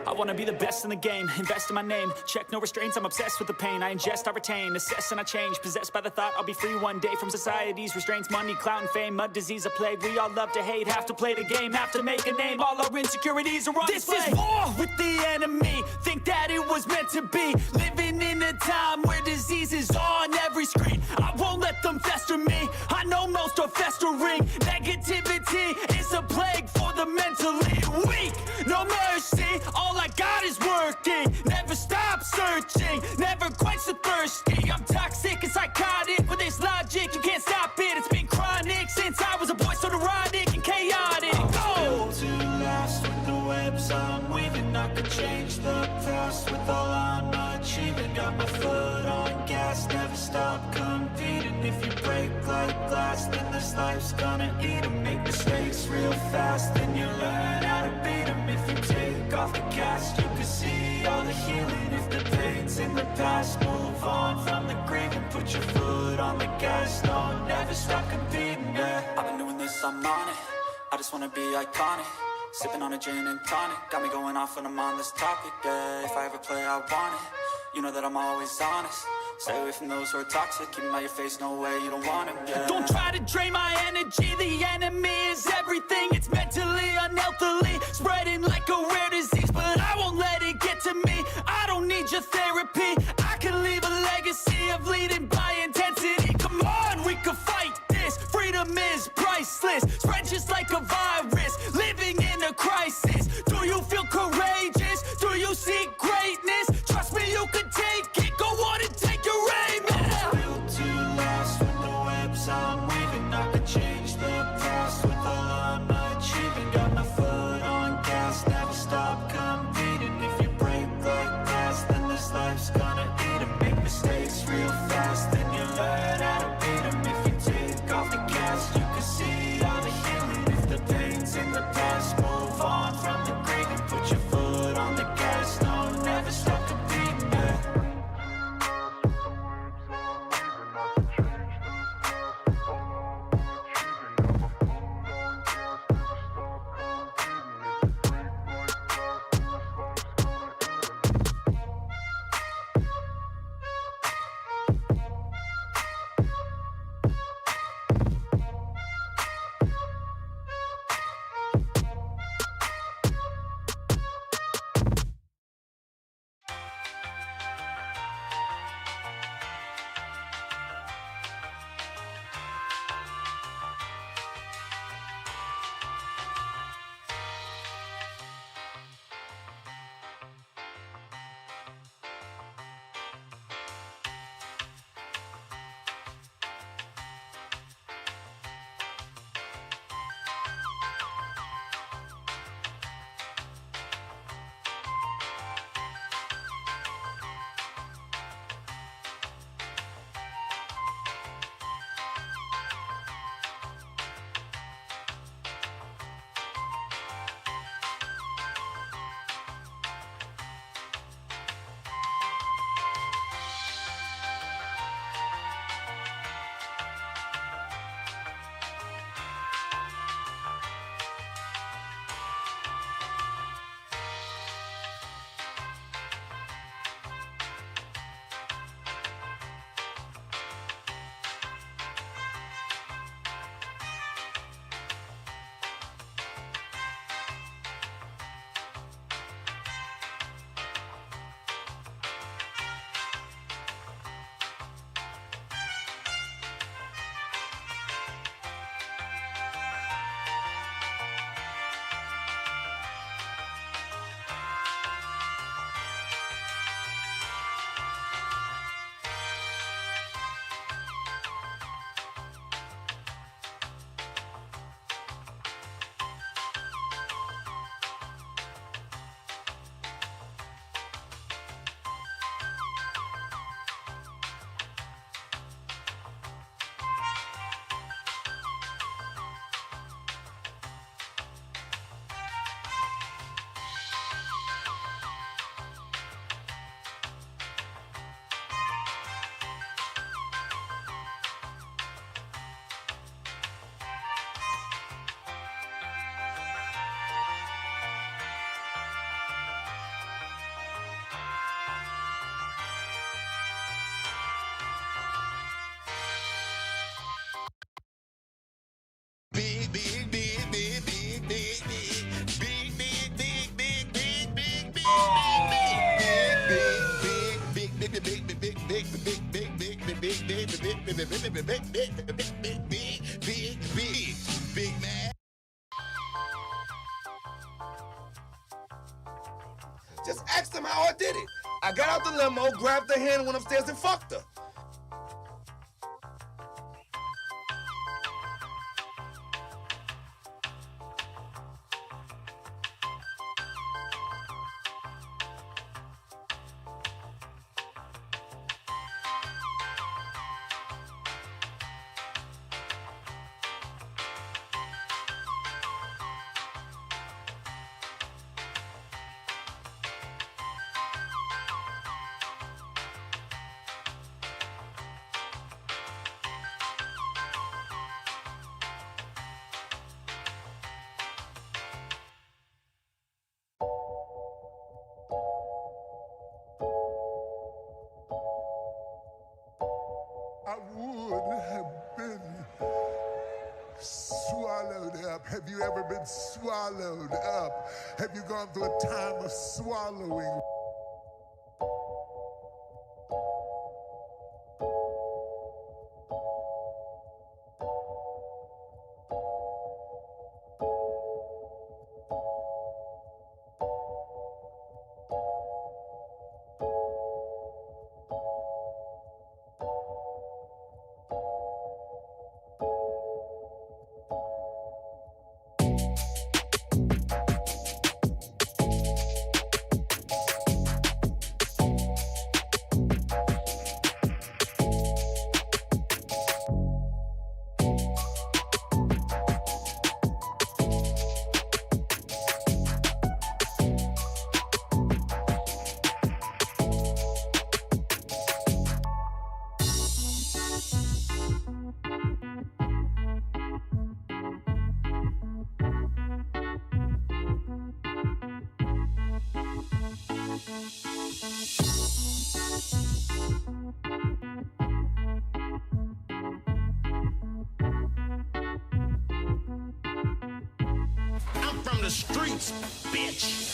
I wanna be the best in the game, invest in my name. Check no restraints, I'm obsessed with the pain. I ingest, I retain, assess and I change. Possessed by the thought I'll be free one day from society's restraints. Money, clout and fame, mud, disease, a plague. We all love to hate, have to play the game, have to make a name. All our insecurities are on display. This is war with the enemy, think that it was meant to be. Living in a time where disease is on every screen. I won't let them fester me, I know most are festering. Negativity is a plague for the mentally weak. No mercy, all I got is working. Never stop searching, never quench the thirsty. I'm toxic and psychotic, with this logic you can't stop it. It's been chronic since I was a boy, so neurotic and chaotic. I'm built to last with the webs I'm weaving. I could change the past with all I'm achieving. Got my foot on gas, never stop competing. If you break like glass, then this life's gonna eat 'em. Make mistakes real fast, then you learn how to beat 'em. If you take off the cast, you can see all the healing. If the pain's in the past, move on from the grieving. Put your foot on the gas, no, never stop competing, yeah. I've been doing this, I'm on it. I just wanna be iconic. Sipping on a gin and tonic, got me going off when I'm on this topic, yeah. If I ever play, I want it. You know that I'm always honest. Stay away from those who are toxic. Keep them out your face, no way, you don't want them, yeah. Don't try to drain my energy. The enemy is everything. It's mentally, unhealthily, spreading like a rare disease. But I won't let it get to me. I don't need your therapy. I can leave a legacy of leading by intensity. Come on, we can fight this. Freedom is priceless. Spread just like a virus. Living in a crisis. Do you feel courageous? Do you seek greatness? Trust me, you can take it. Go on and take your aim. I'm built to last with the webs I'm weaving. I could change the past with all I'm achieving. Got my foot on gas, never stop Big man. Just ask them how I did it. I got out the limo, grabbed her hand, went upstairs and fucked her. I would have been swallowed up. Have you ever been swallowed up? Have you gone through a time of swallowing? I'm from the streets, bitch.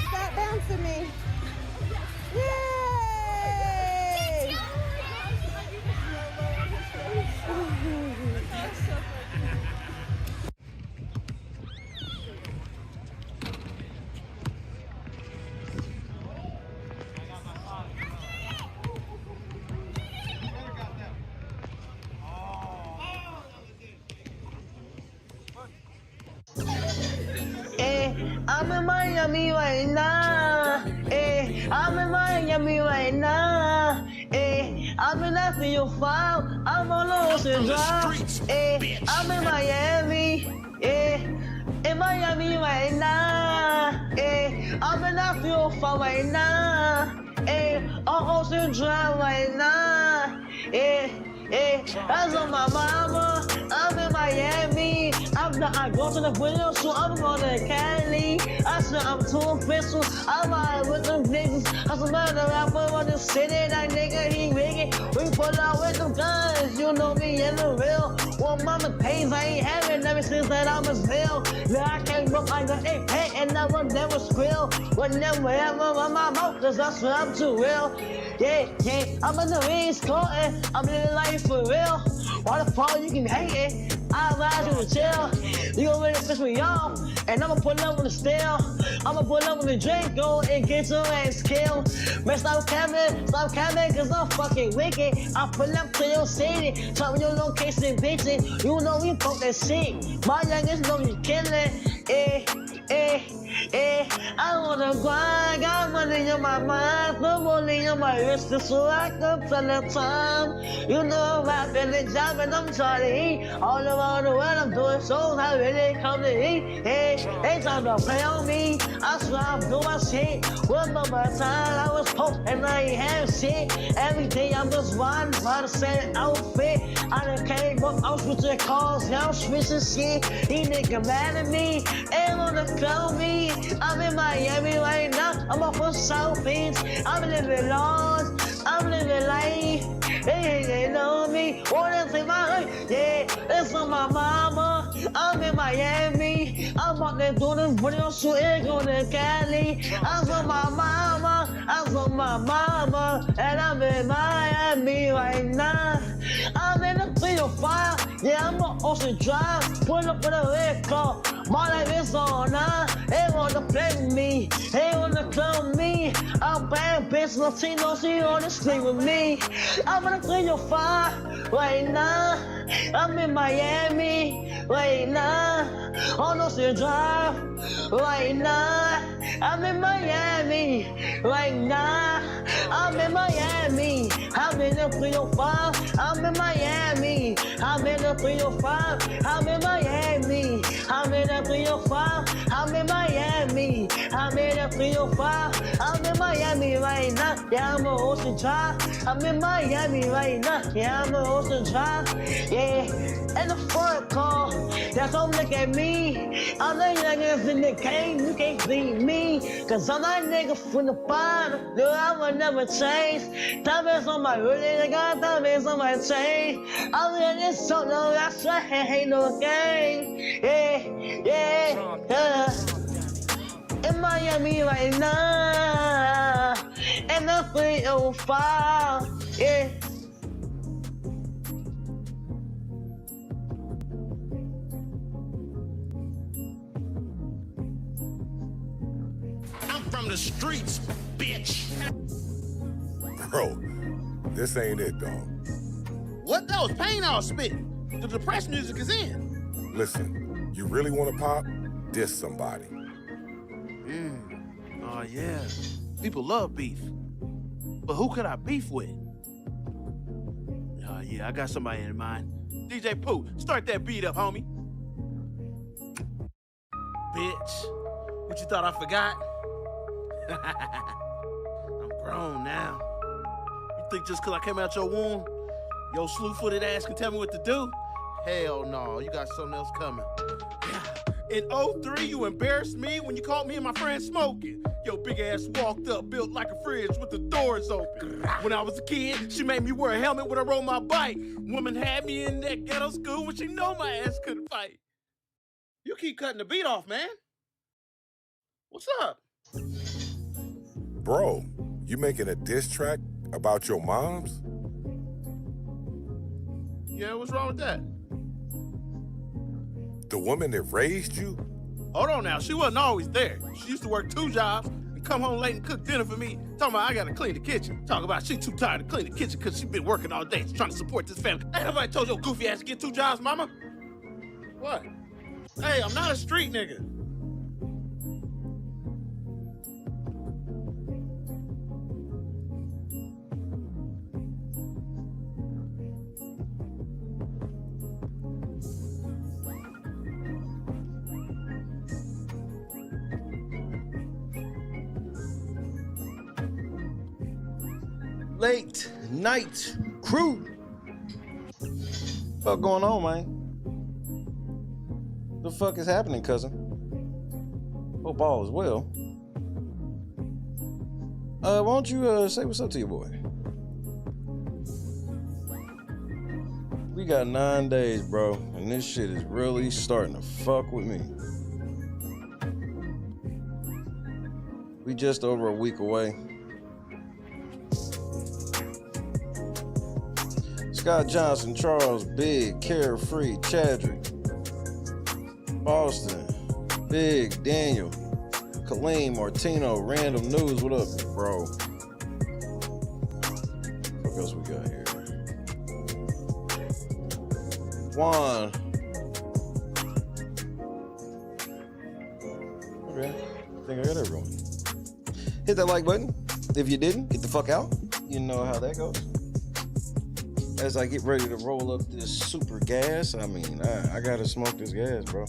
Stop bouncing me. Yay! I'm in Miami right now. I'm in Miami right now. I've been asking your file. I'm on Ocean Drive. I'm in Miami. In Miami right now. I've been asking your file right now. On Ocean Drive right now. That's on my mama. I'm in Miami. I go to the window, so I'm going to Cali. I said I'm too official. I'm out with them niggas. I said, man, the rapper on the city, that nigga, he wicked. We pull out with them guns. You know me in the real. Well, mama pays, I ain't having ever since that I was real. Now I can't look like an egg and I will never squeal. Whenever ever on my mouth, cause that's what I'm too real. Yeah, I'm in the East Coast, I'm living life for real. Why the fuck you can hate it? I ride you to chill. You gon' really piss me off, and I'ma pull up with the steel. I'ma pull up with the drink, go and get your ass killed. Man, stop camming, cause I'm fucking wicked. I pull up to your city, tell me your location, bitch. You know we fuck that shit. My youngest know you killin', I wanna grind, got money in my mind, put money on my wrist, so I can tell the time. You know I'm rapping the job and I'm trying to eat. All around the world I'm doing shows, I really come to eat. They trying to play on me, I swear I'm doing my shit. Remember my time, I was poor and I ain't have shit. Every day I'm just riding by the same outfit. I done came up, I'm switching cars, now I'm switching shit. These niggas mad at me, ain't wanna clone me. I'm in Miami right now, I'm off of South Beach. I'm living large, I'm living life. They know me, wanna take my life. Yeah, it's on my mama. I'm in Miami. I'm out there doing this video shooting on the Cali. I'm on my mama, I'm on my mama, and I'm in Miami right now. I'm in the 305, yeah, I'm on Ocean Drive. Pull up with a red car, my life is on now. They wanna play with me, they wanna clone me. I'm bad bitch, Latino, she wanna sleep with me. I'm in the 305 right now. I'm in Miami right now. On Ocean Drive right now. I'm in Miami right now. I'm in Miami. I'm in the 305. I'm in Miami. I'm in the 305. I'm in Miami. I'm in the 305. I'm in Miami. I'm in the 305. I'm in Miami right now. Yeah, I'm on Ocean Drive. I'm in Miami right now. Yeah, I'm on Ocean Drive. Yeah, and the front car. That's don't look at me. I'm the youngest in the game. You can't beat me. Cause I'm that nigga from the bottom. No, I will never change. Diamonds on my hoodie. I got diamonds on my chain. I'm in this so no, that's right. Ain't no game. Yeah. In Miami right now. And the 305. Yeah. From the streets, bitch. Bro, this ain't it, dog. What? That was pain I was spitting. The depressed music is in. Listen, you really want to pop? Diss somebody. Oh, yeah. People love beef. But who could I beef with? Oh, yeah, I got somebody in mind. DJ Pooh, start that beat up, homie. Bitch, what you thought I forgot? I'm grown now. You think just because I came out your womb, your slew-footed ass can tell me what to do? Hell no, you got something else coming. In 03, you embarrassed me when you caught me and my friend smoking. Your big ass walked up, built like a fridge with the doors open. When I was a kid, she made me wear a helmet when I rode my bike. Woman had me in that ghetto school when she know my ass couldn't fight. You keep cutting the beat off, man. What's up? Bro, you making a diss track about your moms? Yeah, what's wrong with that? The woman that raised you? Hold on now, she wasn't always there. She used to work 2 jobs and come home late and cook dinner for me. Talking about I gotta clean the kitchen. Talking about she too tired to clean the kitchen because she been working all day trying to support this family. Ain't nobody told your goofy ass to get 2 jobs, mama? What? Hey, I'm not a street nigga. Late night crew. What going on, man? The fuck is happening, cousin? Hope all is well. Why don't you say what's up to your boy? We got 9 days, bro, and this shit is really starting to fuck with me. We just over a week away. Scott Johnson, Charles, Big, Carefree, Chadrick, Boston, Big, Daniel, Kaleem, Martino, Random News. What up, bro? What else we got here? Juan. Okay, I think I got everyone. Hit that like button. If you didn't, get the fuck out. You know how that goes. As I get ready to roll up this super gas, I mean, I gotta smoke this gas, bro.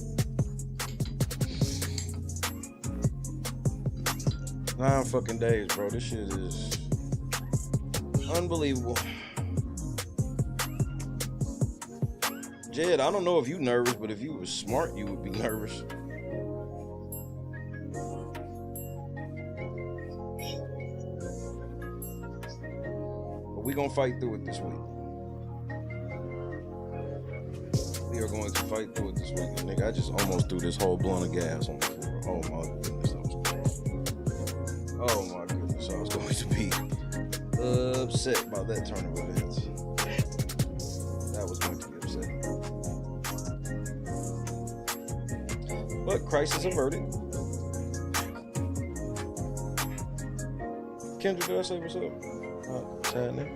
9 fucking days, bro. This shit is unbelievable. Jed, I don't know if you nervous, but if you was smart, you would be nervous. But we gonna fight through it this week. We are going to fight through it this week. And nigga, I just almost threw this whole blunt of gas on the floor. Oh my goodness, I was crazy. Oh my goodness, I was going to be upset by that turn of events. That was going to be upsetting. But crisis averted. Kendra, did I say what's up? What's happening?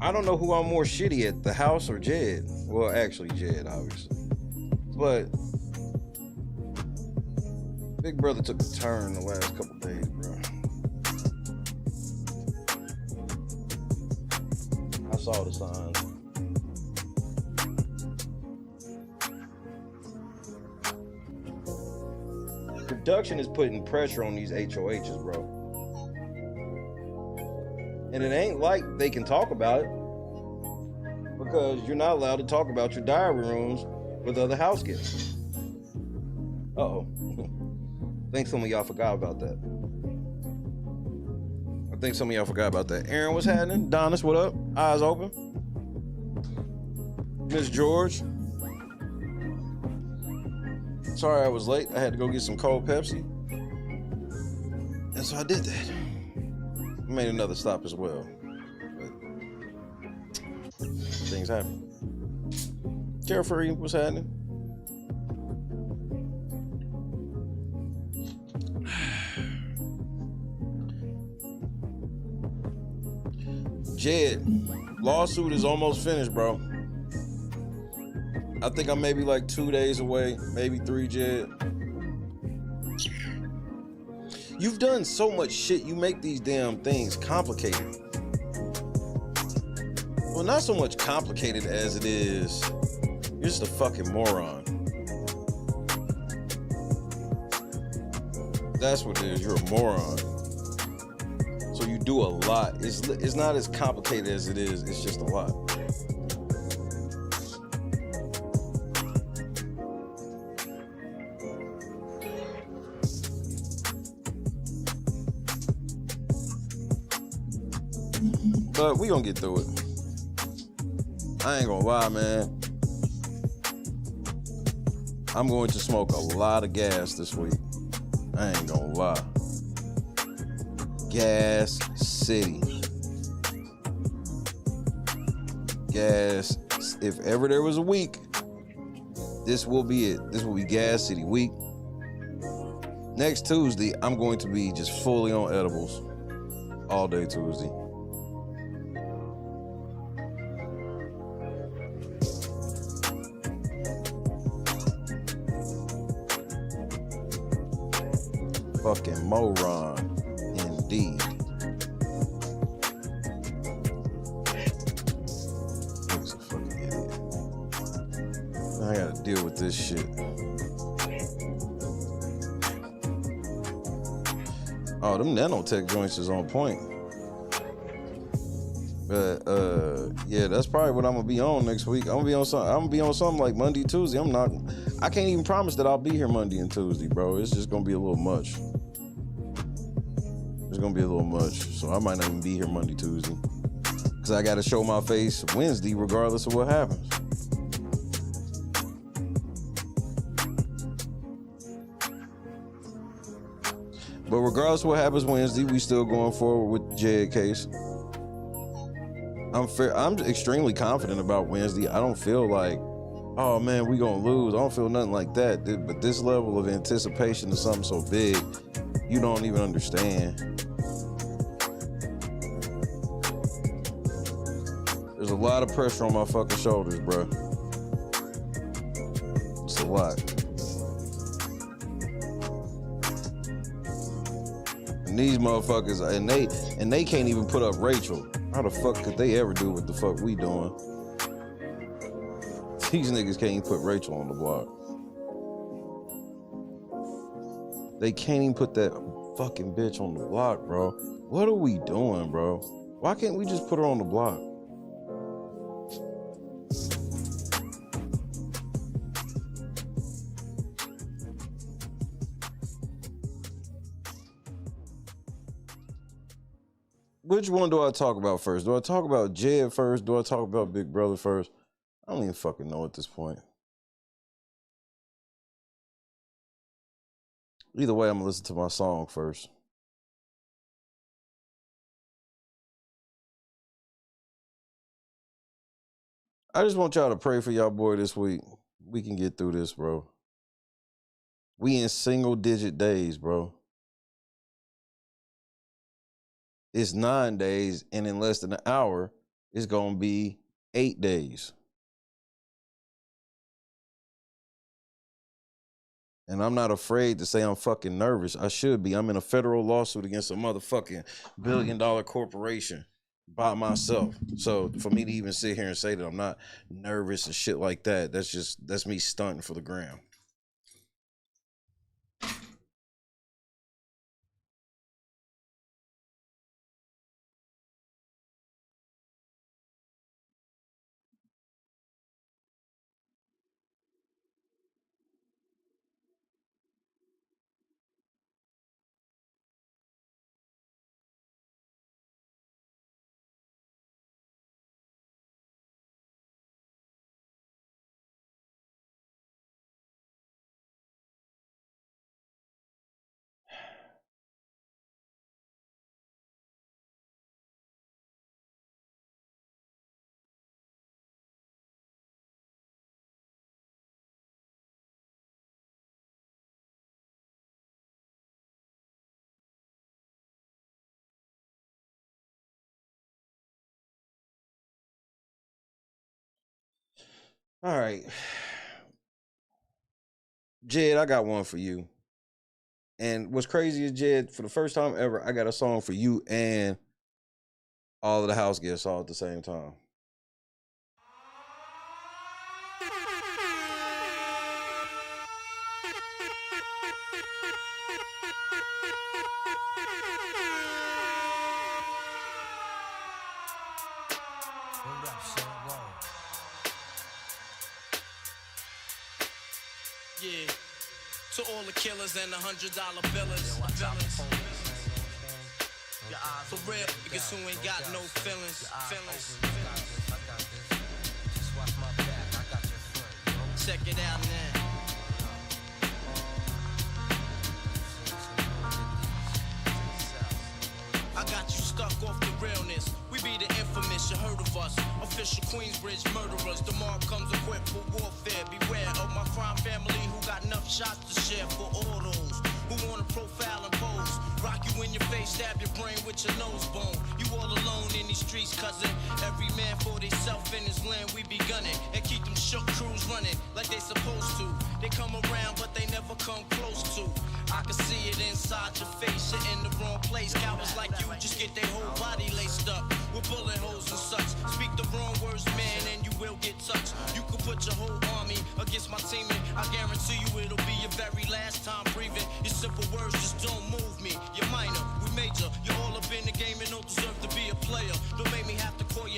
I don't know who I'm more shitty at, the house or Jed. Well, actually Jed, obviously. But Big Brother took a turn the last couple days, bro. I saw the signs. Production is putting pressure on these HOHs, bro. And it ain't like they can talk about it because you're not allowed to talk about your diary rooms with other house guests. Uh-oh. I think some of y'all forgot about that. Aaron, what's happening? Donis, what up? Eyes open. Miss George. Sorry I was late. I had to go get some cold Pepsi. And so I did that. Made another stop as well, but things happen. Carefree, what's happening? Jed, lawsuit is almost finished, bro. I think I'm maybe like 2 days away, maybe 3, Jed. You've done so much shit, you make these damn things complicated. Well, not so much complicated as it is, you're just a fucking moron. That's what it is, you're a moron. So you do a lot. It's not as complicated as it is, it's just a lot. But we gonna get through it. I ain't gonna lie, man. I'm going to smoke a lot of gas this week. I ain't gonna lie. Gas City. Gas. If ever there was a week, this will be it. This will be Gas City week. Next Tuesday, I'm going to be just fully on edibles all day Tuesday. Fucking moron, indeed. He's a fucking idiot. I gotta deal with this shit. Oh, them nanotech joints is on point. Yeah, that's probably what I'm gonna be on next week. I'm gonna be on something like Monday, Tuesday. I can't even promise that I'll be here Monday and Tuesday, bro. It's just gonna be a little much. It's gonna be a little much. So I might not even be here Monday, Tuesday. Cause I gotta show my face Wednesday regardless of what happens. But regardless of what happens Wednesday, we still going forward with the Jed case. I'm extremely confident about Wednesday. I don't feel like, oh man, we gonna lose. I don't feel nothing like that. But this level of anticipation of something so big, you don't even understand. There's a lot of pressure on my fucking shoulders, bro. It's a lot. And these motherfuckers, and they can't even put up Rachel. How the fuck could they ever do what the fuck we doing? These niggas can't even put Rachel on the block. They can't even put that fucking bitch on the block, bro. What are we doing, bro? Why can't we just put her on the block? Which one do I talk about first? Do I talk about Jed first? Do I talk about Big Brother first? I don't even fucking know at this point. Either way, I'm gonna listen to my song first. I just want y'all to pray for y'all boy this week. We can get through this, bro. We in single digit days, bro. It's 9 days, and in less than an hour, it's gonna be 8 days. And I'm not afraid to say I'm fucking nervous. I should be. I'm in a federal lawsuit against a motherfucking billion-dollar corporation by myself. So for me to even sit here and say that I'm not nervous and shit like that, that's me stunting for the gram. All right. Jed, I got one for you. And what's crazy is, Jed, for the first time ever, I got a song for you and all of the house guests all at the same time. Yeah, to all the killers and the $100 billers. For real, niggas who ain't got no feelings. Check it out now. I got you stuck off the realness. We be the infamous, you heard of us. Official Queensbridge murderers. The mob comes equipped for warfare. Beware of my crime family who got enough shots to share for all those who wanna profile and pose. Rock you in your face, stab your brain with your nose bone. You all alone in these streets, cousin. Every man for theyself in his land, we be gunning. And keep them shook crews running like they supposed to. They come around, but they never come close to. I can see it inside your face, you're in the wrong place. Cowards like you just get their whole body laced up with bullet holes and such. Speak the wrong words, man, and you will get touched. You could put your whole army against my team, and I guarantee you it'll be your very last time breathing. Your simple words just don't move me. You're minor, we major. You're all up in the game and don't deserve to be a player. Don't make me have to call you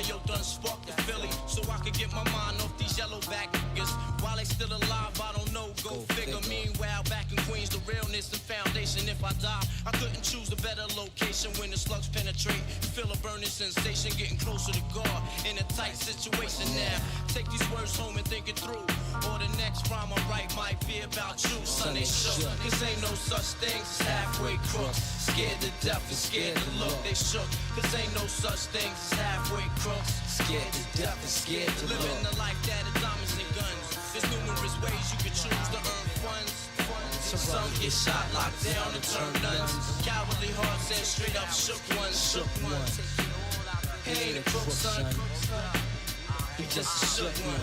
radio done sparked the Philly, so I could get my mind off these yellow back niggas. While they still alive, I don't know, go figure. Meanwhile, back in Queens, the realness and foundation. If I die, I couldn't choose a better location. When the slugs penetrate, you feel a burning sensation, getting closer to God in a tight situation now. Take these words home and think it through, or the next rhyme I write might be about you. Son, they shook, cause ain't no such things as halfway crooks. Scared to death and scared to look, they shook, cause ain't no such things as halfway crooks. Scared to death and scared to look. Living the life that is diamonds and guns. There's numerous ways you can choose to earn funds. Some get shot, locked down, and turn nuns. Cowardly hearts and straight up shook ones. Shook ones. He ain't a crook, son. He just a shook one.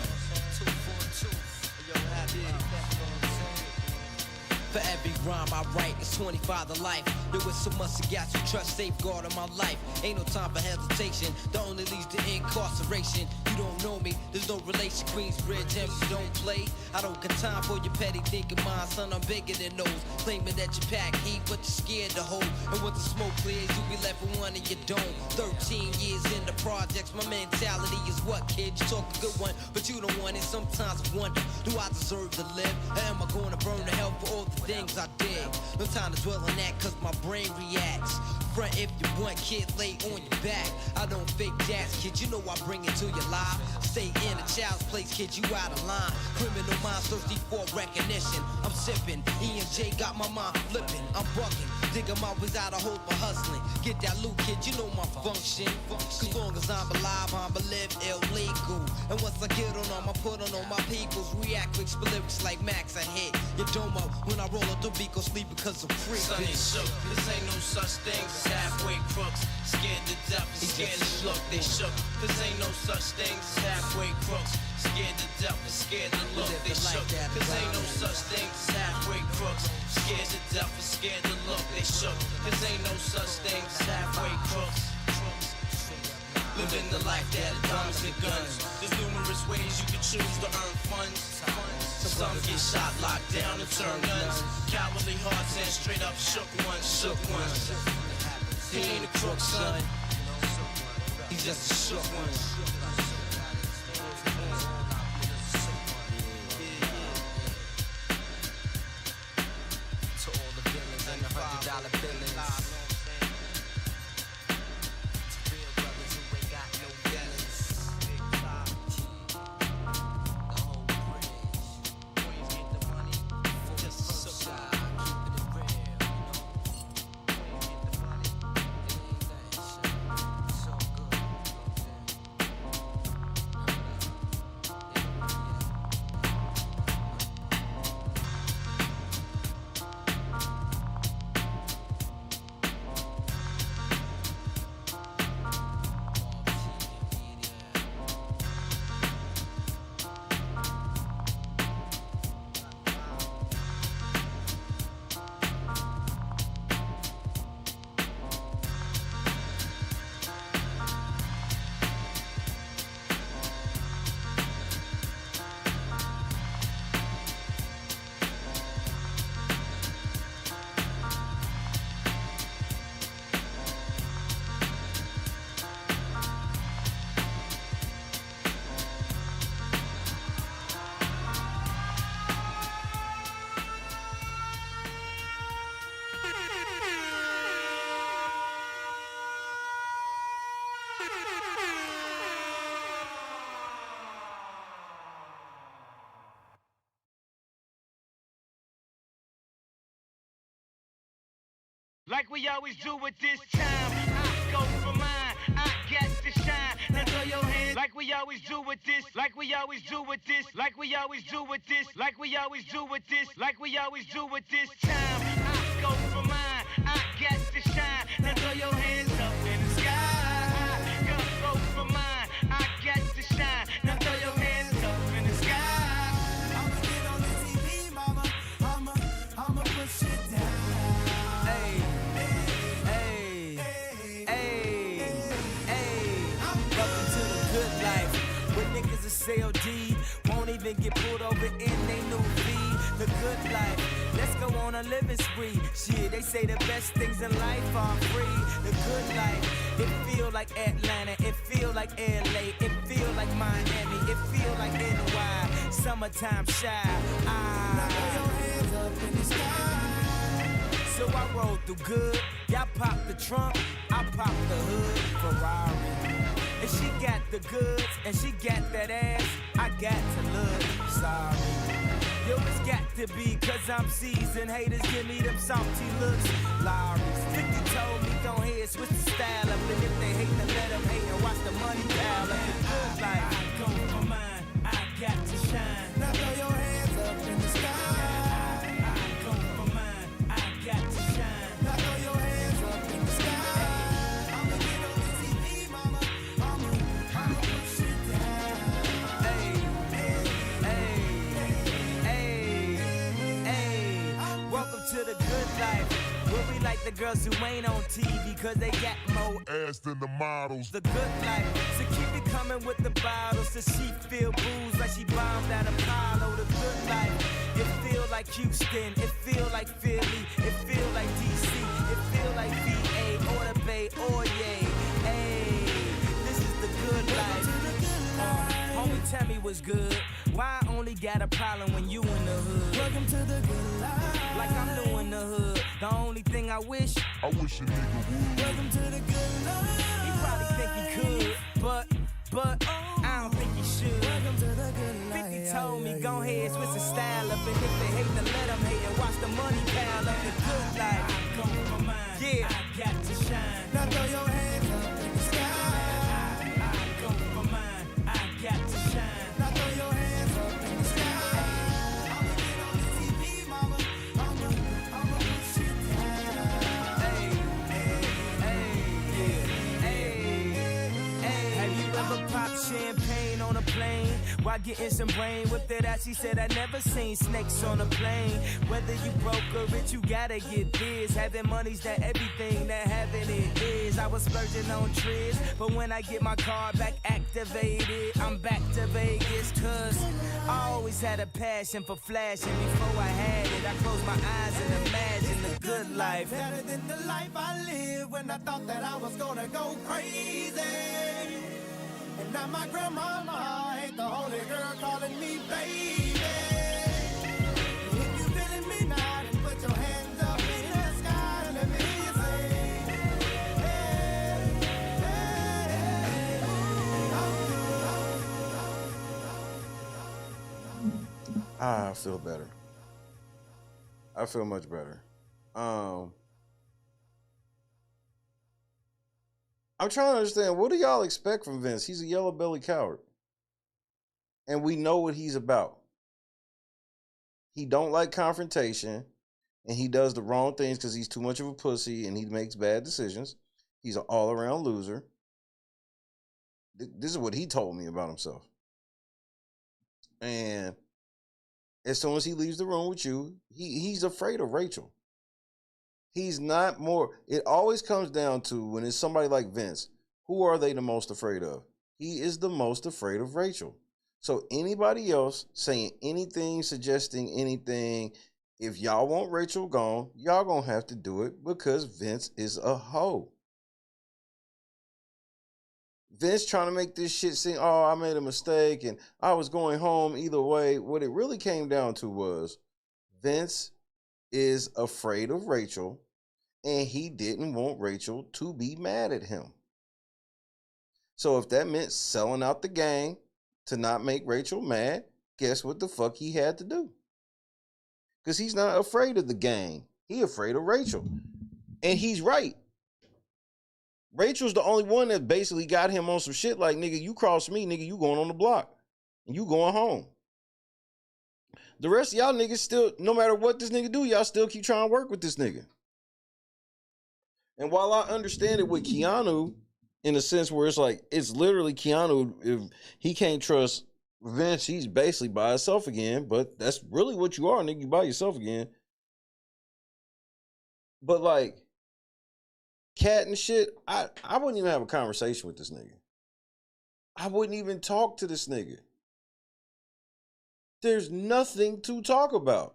For every rhyme I write, it's 25 to life. There was so much I got to trust, safeguard in my life. Ain't no time for hesitation, the only leads to incarceration. You don't know me, there's no relation. Queensbridge, and you don't play. I don't got time for your petty thinking, mind, son, I'm bigger than those. Claiming that you pack heat, but you're scared to hold. And once the smoke clears, you be left with one and you don't. 13 years in the projects, my mentality is what, kid? You talk a good one, but you don't want it. Sometimes I wonder, do I deserve to live? Or am I gonna burn to hell for all the things I did? No time to dwell on that, cause my brain reacts. Front if you want, kid, lay on your back. I don't fake jazz, kid, you know I bring it to your life. Stay in a child's place, kid, you out of line. Criminal minds thirsty for recognition. I'm sipping, E&J got my mind flipping. I'm bucking, digging my ways out of hope for hustling. Get that loot, kid, you know my function. Cause long as I'm alive, I'ma live illegal. And once I get on them, I put on all my peoples. React quick, split lyrics like Max, I hit your dome up. When I roll up the beat, go sleep because I'm free. Son ain't shook, this ain't no such thing as halfway crooks. Scared to death and scared to look, they shook. This ain't no such thing as halfway crooks. Scared to death and scared to look, they shook. This ain't no such thing as halfway crooks. Scared to death and scared to look, they shook. This ain't no such thing as halfway crooks. Living the life that is diamonds and guns. There's numerous ways you can choose to earn funds. Some get shot, locked down, and turn nuns. Cowardly hearts and straight up shook ones. Shook ones. He ain't a crook, son. He's just a shook one. To all the villains and the $100 billings. Like we always do at this time, I go for mine, I got to shine. Now throw your hands like we always do with this, like we always do with this, like we always do with this, like we always do with this, like we always do with this time. I go for mine, I got to shine. Now throw your hands up in the sky. Go for mine, I got to shine. Now throw your hands up in the sky. I'ma get on the TV, mama. I'ma push it down. niggas a sell D, won't even get pulled over in they new V. The good life, let's go on a living spree. Shit, they say the best things in life are free. The good life, it feel like Atlanta, it feel like LA, it feel like Miami, it feel like NY. Summertime shy. Now throw your hands up in the sky. So I roll through good. Y'all pop the trunk, I pop the hood. Ferrari. And she got the goods, and she got that ass. I got to look sorry. Yo, it's got to be, cause I'm seasoned. Haters give me them salty looks. Lowry's 50 told me, go ahead, switch the style up. And if they hate, then let them hate and watch the money pile up. The good life, I go for mine, I got to shine. Now throw your hands up in the sky. I go for mine, I got to shine. Now throw your hands up in the sky. I'ma get on the TV, mama. I'ma push it down. Welcome to the good life, where we like the girls who ain't on TV, cause they got more ass than the models. The good life, so keep it coming with the bottles, so she feel booze like she bombed at Apollo. The good life, it feel like Houston, it feel like Philly, it feel like DC, it feel like VA, or the Bay, or yay. Hey, this is the good life. Homie, tell me what's good. Why I only got a problem when you in the hood? Welcome to the good life. Like I'm new in the hood. The only thing I wish a nigga would. Welcome to the good life. He probably think he could, but I don't think he should. Welcome to the good life. 50 told me, go ahead, switch the style up. And if they hate, then let them hate and watch the money pile up. The good life. I go for mine. Yeah, I got to shine. Now throw your hands up in the sky. I go for mine. I got to shine. Now throw your hands up in the sky. I'ma get on the TV, mama. I'ma push it down. Hey. Have you ever popped champagne on a plane? While getting some brain with it out, she said I never seen snakes on a plane. Whether you broke or rich, you gotta get this. Having money's not everything that having it is. I was splurging on trips, but when I get my card back activated, I'm back to Vegas. Cause I always had a passion for flashing. Before I had it, I closed my eyes and imagined the good life. Better than the life I lived when I thought that I was gonna go crazy. And now my grandmama ain't the only girl calling me baby. If you feeling me now, then put your hands up in the sky and let me hear you say, hey, hey, I feel better. I feel much better. I'm trying to understand, what do y'all expect from Vince? He's a yellow belly coward. And we know what he's about. He don't like confrontation, and he does the wrong things because he's too much of a pussy and he makes bad decisions. He's an all-around loser. This is what he told me about himself. And as soon as he leaves the room with you, he's afraid of Rachel. He's not more. It always comes down to, when it's somebody like Vince, who are they the most afraid of? He is the most afraid of Rachel. So anybody else saying anything, suggesting anything, if y'all want Rachel gone, y'all gonna have to do it because Vince is a hoe. Vince trying to make this shit seem, oh, I made a mistake and I was going home either way. What it really came down to was Vince is afraid of Rachel, and he didn't want Rachel to be mad at him. So if that meant selling out the gang to not make Rachel mad, guess what the fuck he had to do? Because he's not afraid of the gang. He afraid of Rachel. And he's right. Rachel's the only one that basically got him on some shit like, nigga, you cross me, nigga, you going on the block. And you going home. The rest of y'all niggas still, no matter what this nigga do, y'all still keep trying to work with this nigga. And while I understand it with Keanu, in a sense where it's like, it's literally Keanu, if he can't trust Vince, he's basically by himself again. But that's really what you are, nigga, you by yourself again. But like, Cat and shit, I wouldn't even have a conversation with this nigga. I wouldn't even talk to this nigga. There's nothing to talk about.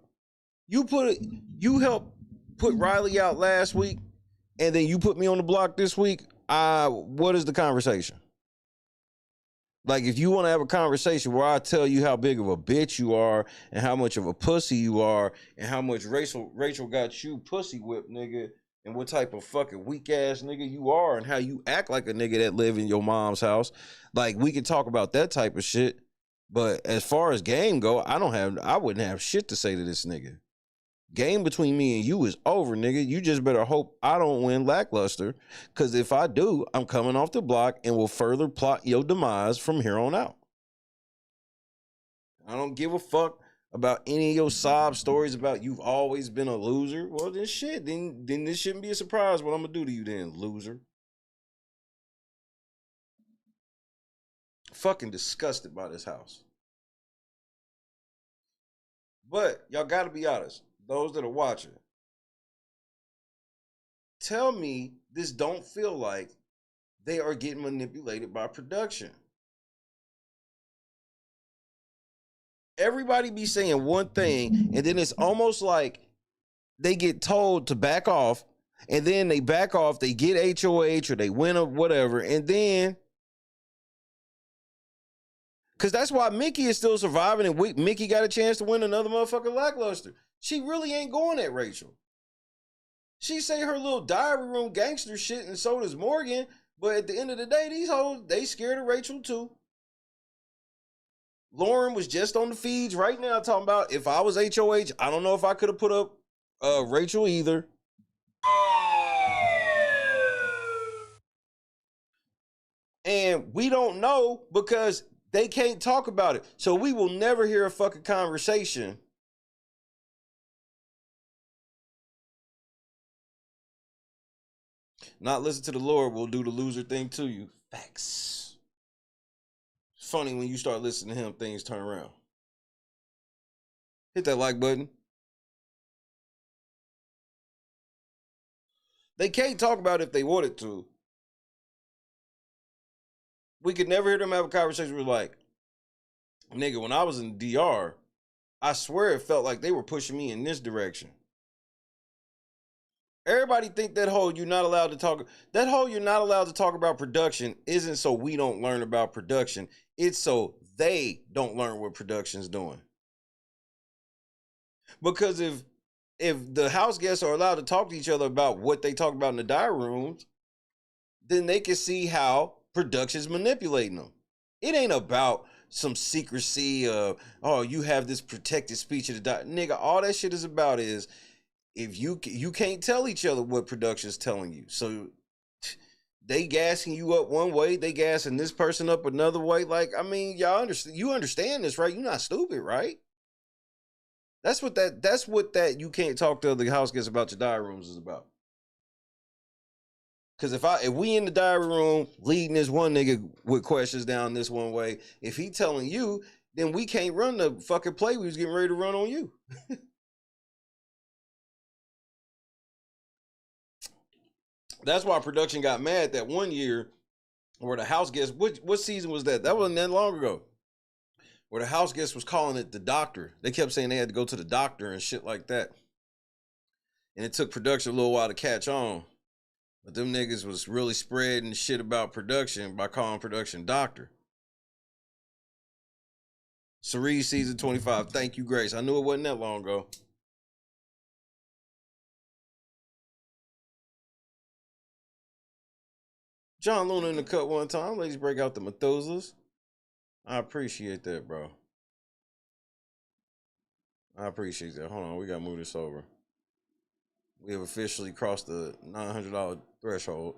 You helped put Riley out last week, and then you put me on the block this week. What is the conversation? Like, if you want to have a conversation where I tell you how big of a bitch you are and how much of a pussy you are and how much Rachel got you pussy whipped, nigga, and what type of fucking weak ass nigga you are and how you act like a nigga that live in your mom's house, like, we can talk about that type of shit. But as far as game go, I wouldn't have shit to say to this nigga. Game between me and you is over, nigga. You just better hope I don't win lackluster, because if I do, I'm coming off the block and will further plot your demise from here on out. I don't give a fuck about any of your sob stories about you've always been a loser. Well, then shit, then this shouldn't be a surprise what I'm gonna do to you then, loser. Fucking disgusted by this house. But y'all gotta be honest. Those that are watching, tell me this don't feel like they are getting manipulated by production. Everybody be saying one thing, and then it's almost like they get told to back off, and then they back off, they get HOH or they win or whatever, and then, because that's why Mickey is still surviving, and Mickey got a chance to win another motherfucking lackluster. She really ain't going at Rachel. She say her little diary room gangster shit, and so does Morgan. But at the end of the day, these hoes, they scared of Rachel too. Lauren was just on the feeds right now talking about, if I was HOH, I don't know if I could have put up Rachel either. And we don't know because they can't talk about it. So we will never hear a fucking conversation not listen to the Lord will do the loser thing to you. Facts. It's funny when you start listening to him, things turn around. Hit that like button. They can't talk about it if they wanted to. We could never hear them have a conversation with, like, nigga, when I was in DR, I swear it felt like they were pushing me in this direction. Everybody think that whole you're not allowed to talk about production isn't so we don't learn about production. It's so they don't learn what production's doing. Because if the house guests are allowed to talk to each other about what they talk about in the diary rooms, then they can see how production's manipulating them. It ain't about some secrecy of, oh, you have this protected speech of the nigga. All that shit is about is, if you can't tell each other what production's telling you. So they gassing you up one way, they gassing this person up another way. Like, I mean, you understand this, right? You're not stupid, right? That's what that you can't talk to other house guests about your diary rooms is about. Because if we in the diary room leading this one nigga with questions down this one way, if he telling you, then we can't run the fucking play we was getting ready to run on you. That's why production got mad that one year where the house guest, what season was that? That wasn't that long ago. Where the house guest was calling it the doctor. They kept saying they had to go to the doctor and shit like that. And it took production a little while to catch on. But them niggas was really spreading shit about production by calling production doctor. Cerise season 25. Thank you, Grace. I knew it wasn't that long ago. John Luna in the cut one time. Ladies break out the Methuselahs. I appreciate that, bro. I appreciate that. Hold on, we gotta move this over. We have officially crossed the $900 threshold.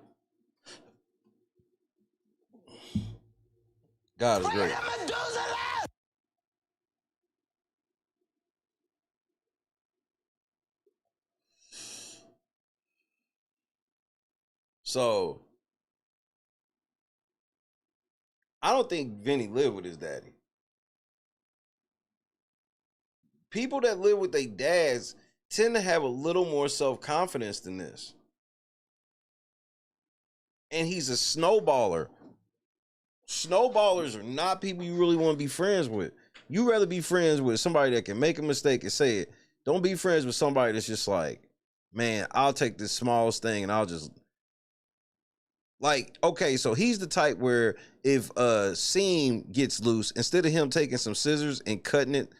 God is great. So, I don't think Vinny lived with his daddy. People that live with their dads tend to have a little more self-confidence than this. And he's a snowballer. snowballers are not people you really want to be friends with. You rather be friends with somebody that can make a mistake and say it. Don't be friends with somebody that's just like, man, I'll take this smallest thing and I'll just like, okay, so he's the type where if a seam gets loose, instead of him taking some scissors and cutting it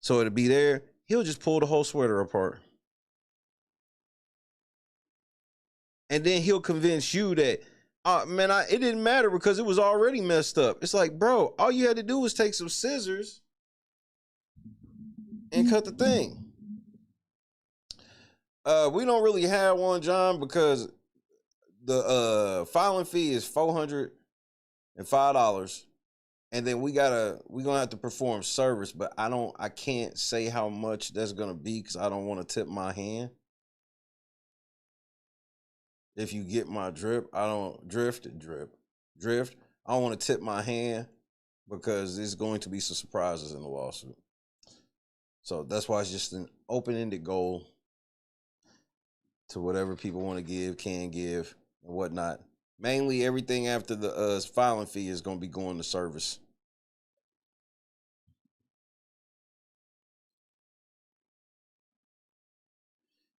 so it'll be there, he'll just pull the whole sweater apart. And then he'll convince you that, man, it didn't matter because it was already messed up. It's like, bro, all you had to do was take some scissors and cut the thing. We don't really have one, John, because the filing fee is $405, and then we're gonna have to perform service, but I can't say how much that's gonna be because I don't want to tip my hand. If you get my drift, I don't drift. I don't want to tip my hand because there's going to be some surprises in the lawsuit. So that's why it's just an open-ended goal to whatever people want to give, can give, and whatnot. Mainly everything after the filing fee is going to be going to service.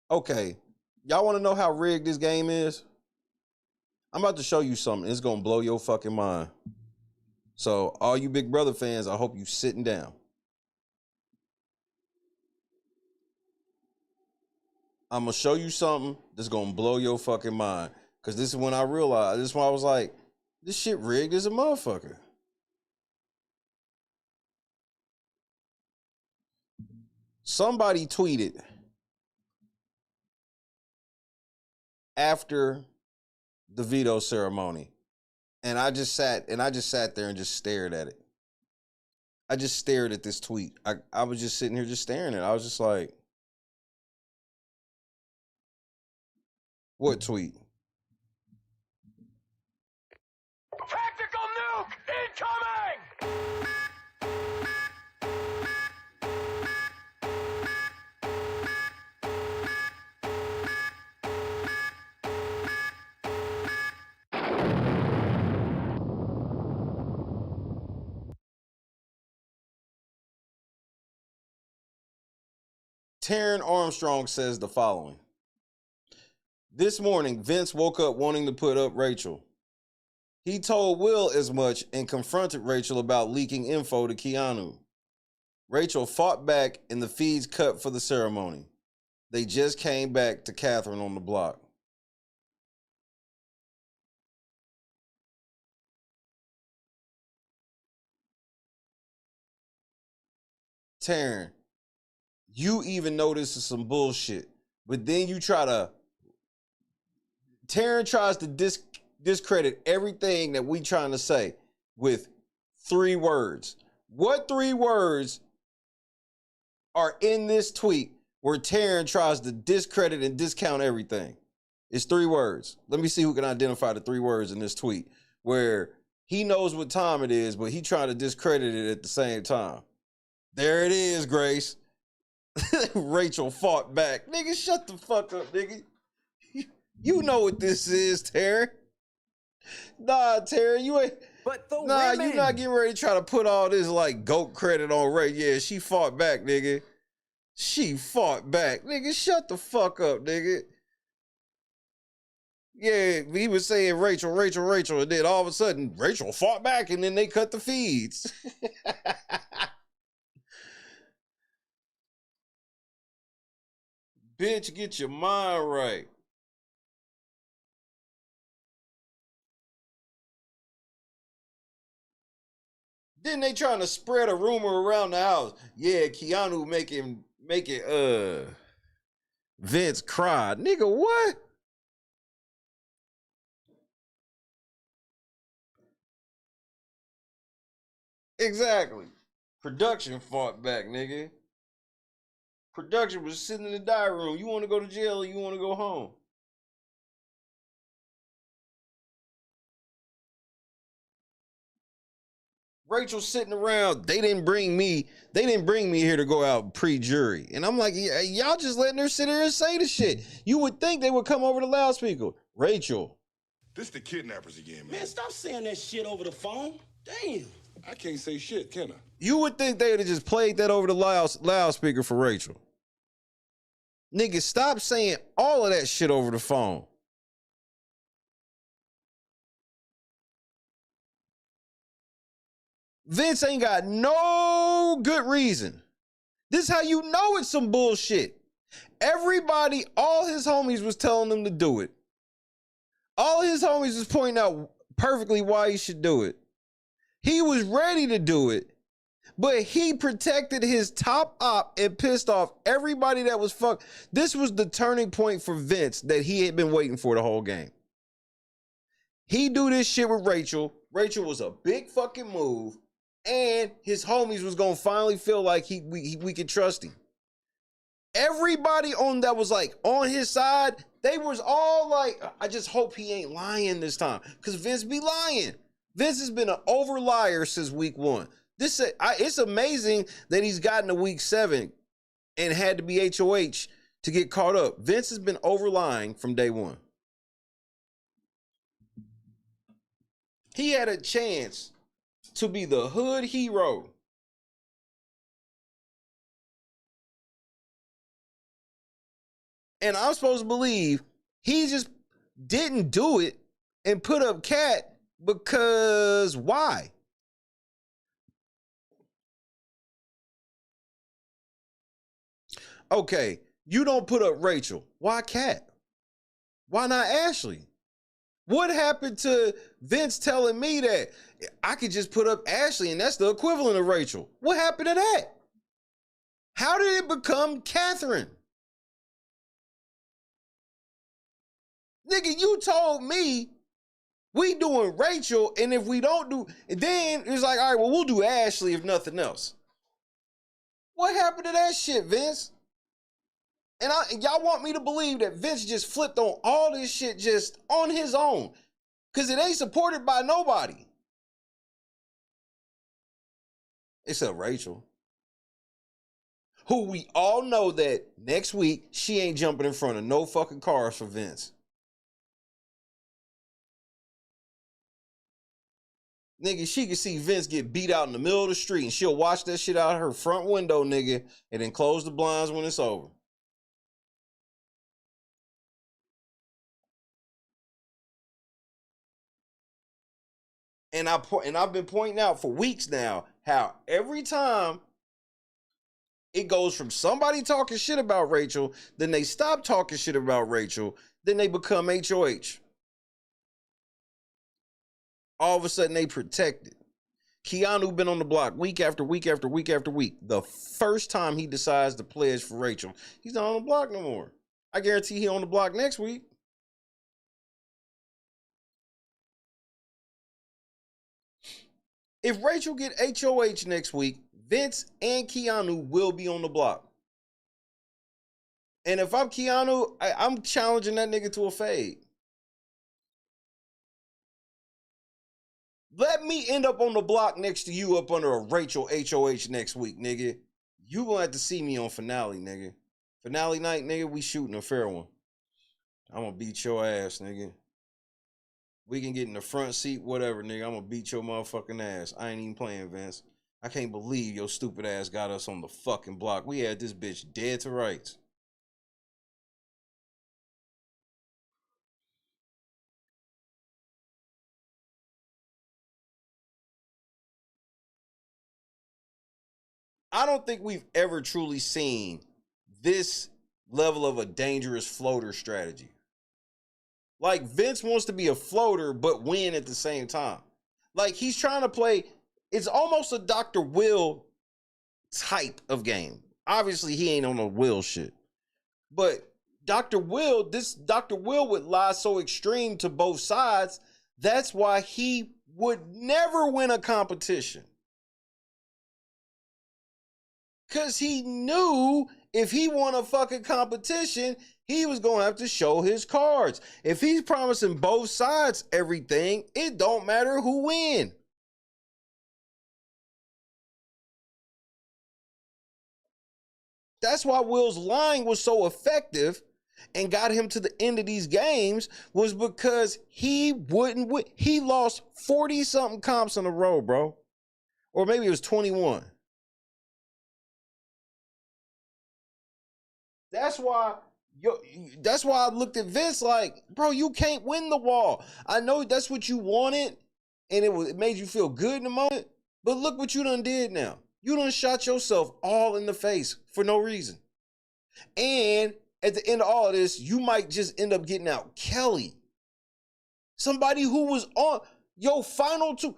Okay, y'all want to know how rigged this game is? I'm about to show you something. It's going to blow your fucking mind. So all you Big Brother fans, I hope you sitting down. I'm going to show you something that's going to blow your fucking mind. Because this is when I realized, this is when I was like, this shit rigged as a motherfucker. Somebody tweeted after the veto ceremony, and I just sat there and just stared at it. I just stared at this tweet. I was just sitting here just staring at it. I was just like, what tweet? Tactical nuke incoming! Taryn Armstrong says the following. This morning, Vince woke up wanting to put up Rachel. He told Will as much and confronted Rachel about leaking info to Keanu. Rachel fought back and the feeds cut for the ceremony. They just came back to Catherine on the block. Taryn, you even know this is some bullshit, but then you Taryn tries to discredit everything that we trying to say with 3 words. What 3 words are in this tweet where Taryn tries to discredit and discount everything? It's 3 words. Let me see who can identify the 3 words in this tweet where he knows what time it is, but he trying to discredit it at the same time. There it is, Grace. Rachel fought back. Nigga, shut the fuck up, nigga. You know what this is, Taryn. Nah, Taryn, you ain't. But the nah, women. You not getting ready to try to put all this like GOAT credit on Ray. Yeah, she fought back, nigga. She fought back. Nigga, shut the fuck up, nigga. Yeah, he was saying Rachel, and then all of a sudden, Rachel fought back, and then they cut the feeds. Bitch, get your mind right. Then they trying to spread a rumor around the house. Yeah, Keanu making Vince cry. Nigga, what? Exactly. Production fought back, nigga. Production was sitting in the diary room. You want to go to jail or you want to go home? Rachel sitting around. They didn't bring me here to go out pre-jury. And I'm like, y'all just letting her sit here and say the shit. You would think they would come over the loudspeaker. Rachel. This the kidnappers again, man. Man, stop saying that shit over the phone. Damn. I can't say shit, can I? You would think they would have just played that over the loudspeaker for Rachel. Nigga, stop saying all of that shit over the phone. Vince ain't got no good reason. This is how you know it's some bullshit. Everybody, all his homies was telling him to do it. All his homies was pointing out perfectly why he should do it. He was ready to do it, but he protected his top op and pissed off everybody that was fucked. This was the turning point for Vince that he had been waiting for the whole game. He do this shit with Rachel. Rachel was a big fucking move, and his homies was gonna finally feel like we could trust him. Everybody on that was like on his side, they was all like, I just hope he ain't lying this time, because Vince be lying. Vince has been an over liar since week 1. It's amazing that he's gotten to week 7 and had to be HOH to get caught up. Vince has been over lying from day 1. He had a chance to be the hood hero. And I'm supposed to believe he just didn't do it and put up Cat because why? Okay, you don't put up Rachel. Why Cat? Why not Ashley? What happened to Vince telling me that I could just put up Ashley and that's the equivalent of Rachel? What happened to that? How did it become Catherine? Nigga, you told me we doing Rachel, and if we don't do, then it's like, all right, well, we'll do Ashley if nothing else. What happened to that shit, Vince? And y'all want me to believe that Vince just flipped on all this shit just on his own, because it ain't supported by nobody. Except Rachel, who we all know that next week, she ain't jumping in front of no fucking cars for Vince. Nigga, she can see Vince get beat out in the middle of the street and she'll watch that shit out of her front window, nigga, and then close the blinds when it's over. And I've been pointing out for weeks now how every time it goes from somebody talking shit about Rachel, then they stop talking shit about Rachel, then they become HOH. All of a sudden they protected. Keanu been on the block week after week after week after week. The first time he decides to pledge for Rachel, he's not on the block no more. I guarantee he on the block next week. If Rachel get HOH next week, Vince and Keanu will be on the block. And if I'm Keanu, I'm challenging that nigga to a fade. Let me end up on the block next to you up under a Rachel HOH next week, nigga. You gonna have to see me on finale, nigga. Finale night, nigga, we shooting a fair one. I'm gonna beat your ass, nigga. We can get in the front seat, whatever, nigga. I'm gonna beat your motherfucking ass. I ain't even playing, Vince. I can't believe your stupid ass got us on the fucking block. We had this bitch dead to rights. I don't think we've ever truly seen this level of a dangerous floater strategy. Like, Vince wants to be a floater, but win at the same time. Like, he's trying to play, it's almost a Dr. Will type of game. Obviously, he ain't on no Will shit. But Dr. Will would lie so extreme to both sides. That's why he would never win a competition. Because he knew if he won a fucking competition, he was going to have to show his cards. If he's promising both sides everything, it don't matter who win. That's why Will's lying was so effective, and got him to the end of these games was because he wouldn't win. He lost 40-something comps in a row, bro. Or maybe it was 21. That's why I looked at Vince like, bro, you can't win the wall. I know that's what you wanted, and it made you feel good in the moment, but look what you done did now. You done shot yourself all in the face for no reason. And at the end of all of this, you might just end up getting out Kelly. Somebody who was on your final two.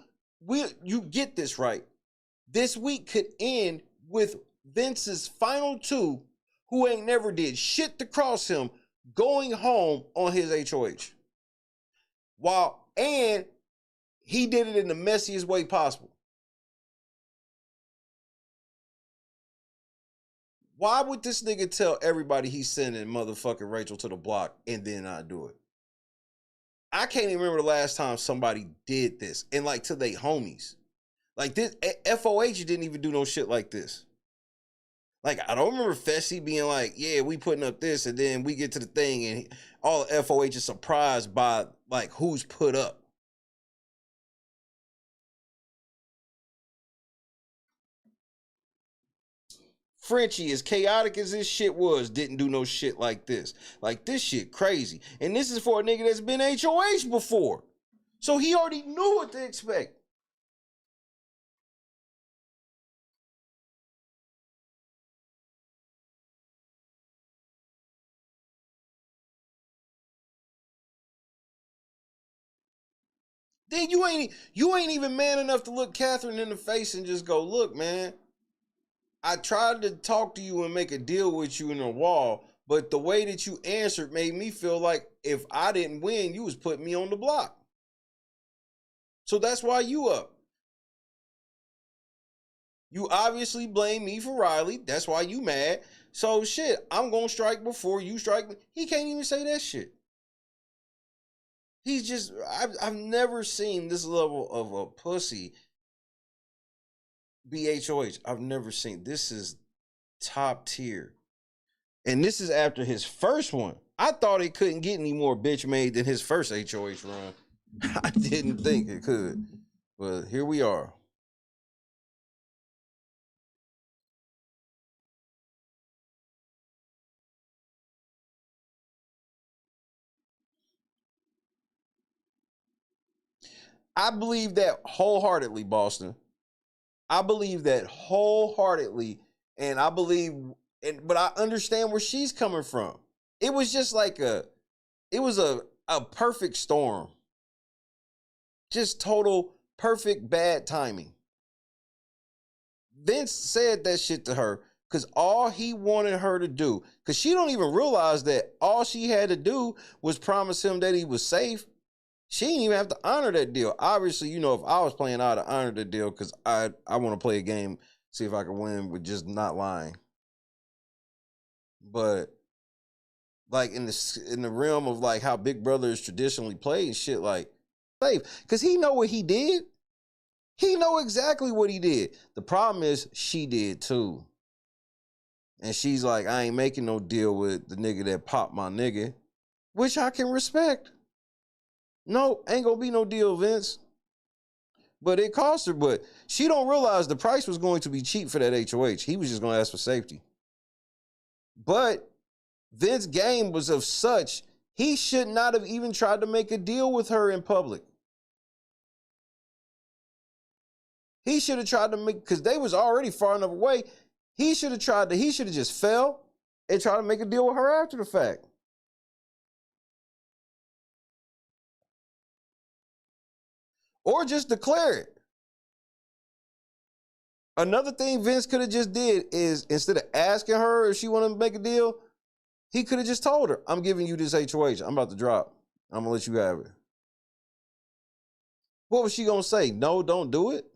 You get this right. This week could end with Vince's final two, who ain't never did shit to cross him, going home on his HOH. And he did it in the messiest way possible. Why would this nigga tell everybody he's sending motherfucking Rachel to the block and then not do it? I can't even remember the last time somebody did this. And like to they homies. Like this, FOH didn't even do no shit like this. Like, I don't remember Fessy being like, yeah, we putting up this, and then we get to the thing, and all FOH is surprised by, like, who's put up. Frenchie, as chaotic as this shit was, didn't do no shit like this. Like, this shit crazy. And this is for a nigga that's been HOH before. So he already knew what to expect. Then you ain't even man enough to look Catherine in the face and just go, look, man, I tried to talk to you and make a deal with you in a wall, but the way that you answered made me feel like if I didn't win, you was putting me on the block. So that's why you up. You obviously blame me for Riley. That's why you mad. So shit, I'm gonna strike before you strike me. He can't even say that shit. He's just, I've never seen this level of a pussy be HOH. I've never seen. This is top tier. And this is after his first one. I thought it couldn't get any more bitch made than his first HOH run. I didn't think it could. But here we are. I believe that wholeheartedly, Boston. I believe that wholeheartedly, and I believe, but I understand where she's coming from. It was just like it was a perfect storm. Just total perfect bad timing. Vince said that shit to her because all he wanted her to do, because she don't even realize that all she had to do was promise him that he was safe. She didn't even have to honor that deal. Obviously, you know, if I was playing, I'd have honored the deal because I want to play a game, see if I can win with just not lying. But like in the realm of like how Big Brother is traditionally played and shit, like safe, because he know what he did. He know exactly what he did. The problem is she did too. And she's like, I ain't making no deal with the nigga that popped my nigga, which I can respect. No, ain't gonna be no deal, Vince. But it cost her, but she don't realize the price was going to be cheap for that HOH. He was just gonna ask for safety. But Vince's game was of such, he should not have even tried to make a deal with her in public. He should have tried to make, because they was already far enough away, he should have just fell and tried to make a deal with her after the fact. Or just declare it. Another thing Vince could have just did is, instead of asking her if she wanted to make a deal, he could have just told her, I'm giving you this HOH. I'm about to drop. I'm going to let you have it. What was she going to say? No, don't do it?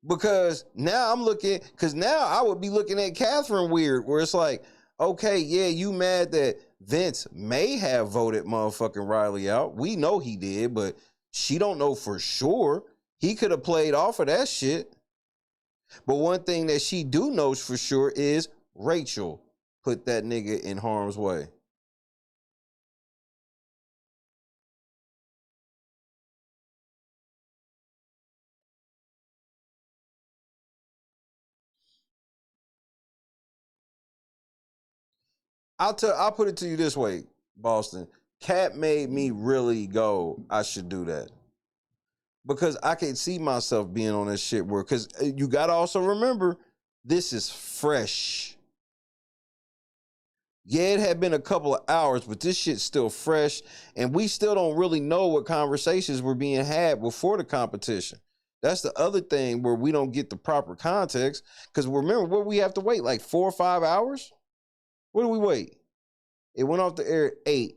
Because now now I would be looking at Catherine weird, where it's like, okay, yeah, you mad that Vince may have voted motherfucking Riley out. We know he did, but she don't know for sure. He could have played off of that shit. But one thing that she do knows for sure is Rachel put that nigga in harm's way. I'll put it to you this way, Boston. Cat made me really go, I should do that. Because I can see myself being on that shit where, because you got to also remember, this is fresh. Yeah, it had been a couple of hours, but this shit's still fresh. And we still don't really know what conversations were being had before the competition. That's the other thing where we don't get the proper context. Because remember, what we have to wait, like 4 or 5 hours? What do we wait? It went off the air at 8.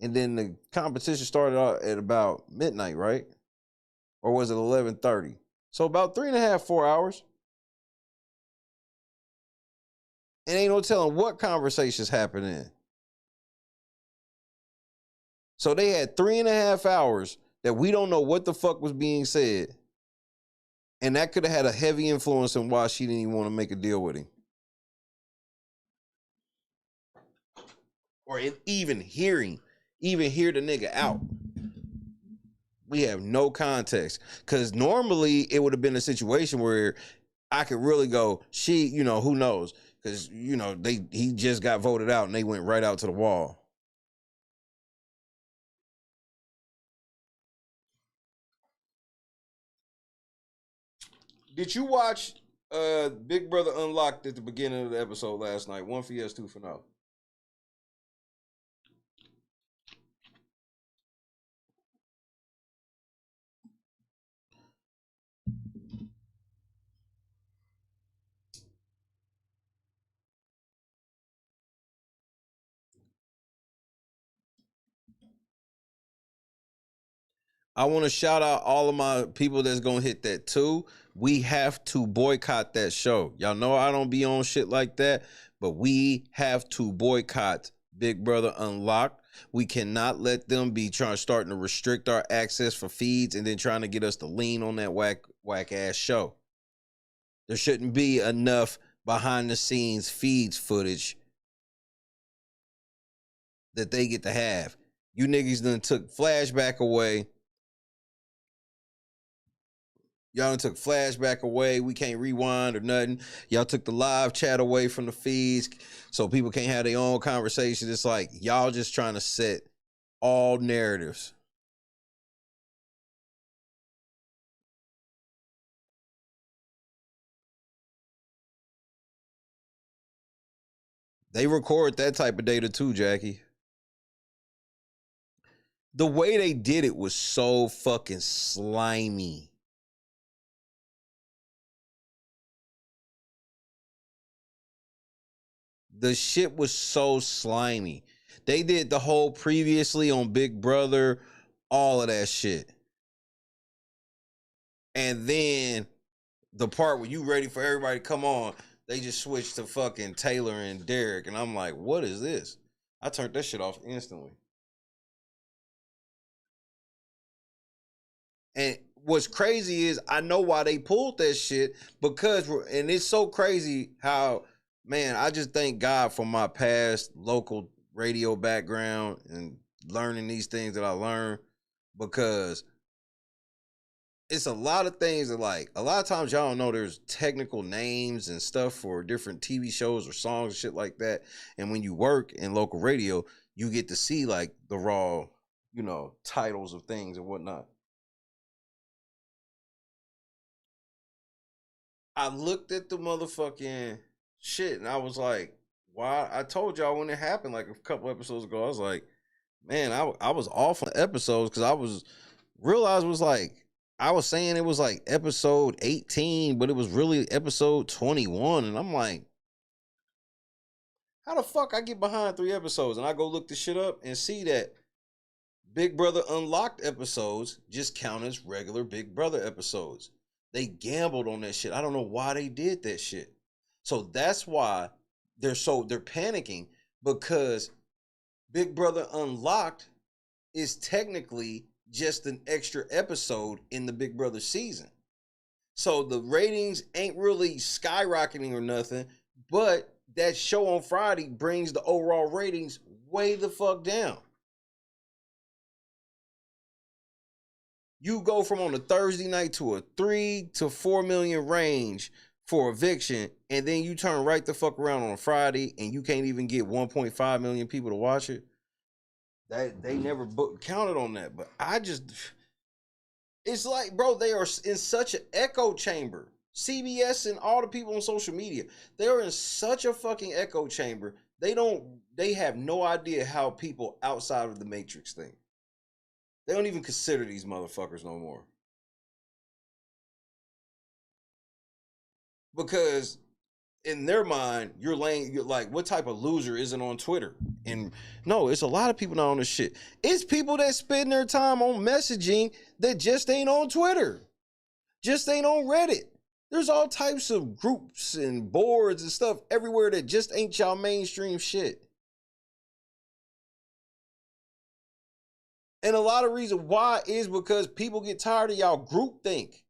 And then the competition started out at about midnight, right? Or was it 11:30? So about 3.5, 4 hours. And ain't no telling what conversations happening. So they had 3.5 hours that we don't know what the fuck was being said. And that could have had a heavy influence on why she didn't even want to make a deal with him. Or even hear the nigga out. We have no context. Because normally it would have been a situation where I could really go, who knows? Because, he just got voted out and they went right out to the wall. Did you watch Big Brother Unlocked at the beginning of the episode last night? 1 for yes, 2 for no. I want to shout out all of my people that's going to hit that too. We have to boycott that show. Y'all know I don't be on shit like that, but we have to boycott Big Brother Unlocked. We cannot let them be starting to restrict our access for feeds and then trying to get us to lean on that whack ass show. There shouldn't be enough behind the scenes feeds footage that they get to have. You niggas done took flashback away. Y'all done took flashback away. We can't rewind or nothing. Y'all took the live chat away from the feeds so people can't have their own conversations. It's like y'all just trying to set all narratives. They record that type of data too, Jackie. The way they did it was so fucking slimy. The shit was so slimy. They did the whole previously on Big Brother, all of that shit. And then the part where you ready for everybody to come on, they just switched to fucking Taylor and Derek. And I'm like, what is this? I turned that shit off instantly. And what's crazy is I know why they pulled that shit because, and it's so crazy how, man, I just thank God for my past local radio background and learning these things that I learned, because it's a lot of things that, like, a lot of times y'all don't know there's technical names and stuff for different TV shows or songs and shit like that. And when you work in local radio, you get to see like the raw, titles of things and whatnot. I looked at the motherfucking shit and I was like, why? I told y'all when it happened like a couple episodes ago, I was like, man, I was off on the episodes because I was saying it was like episode 18, but it was really episode 21. And I'm like, how the fuck I get behind 3 episodes? And I go look the shit up and see that Big Brother Unlocked episodes just count as regular Big Brother episodes. They gambled on that shit. I don't know why they did that shit. So that's why they're panicking, because Big Brother Unlocked is technically just an extra episode in the Big Brother season. So the ratings ain't really skyrocketing or nothing, but that show on Friday brings the overall ratings way the fuck down. You go from on a Thursday night to a 3 to 4 million range for eviction, and then you turn right the fuck around on a Friday and you can't even get 1.5 million people to watch it. That they never counted on that, but it's like, bro, they are in such an echo chamber. CBS and all the people on social media, they are in such a fucking echo chamber. They have no idea how people outside of the Matrix think. They don't even consider these motherfuckers no more. Because in their mind, you're like, what type of loser isn't on Twitter? And no, it's a lot of people not on this shit. It's people that spend their time on messaging that just ain't on Twitter, just ain't on Reddit. There's all types of groups and boards and stuff everywhere that just ain't y'all mainstream shit. And a lot of reason why is because people get tired of y'all groupthink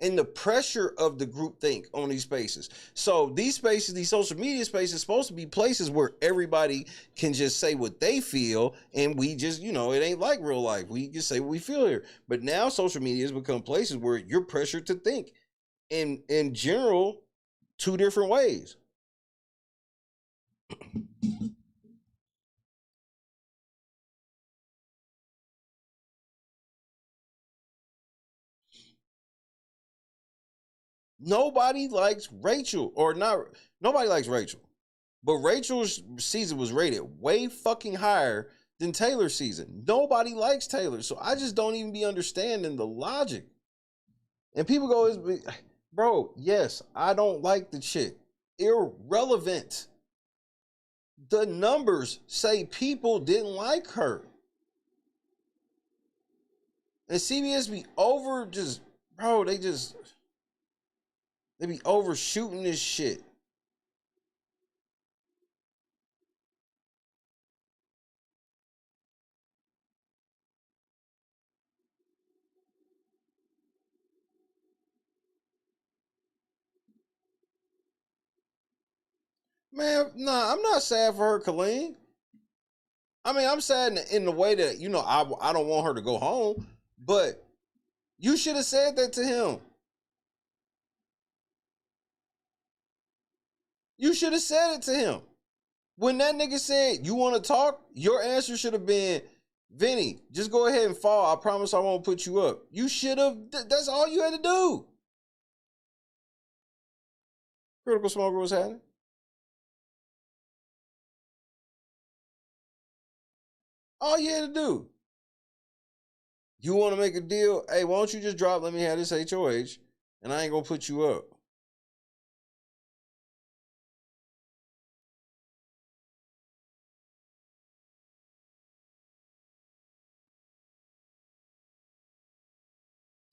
and the pressure of the groupthink on these spaces. So these spaces, these social media spaces, supposed to be places where everybody can just say what they feel, and we just, it ain't like real life. We just say what we feel here. But now social media has become places where you're pressured to think in general 2 different ways. Nobody likes Rachel, nobody likes Rachel. But Rachel's season was rated way fucking higher than Taylor's season. Nobody likes Taylor, so I just don't even be understanding the logic. And people go, bro, yes, I don't like the chick. Irrelevant. The numbers say people didn't like her. And CBS be they be overshooting this shit. Man, nah, I'm not sad for her, Colleen. I mean, I'm sad in the way that, I don't want her to go home, but you should have said that to him. You should have said it to him. When that nigga said, you want to talk, your answer should have been, Vinny, just go ahead and fall. I promise I won't put you up. You should have, that's all you had to do. Critical Smoker was happening. All you had to do. You want to make a deal? Hey, why don't you just drop, let me have this HOH, and I ain't going to put you up.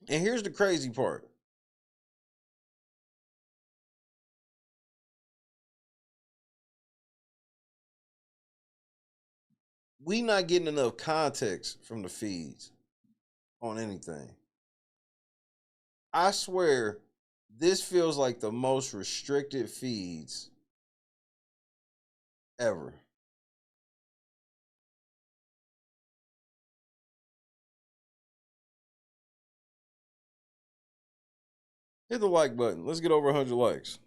And here's the crazy part. We not getting enough context from the feeds on anything. I swear, this feels like the most restricted feeds ever. Hit the like button. Let's get over 100 likes.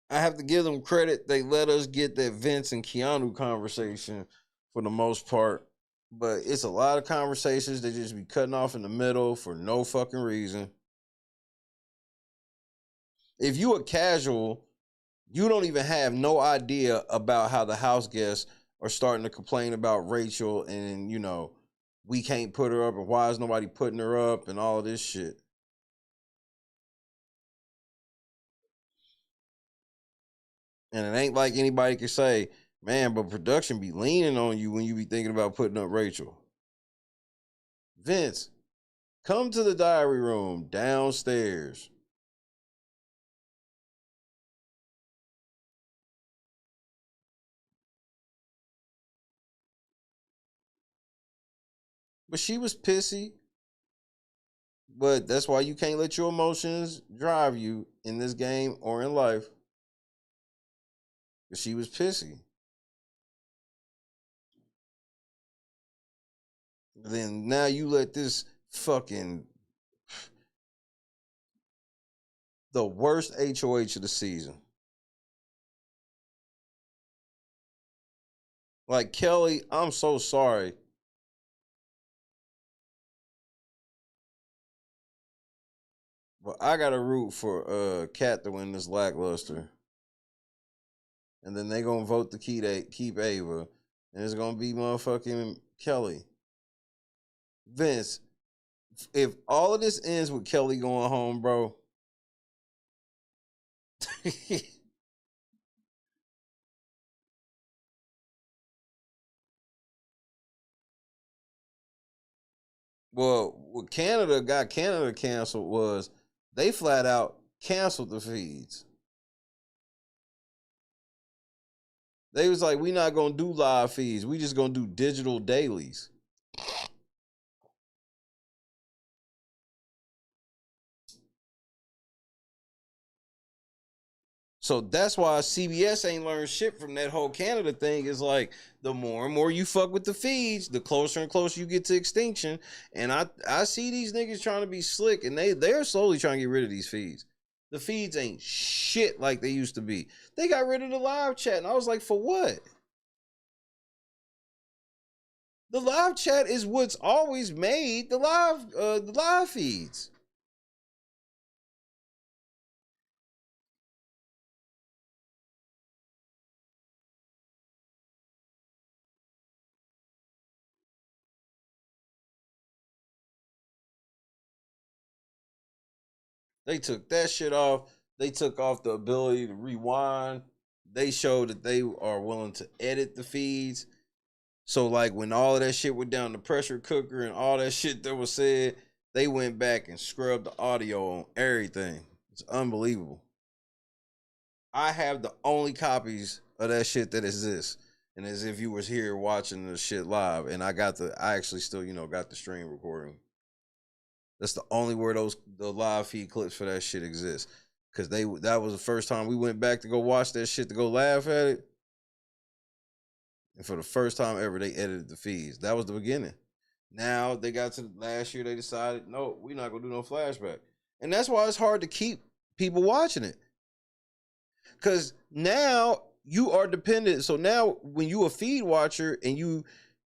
I have to give them credit. They let us get that Vince and Keanu conversation for the most part. But it's a lot of conversations that just be cutting off in the middle for no fucking reason. If you a casual, you don't even have no idea about how the house guests are starting to complain about Rachel and, we can't put her up and why is nobody putting her up and all of this shit. And it ain't like anybody can say, man, but production be leaning on you when you be thinking about putting up Rachel. Vince, come to the diary room downstairs. But she was pissy. But that's why you can't let your emotions drive you in this game or in life. Because she was pissy. Then now you let this fucking the worst HOH of the season. Like, Kelly, I'm so sorry. But I gotta root for Kat to win this lackluster. And then they gonna vote to keep Ava. And it's gonna be motherfucking Kelly. Vince, if all of this ends with Kelly going home, bro. Well, what Canada got Canada canceled was they flat out canceled the feeds. They was like, we not gonna do live feeds. We just gonna do digital dailies. So that's why CBS ain't learned shit from that whole Canada thing. Is like, the more and more you fuck with the feeds, the closer and closer you get to extinction. And I see these niggas trying to be slick, and they're slowly trying to get rid of these feeds. The feeds ain't shit like they used to be. They got rid of the live chat, and I was like, for what? The live chat is what's always made the live feeds. They took that shit off. They took off the ability to rewind. They showed that they are willing to edit the feeds. So, like, when all of that shit went down the pressure cooker and all that shit that was said, they went back and scrubbed the audio on everything. It's unbelievable. I have the only copies of that shit that exists. And as if you was here watching the shit live. And I actually still, got the stream recording. That's the only where the live feed clips for that shit exist. Because that was the first time we went back to go watch that shit, to go laugh at it. And for the first time ever, they edited the feeds. That was the beginning. Now they got to last year, they decided, no, we're not gonna do no flashback. And that's why it's hard to keep people watching it. Because now you are dependent. So now when you a feed watcher and you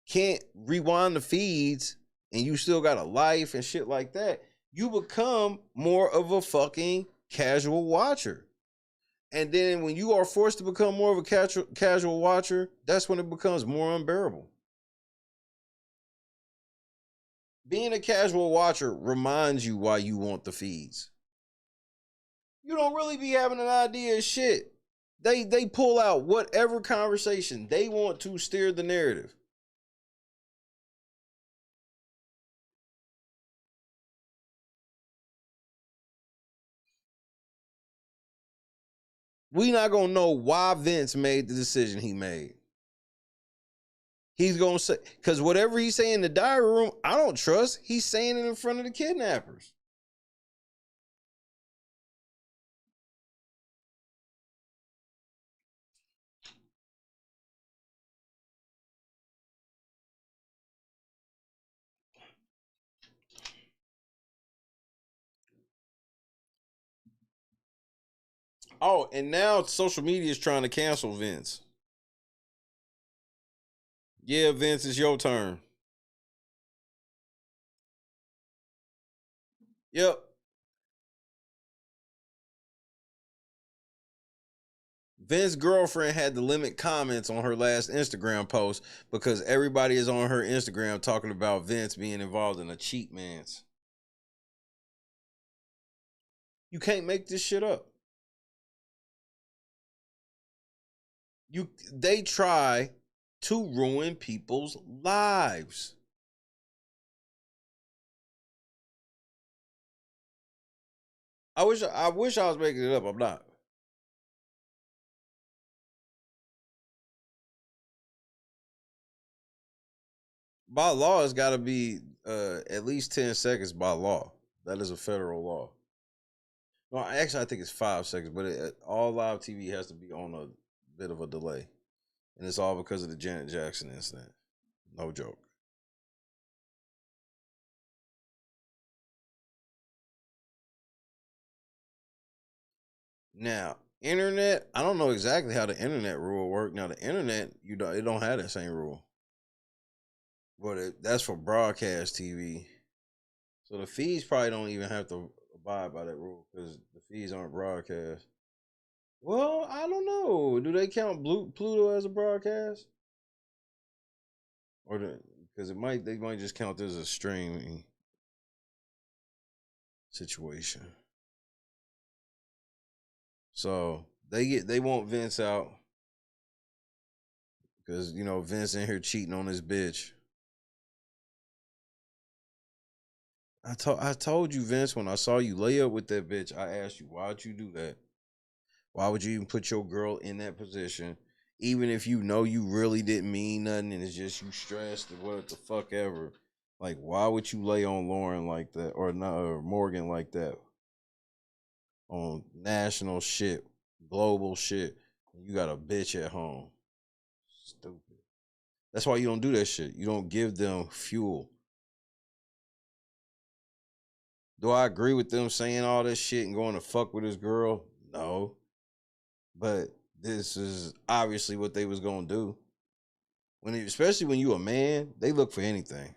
can't rewind the feeds and you still got a life and shit like that, you become more of a fucking casual watcher. And then when you are forced to become more of a casual watcher, that's when it becomes more unbearable. Being a casual watcher reminds you why you want the feeds. You don't really be having an idea of shit. They pull out whatever conversation they want to steer the narrative. We not gonna know why Vince made the decision he made. He's gonna say, because whatever he's saying in the diary room, I don't trust. He's saying it in front of the kidnappers. Oh, and now social media is trying to cancel Vince. Yeah, Vince, it's your turn. Yep. Vince's girlfriend had to limit comments on her last Instagram post because everybody is on her Instagram talking about Vince being involved in a cheat man's. You can't make this shit up. They try to ruin people's lives. I wish I was making it up. I'm not. By law, it's got to be at least 10 seconds by law. That is a federal law. No, actually, I think it's 5 seconds, but all live TV has to be on a bit of a delay. And it's all because of the Janet Jackson incident. No joke. Now, internet, I don't know exactly how the internet rule works. Now, the internet, it don't have that same rule. But that's for broadcast TV. So the feeds probably don't even have to abide by that rule because the feeds aren't broadcast. Well, I don't know. Do they count Pluto as a broadcast? Or because they might just count this as a streaming situation. So they want Vince out because Vince in here cheating on his bitch. I told you, Vince, when I saw you lay up with that bitch, I asked you, why'd you do that? Why would you even put your girl in that position? Even if you know you really didn't mean nothing and it's just you stressed or what the fuck ever. Like, why would you lay on Lauren like that or Morgan like that? On national shit, global shit. You got a bitch at home. Stupid. That's why you don't do that shit. You don't give them fuel. Do I agree with them saying all this shit and going to fuck with his girl? No. But this is obviously what they was gonna do. Especially when you a man, they look for anything.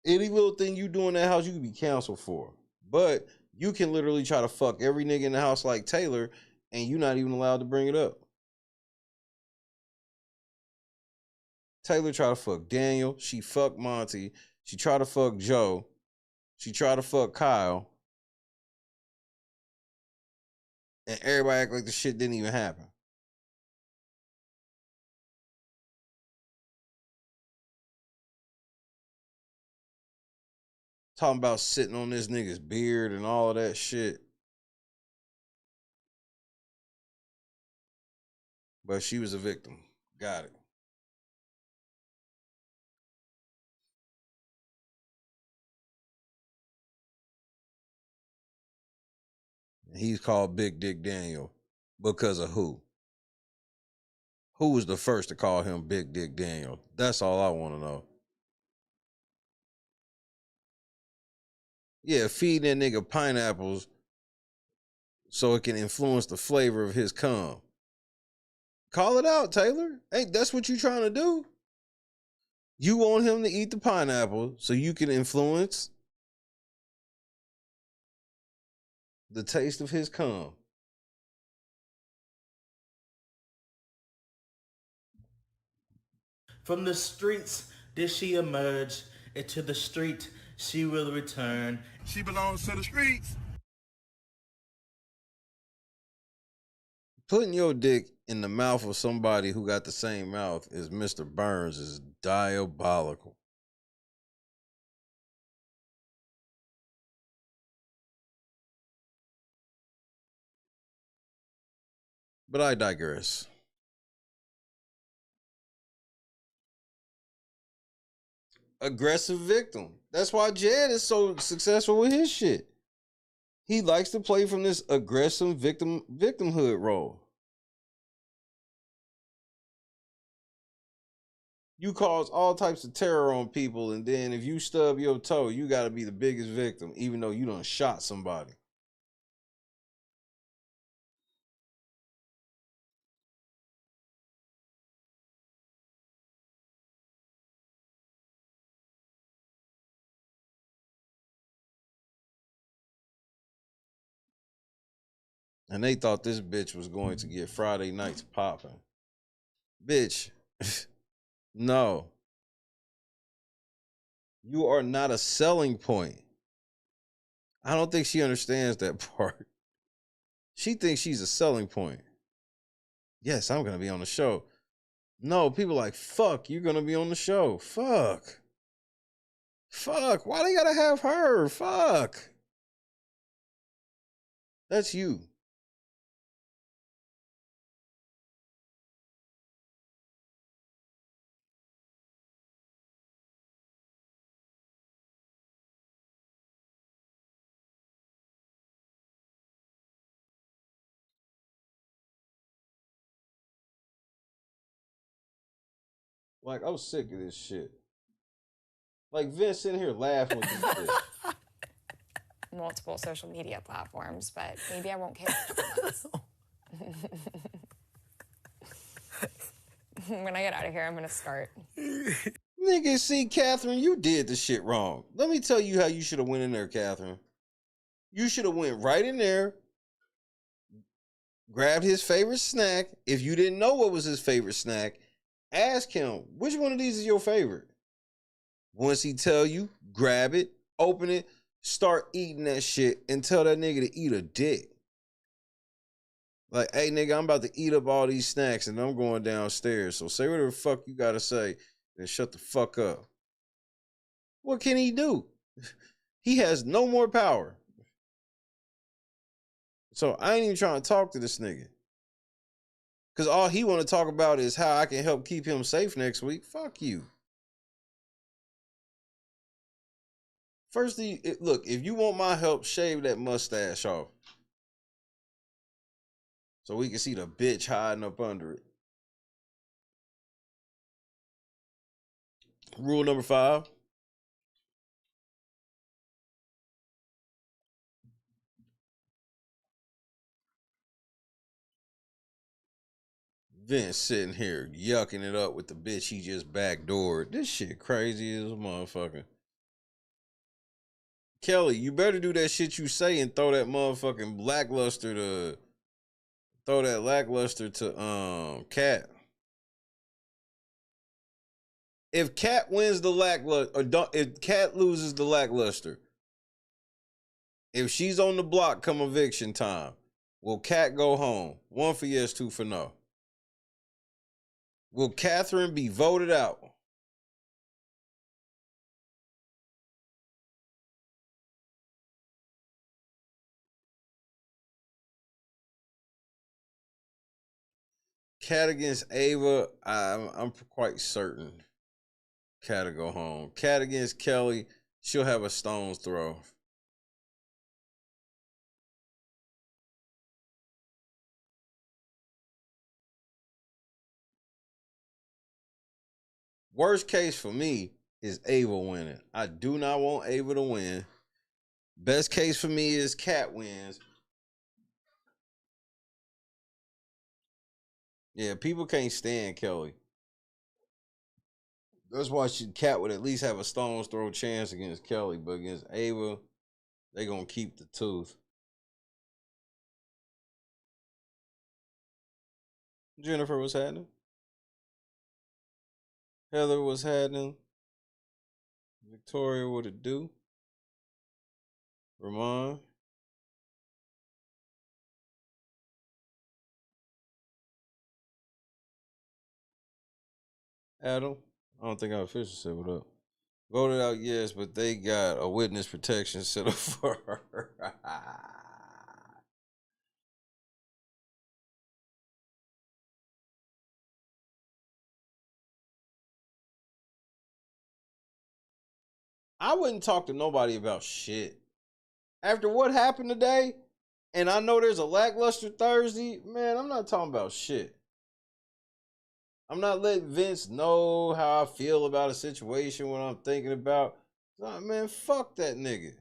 Any little thing you do in that house, you can be canceled for. But you can literally try to fuck every nigga in the house like Taylor, and you're not even allowed to bring it up. Taylor tried to fuck Daniel. She fucked Monty. She tried to fuck Joe. She tried to fuck Kyle. And everybody act like the shit didn't even happen. Talking about sitting on this nigga's beard and all of that shit. But she was a victim. Got it. He's called Big Dick Daniel because of who? Who was the first to call him Big Dick Daniel? That's all I want to know. Yeah, feeding that nigga pineapples so it can influence the flavor of his cum. Call it out, Taylor. Ain't that's what you trying to do? You want him to eat the pineapple so you can influence the taste of his cum. From the streets did she emerge, into the street she will return. She belongs to the streets. Putting your dick in the mouth of somebody who got the same mouth as Mr. Burns is diabolical. But I digress. Aggressive victim. That's why Jed is so successful with his shit. He likes to play from this aggressive victimhood role. You cause all types of terror on people, and then if you stub your toe, you got to be the biggest victim, even though you done shot somebody. And they thought this bitch was going to get Friday nights popping. Bitch, no. You are not a selling point. I don't think she understands that part. She thinks she's a selling point. Yes, I'm going to be on the show. No, people are like, fuck, you're going to be on the show. Fuck. Fuck, why they got to have her? Fuck. That's you. Like, I'm sick of this shit. Like, Vince sitting here laughing with this shit. Multiple social media platforms, but maybe I won't care. When I get out of here, I'm gonna start. Nigga, see, Catherine, you did the shit wrong. Let me tell you how you should have went in there, Catherine. You should have went right in there, grabbed his favorite snack. If you didn't know what was his favorite snack, ask him, which one of these is your favorite? Once he tell you, grab it, open it, start eating that shit, and tell that nigga to eat a dick. Like, hey, nigga, I'm about to eat up all these snacks, and I'm going downstairs. So say whatever the fuck you gotta say, and shut the fuck up. What can he do? He has no more power. So I ain't even trying to talk to this nigga. Because all he want to talk about is how I can help keep him safe next week. Fuck you. First, look, if you want my help, shave that mustache off. So we can see the bitch hiding up under it. Rule number 5. Vince sitting here yucking it up with the bitch he just backdoored. This shit crazy as a motherfucker. Kelly, you better do that shit you say and throw that motherfucking lackluster to Cat. If Cat wins the lackluster, or if Cat loses the lackluster, if she's on the block come eviction time, will Cat go home? 1 for yes, 2 for no. Will Catherine be voted out? Cat against Ava, I'm quite certain Cat will go home. Cat against Kelly, she'll have a stone's throw. Worst case for me is Ava winning. I do not want Ava to win. Best case for me is Cat wins. Yeah, people can't stand Kelly. That's why Cat would at least have a stone's throw chance against Kelly, but against Ava, they gonna keep the tooth. Jennifer, what's happening? Heather, what's happening? Victoria, what it do? Ramon. Adam. I don't think I officially said what up. Voted out, yes, but they got a witness protection set up for her. I wouldn't talk to nobody about shit. After what happened today, and I know there's a lackluster Thursday, man, I'm not talking about shit. I'm not letting Vince know how I feel about a situation, what I'm thinking about. Nah, man, fuck that nigga.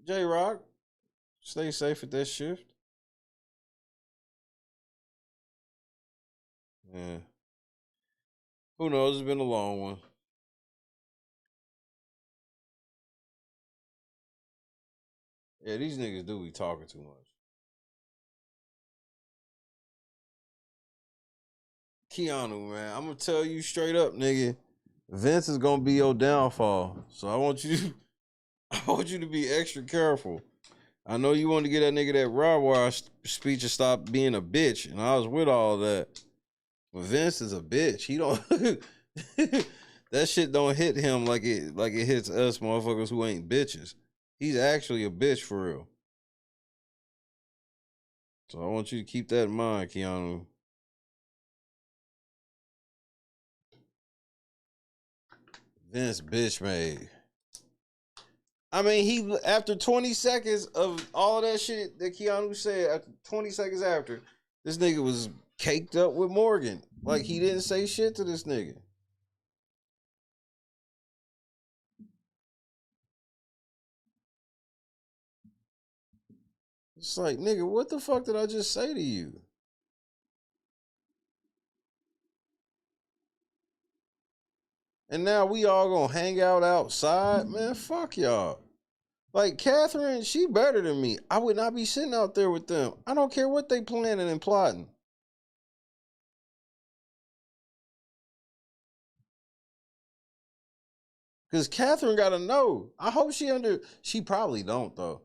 J-Rock, stay safe at that shift. Yeah. Who knows? It's been a long one. Yeah, these niggas do be talking too much. Keanu, man, I'm gonna tell you straight up, nigga. Vince is gonna be your downfall. So I want you to be extra careful. I know you wanted to get that nigga that raw speech and stop being a bitch, and I was with all that. But Vince is a bitch. He don't that shit don't hit him like it hits us motherfuckers who ain't bitches. He's actually a bitch for real. So I want you to keep that in mind, Keanu. Vince bitch made. I mean, he after 20 seconds of all of that shit that Keanu said, after 20 seconds after, this nigga was caked up with Morgan. Like, he didn't say shit to this nigga. It's like, nigga, what the fuck did I just say to you? And now we all gonna hang out outside? Man, fuck y'all. Like, Catherine, she better than me. I would not be sitting out there with them. I don't care what they planning and plotting. Because Catherine gotta know. I hope she probably don't, though.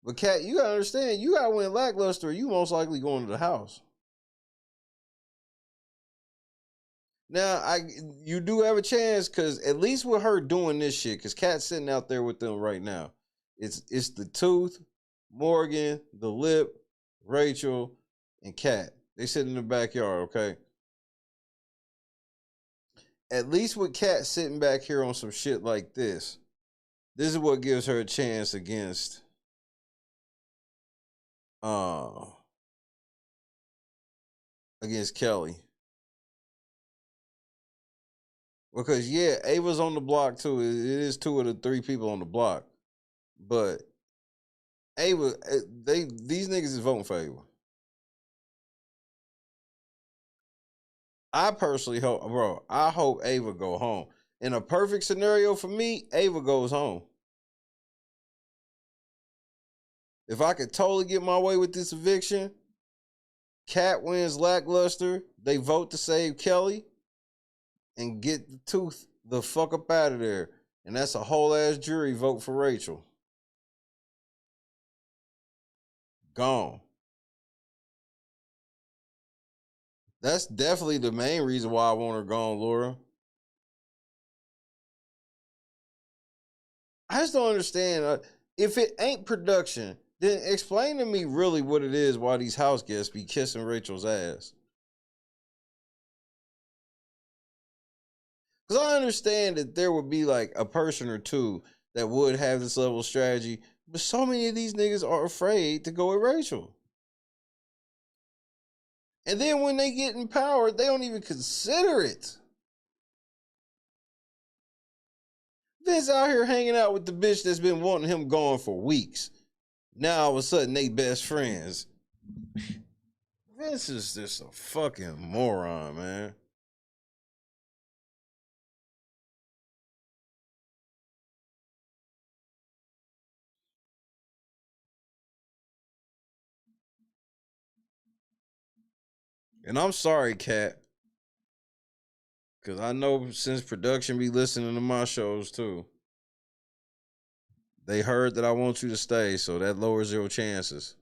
But Cat, you gotta understand, you gotta win lackluster, you most likely going to the house. Now, you do have a chance, because at least with her doing this shit, because Cat's sitting out there with them right now. It's the Tooth, Morgan, the Lip, Rachel, and Cat. They sit in the backyard, okay? At least with Cat sitting back here on some shit like this is what gives her a chance against Kelly. Because yeah, Ava's on the block too. It is 2 of the 3 people on the block. But Ava, these niggas is voting for Ava. I personally hope, bro, I hope Ava go home. In a perfect scenario for me, Ava goes home. If I could totally get my way with this eviction, Cat wins lackluster, they vote to save Kelly, and get the Tooth the fuck up out of there. And that's a whole ass jury vote for Rachel. Gone. That's definitely the main reason why I want her gone, Laura. I just don't understand. If it ain't production, then explain to me really what it is why these house guests be kissing Rachel's ass. Because I understand that there would be like a person or two that would have this level of strategy, but so many of these niggas are afraid to go with Rachel. And then when they get in power, they don't even consider it. Vince out here hanging out with the bitch that's been wanting him gone for weeks. Now all of a sudden they best friends. Vince is just a fucking moron, man. And I'm sorry, Kat, because I know since production be listening to my shows too, they heard that I want you to stay, so that lowers your chances.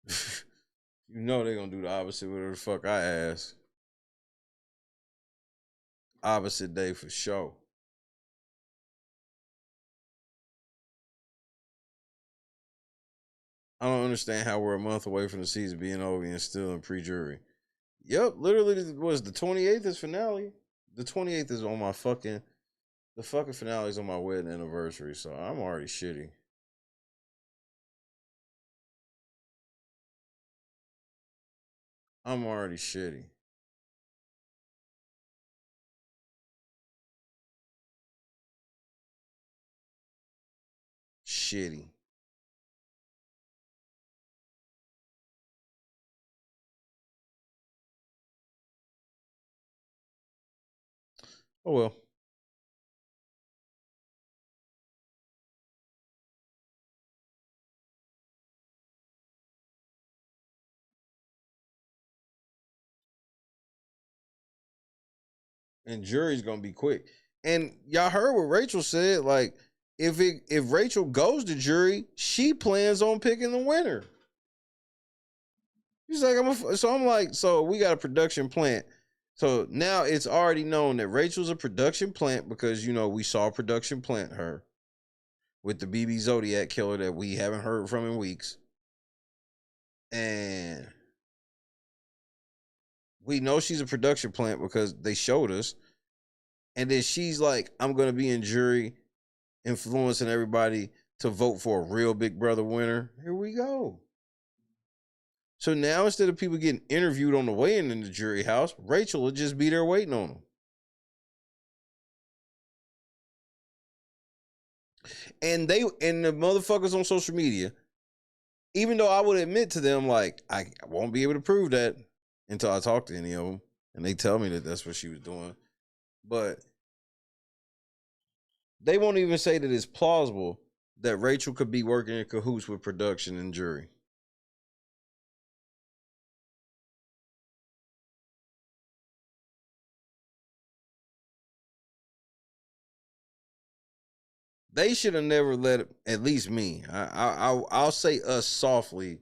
You know they're gonna do the opposite whatever the fuck I ask. Opposite day for sure. I don't understand how we're a month away from the season being over and still in pre-jury. Yep, literally, was the 28th is finale. The 28th is on my fucking, the fucking finale is on my wedding anniversary, so I'm already shitty. I'm already shitty. Shitty. Oh well. And jury's gonna be quick. And y'all heard what Rachel said. Like, if Rachel goes to jury, she plans on picking the winner. She's like, so we got a production plant. So now it's already known that Rachel's a production plant because, you know, we saw production plant her with the BB Zodiac killer that we haven't heard from in weeks. And we know she's a production plant because they showed us. And then she's like, I'm going to be in jury influencing everybody to vote for a real Big Brother winner. Here we go. So now instead of people getting interviewed on the way in the jury house, Rachel will just be there waiting on them. And the motherfuckers on social media, even though I would admit to them, like, I won't be able to prove that until I talk to any of them, and they tell me that that's what she was doing. But they won't even say that it's plausible that Rachel could be working in cahoots with production and jury. They should have never let it, at least me. I'll say us softly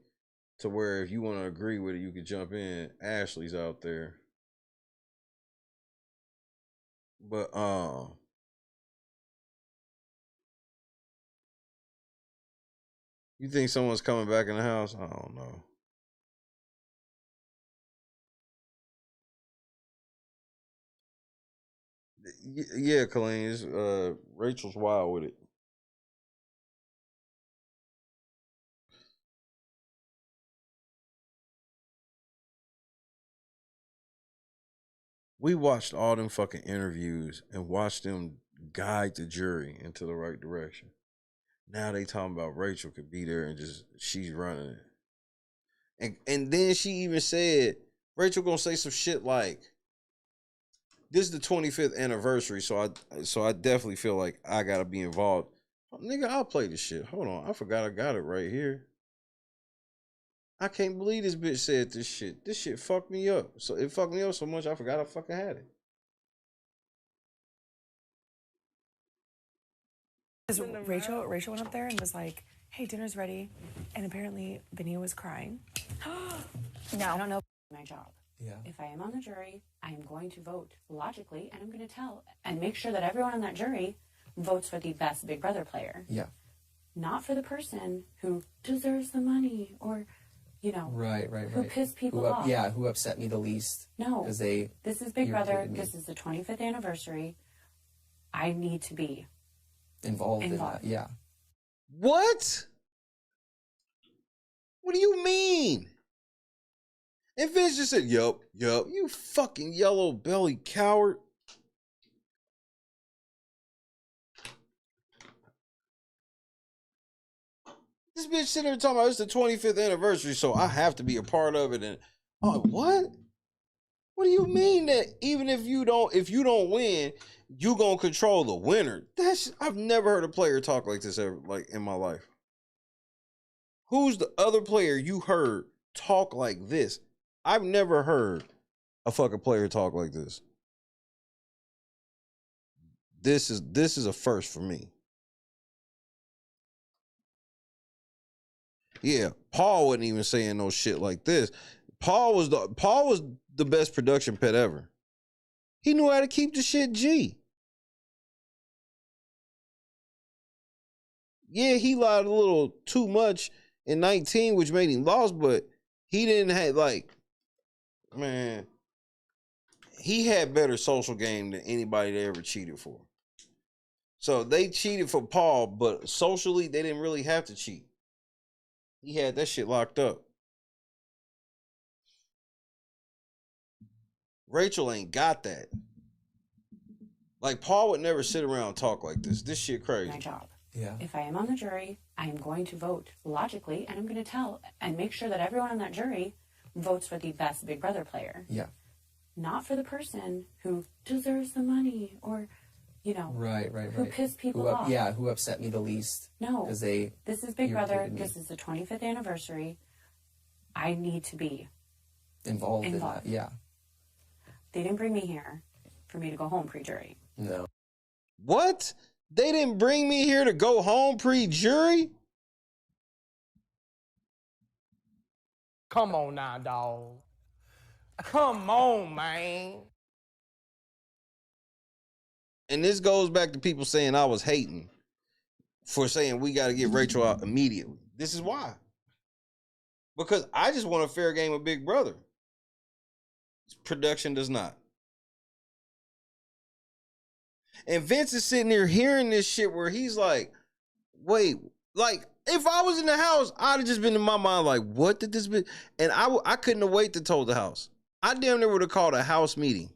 to where if you want to agree with it, you could jump in. Ashley's out there. But you think someone's coming back in the house? I don't know. Yeah, Colleen, Rachel's wild with it. We watched all them fucking interviews and watched them guide the jury into the right direction. Now they talking about Rachel could be there and just she's running it. And then she even said Rachel gonna say some shit like, this is the 25th anniversary, so I definitely feel like I gotta be involved. Nigga, I'll play this shit. Hold on, I forgot I got it right here. I can't believe this bitch said this shit. This shit fucked me up. So it fucked me up so much I forgot I fucking had it. Rachel went up there and was like, hey, dinner's ready. And apparently Vinny was crying. No. I don't know my job. Yeah. If I am on the jury, I am going to vote logically, and I'm going to tell and make sure that everyone on that jury votes for the best Big Brother player. Yeah. Not for the person who deserves the money or, you know, Right. who pissed people off. Yeah, who upset me the least. No. Because this is Big Brother. This is the 25th anniversary. I need to be involved in that. Yeah. What? What do you mean? And Vince just said, yup, you fucking yellow belly coward. This bitch sitting there talking about it's the 25th anniversary, so I have to be a part of it. And what? What do you mean that even if you don't win, you gonna control the winner? I've never heard a player talk like this ever, like in my life. Who's the other player you heard talk like this? I've never heard a fucking player talk like this. This is a first for me. Yeah, Paul wasn't even saying no shit like this. Paul was the best production pet ever. He knew how to keep the shit G. Yeah, he lied a little too much in 19, which made him lost, but he didn't have, like, man, he had better social game than anybody they ever cheated for. So they cheated for Paul, but socially, they didn't really have to cheat. He had that shit locked up. Rachel ain't got that. Like, Paul would never sit around and talk like this. This shit crazy. My job. Yeah. If I am on the jury, I am going to vote logically, and I'm going to tell and make sure that everyone on that jury votes for the best Big Brother player. Yeah. Not for the person who deserves the money or, you know, Right. who pissed people off. Yeah, who upset me the least. No. Because this is Big Brother. This is the 25th anniversary. I need to be involved in that. Yeah. They didn't bring me here for me to go home pre-jury. No. What? They didn't bring me here to go home pre-jury? Come on now, dog. Come on, man. And this goes back to people saying I was hating for saying we got to get Rachel out immediately. This is why. Because I just want a fair game of Big Brother. Production does not. And Vince is sitting there hearing this shit where he's like, wait, Like, if I was in the house, I'd have just been in my mind like, what did this be? And I couldn't have waited to tell the house. I damn near would have called a house meeting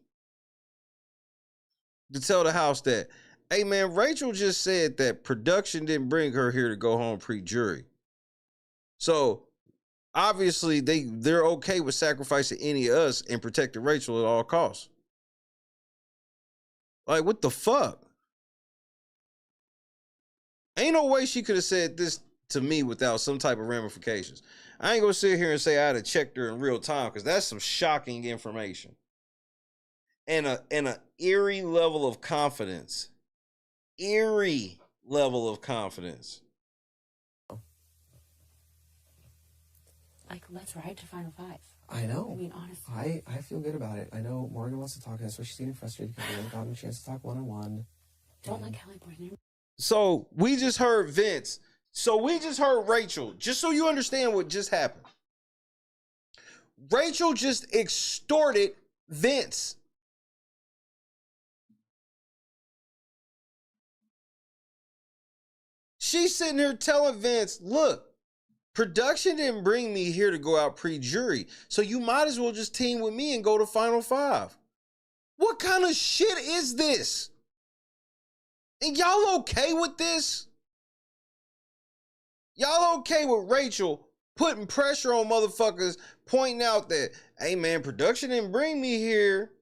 to tell the house that, hey man, Rachel just said that production didn't bring her here to go home pre-jury. So obviously they're okay with sacrificing any of us and protecting Rachel at all costs. Like, what the fuck? Ain't no way she could have said this to me without some type of ramifications. I ain't gonna sit here and say I had to check her in real time, because that's some shocking information. And a eerie level of confidence. Eerie level of confidence. Like, let's ride to Final Five. I know. I mean, honestly. I feel good about it. I know Morgan wants to talk. That's why she's getting frustrated, because we haven't gotten a chance to talk one-on-one. Don't let Kelly poison. So we just heard Vince. So we just heard Rachel. Just so you understand what just happened. Rachel just extorted Vince. She's sitting here telling Vince, look, production didn't bring me here to go out pre-jury, so you might as well just team with me and go to Final Five. What kind of shit is this? And y'all okay with this? Y'all okay with Rachel putting pressure on motherfuckers, pointing out that, hey man, production didn't bring me here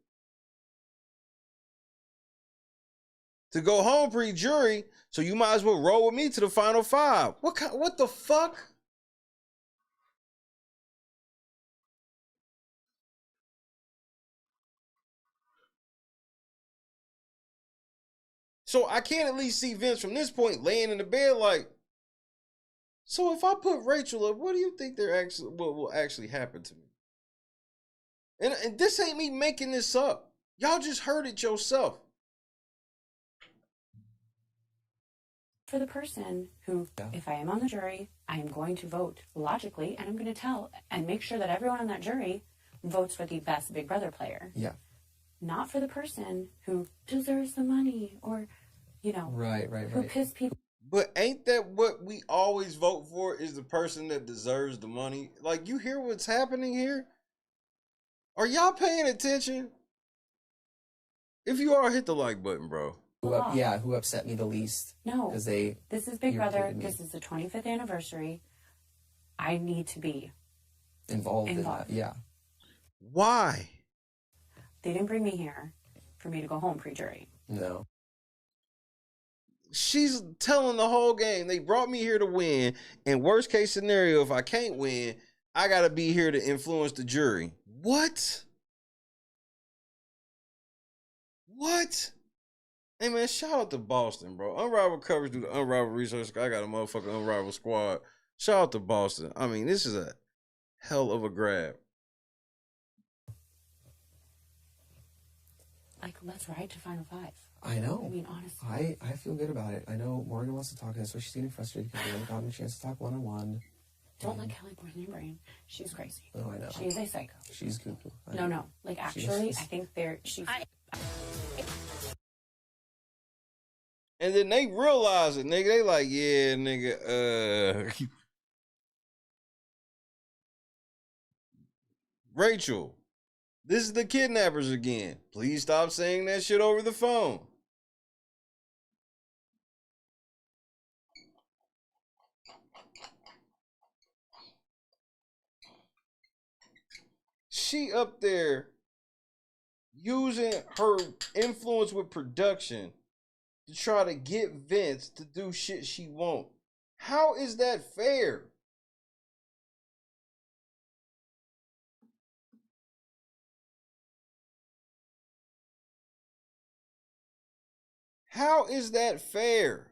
to go home pre-jury, so you might as well roll with me to the Final Five. What the fuck? So I can't at least see Vince from this point laying in the bed like, so if I put Rachel up, what do you think what will actually happen to me? And this ain't me making this up. Y'all just heard it yourself. For the person who, if I am on the jury, I am going to vote logically, and I'm going to tell and make sure that everyone on that jury votes for the best Big Brother player. Yeah. Not for the person who deserves the money or, you know, who pissed people. But ain't that what we always vote for, is the person that deserves the money? Like, you hear what's happening here? Are y'all paying attention? If you are, hit the like button, bro. Who upset me the least? No. Because this is Big Brother. This is the 25th anniversary. I need to be involved in that. Yeah. Why? They didn't bring me here for me to go home pre-jury. No. She's telling the whole game, they brought me here to win, and worst case scenario, if I can't win, I gotta be here to influence the jury. What? What? Hey man, shout out to Boston, bro. Unrivaled coverage through the Unrivaled Research. I got a motherfucking Unrivaled squad. Shout out to Boston. I mean, this is a hell of a grab. Like, let's ride to Final Five. I know. I mean, honestly. I feel good about it. I know Morgan wants to talk. That's why she's getting frustrated, because we haven't gotten a chance to talk one-on-one. Don't let Kelly poison your brain. She's crazy. Oh, I know. She is a psycho. She's cuckoo. No. Like, actually, I think And then they realize it, nigga. They like, yeah, nigga, Rachel, this is the kidnappers again. Please stop saying that shit over the phone. She up there using her influence with production to try to get Vince to do shit she won't. How is that fair? How is that fair?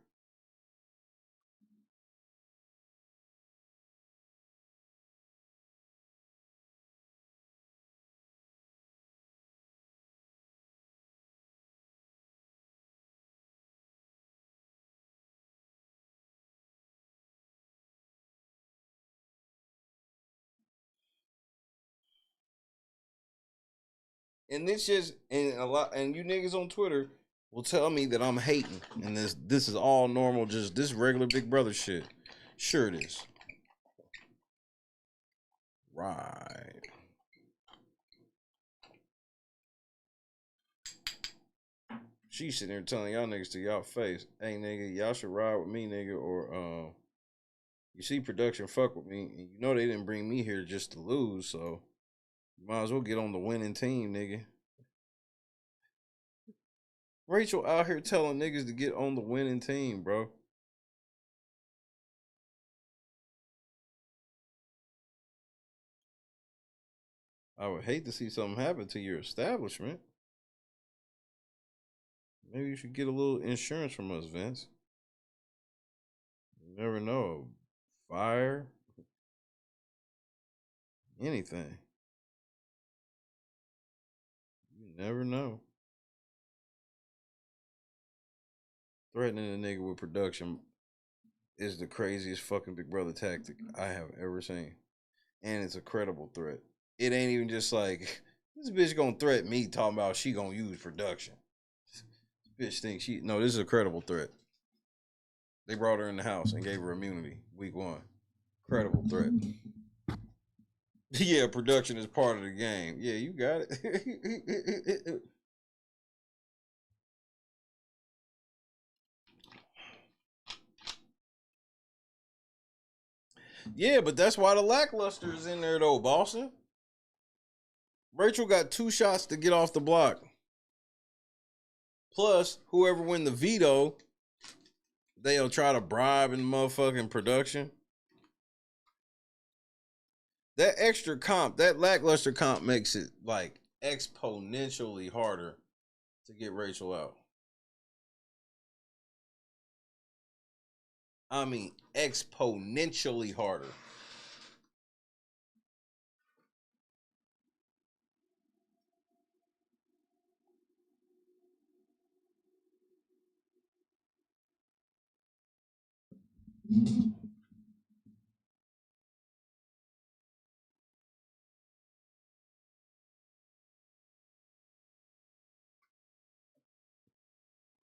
And this just, and a lot, and you niggas on Twitter will tell me that I'm hating, and this is all normal, just this regular Big Brother shit. Sure it is. Right. She sitting there telling y'all niggas to y'all face, hey nigga, y'all should ride with me, nigga, or you see production fuck with me, and you know they didn't bring me here just to lose, so you might as well get on the winning team, nigga. Rachel out here telling niggas to get on the winning team, bro. I would hate to see something happen to your establishment. Maybe you should get a little insurance from us, Vince. You never know. Fire. Anything. You never know. Threatening a nigga with production is the craziest fucking Big Brother tactic I have ever seen. And it's a credible threat. It ain't even just like, this bitch gonna threaten me talking about she gonna use production. This bitch thinks she, no, this is a credible threat. They brought her in the house and gave her immunity week 1. Credible threat. Yeah, production is part of the game. Yeah, you got it. Yeah, but that's why the lackluster is in there though, Boston. Rachel got 2 shots to get off the block. Plus, whoever win the veto, they'll try to bribe in motherfucking production. That extra comp, that lackluster comp makes it like exponentially harder to get Rachel out. I mean, exponentially harder.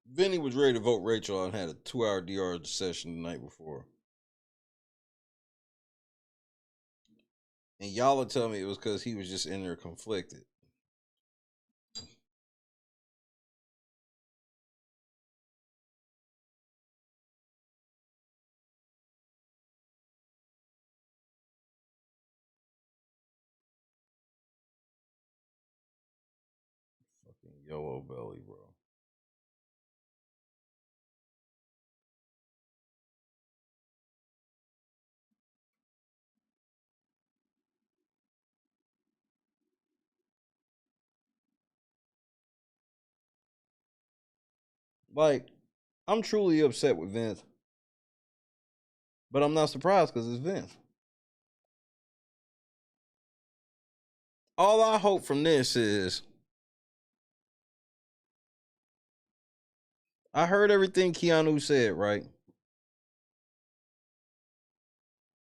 Vinny was ready to vote Rachel out and had a 2-hour DR session the night before. And y'all will tell me it was because he was just in there conflicted. Fucking yellow belly, bro. Like, I'm truly upset with Vince. But I'm not surprised because it's Vince. All I hope from this is, I heard everything Keanu said, right?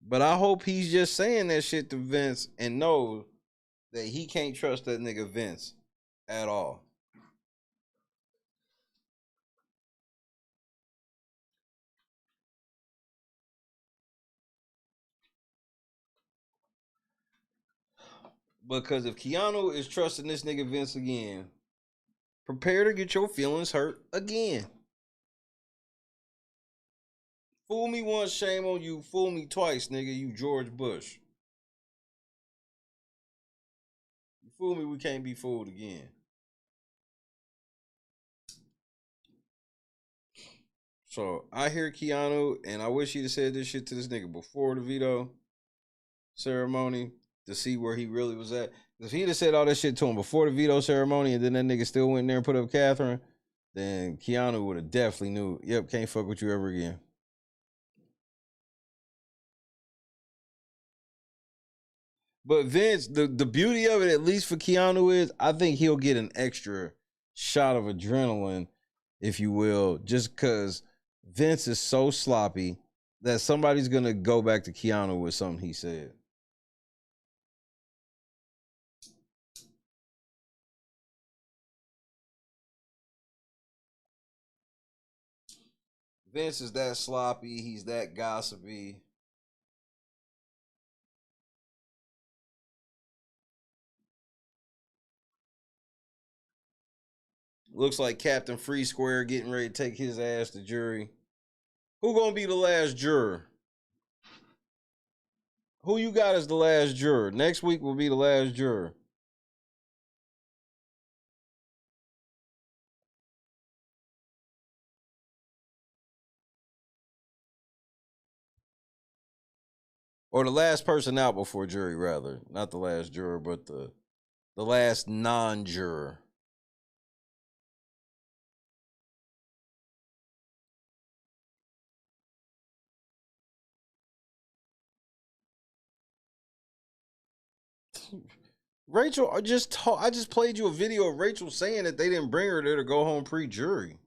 But I hope he's just saying that shit to Vince and knows that he can't trust that nigga Vince at all. Because if Keanu is trusting this nigga Vince again, prepare to get your feelings hurt again. Fool me once, shame on you. Fool me twice, nigga, you George Bush. You fool me, we can't be fooled again. So I hear Keanu, and I wish he'd have said this shit to this nigga before the veto ceremony to see where he really was at. If he'd have said all this shit to him before the veto ceremony and then that nigga still went in there and put up Catherine, then Keanu would have definitely knew, yep, can't fuck with you ever again. But Vince, the beauty of it, at least for Keanu, is I think he'll get an extra shot of adrenaline, if you will, just because Vince is so sloppy that somebody's going to go back to Keanu with something he said. Vince is that sloppy. He's that gossipy. Looks like Captain Free Square getting ready to take his ass to jury. Who gonna be the last juror? Who you got as the last juror? Next week will be the last juror. Or the last person out before jury, rather. Not the last juror, but the last non-juror. Rachel, I just played you a video of Rachel saying that they didn't bring her there to go home pre-jury.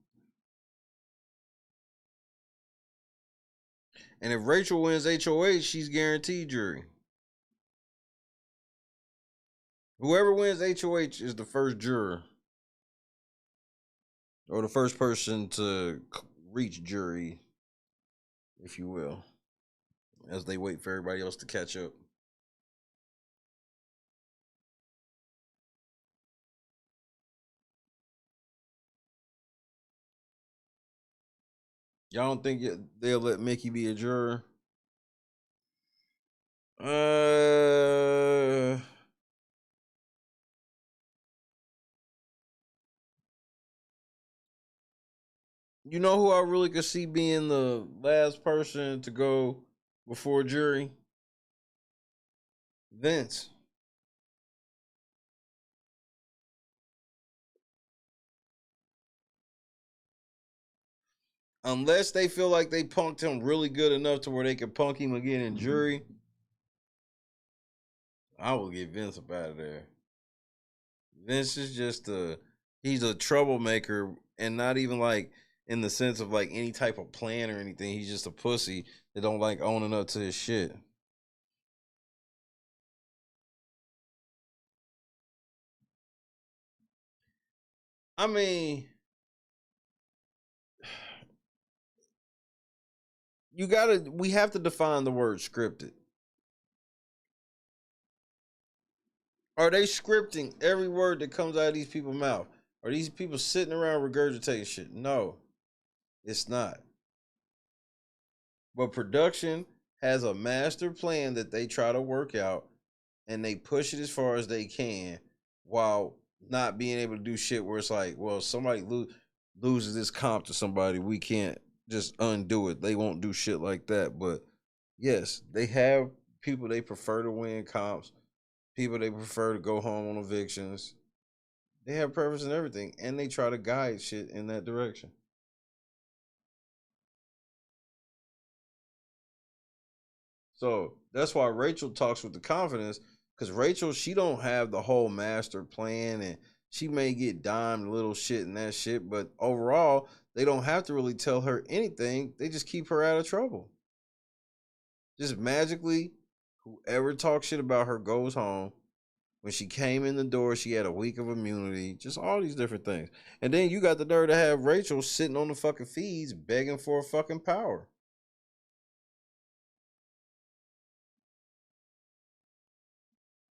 And if Rachel wins HOH, she's guaranteed jury. Whoever wins HOH is the first juror. Or the first person to reach jury, if you will. As they wait for everybody else to catch up. Y'all don't think they'll let Mickey be a juror? You know who I really could see being the last person to go before jury? Vince. Unless they feel like they punked him really good enough to where they could punk him again in jury, I will get Vince up out of there. Vince is just he's a troublemaker, and not even like in the sense of like any type of plan or anything. He's just a pussy that don't like owning up to his shit. I mean, we have to define the word scripted. Are they scripting every word that comes out of these people's mouth? Are these people sitting around regurgitating shit? No, it's not. But production has a master plan that they try to work out, and they push it as far as they can while not being able to do shit where it's like, well, somebody loses this comp to somebody, we can't just undo it. They won't do shit like that. But yes, they have people they prefer to win comps, people they prefer to go home on evictions. They have preference in everything, and they try to guide shit in that direction. So that's why Rachel talks with the confidence, because Rachel, she don't have the whole master plan, and she may get dimed little shit and that shit, but overall, they don't have to really tell her anything. They just keep her out of trouble. Just magically, whoever talks shit about her goes home. When she came in the door, she had a week of immunity. Just all these different things. And then you got the nerve to have Rachel sitting on the fucking feeds begging for a fucking power.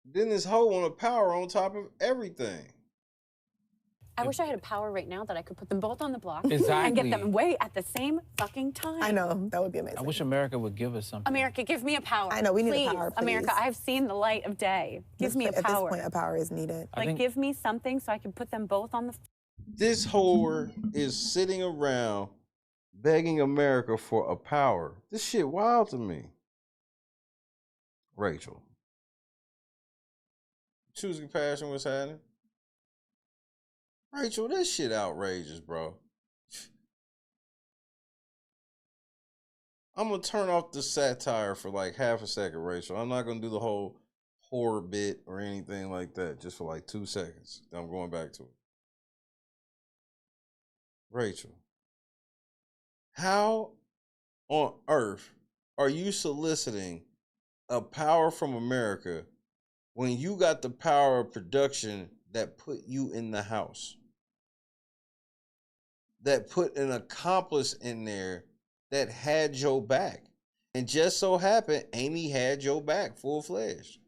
Then this hoe want a power on top of everything. I wish I had a power right now that I could put them both on the block Exactly. and get them away at the same fucking time. I know, that would be amazing. I wish America would give us something. America, give me a power. I know, we need please. a power, please. America, I've seen the light of day. Give me a power. At this point, a power is needed. Like, give me something so I can put them both on the... This whore is sitting around begging America for a power. This shit wild to me. Rachel. Choose compassion, what's happening? Rachel, this shit outrageous, bro. I'm gonna turn off the satire for like half a second, Rachel. I'm not gonna do the whole horror bit or anything like that, just for like 2 seconds. Then I'm going back to it. Rachel, how on earth are you soliciting a power from America when you got the power of production that put you in the house? That put an accomplice in there that had your back. And just so happened, Amy had your back full-fledged.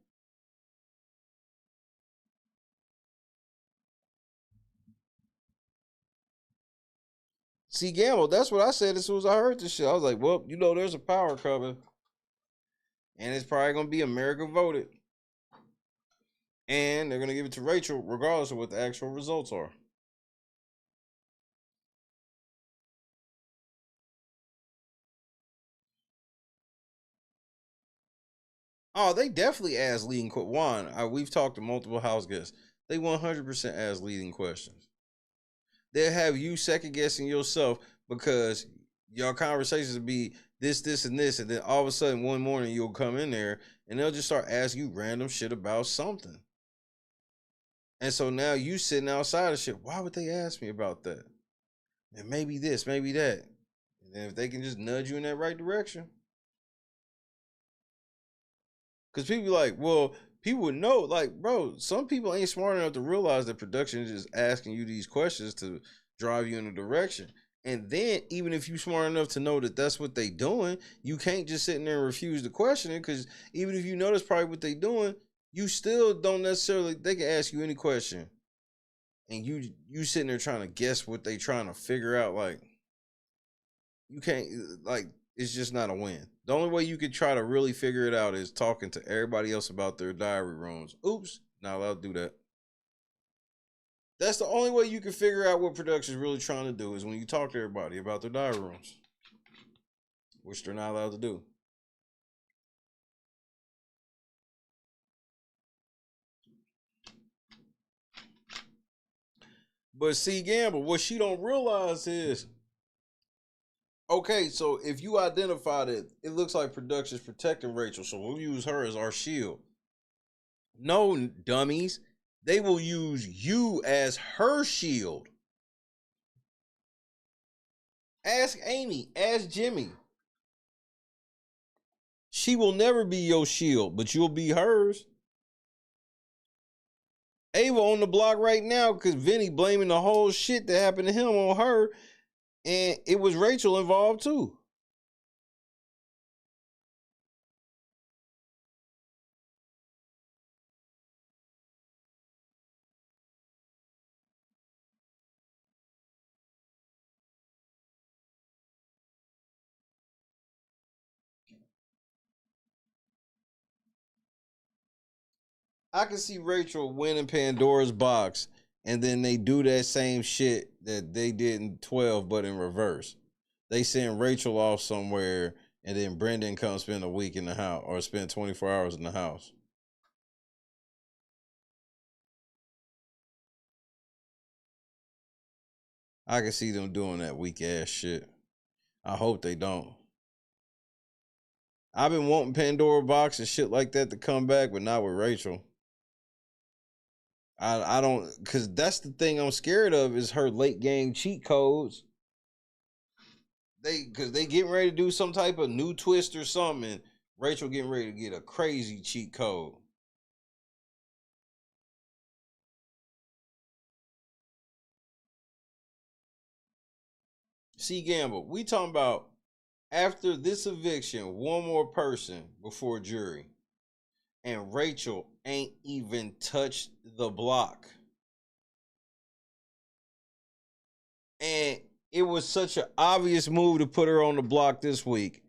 See, Gamble, that's what I said as soon as I heard this shit. I was like, well, you know, there's a power coming. And it's probably going to be America voted. And they're going to give it to Rachel regardless of what the actual results are. Oh, they definitely ask leading questions. One, we've talked to multiple house guests. They 100% ask leading questions. They'll have you second guessing yourself because your conversations will be this, and this, and then all of a sudden one morning you'll come in there and they'll just start asking you random shit about something. And so now you sitting outside of shit. Why would they ask me about that? And maybe this, maybe that. And if they can just nudge you in that right direction. Because people be like, well, people would know. Like, bro, some people ain't smart enough to realize that production is just asking you these questions to drive you in a direction. And then, even if you're smart enough to know that that's what they doing, you can't just sit in there and refuse to question it. Because even if you know that's probably what they doing, you still don't necessarily, they can ask you any question. And you sitting there trying to guess what they trying to figure out. Like, you can't, like, it's just not a win. The only way you could try to really figure it out is talking to everybody else about their diary rooms. Oops, not allowed to do that. That's the only way you can figure out what production's really trying to do is when you talk to everybody about their diary rooms, which they're not allowed to do. But see, Gamble, what she don't realize is, okay, so if you identify that it looks like production's protecting Rachel, so we'll use her as our shield. No, dummies. They will use you as her shield. Ask Amy. Ask Jimmy. She will never be your shield, but you'll be hers. Ava on the block right now because Vinny blaming the whole shit that happened to him on her, and it was Rachel involved too. I can see Rachel winning Pandora's box, and then they do that same shit that they did in 12, but in reverse. They send Rachel off somewhere, and then Brendan comes spend a week in the house, or spend 24 hours in the house. I can see them doing that weak ass shit. I hope they don't. I've been wanting Pandora box and shit like that to come back, but not with Rachel. I don't, because that's the thing I'm scared of is her late game cheat codes. Because they getting ready to do some type of new twist or something, and Rachel getting ready to get a crazy cheat code. See, Gamble, we talking about after this eviction, one more person before jury. And Rachel ain't even touched the block. And it was such an obvious move to put her on the block this week.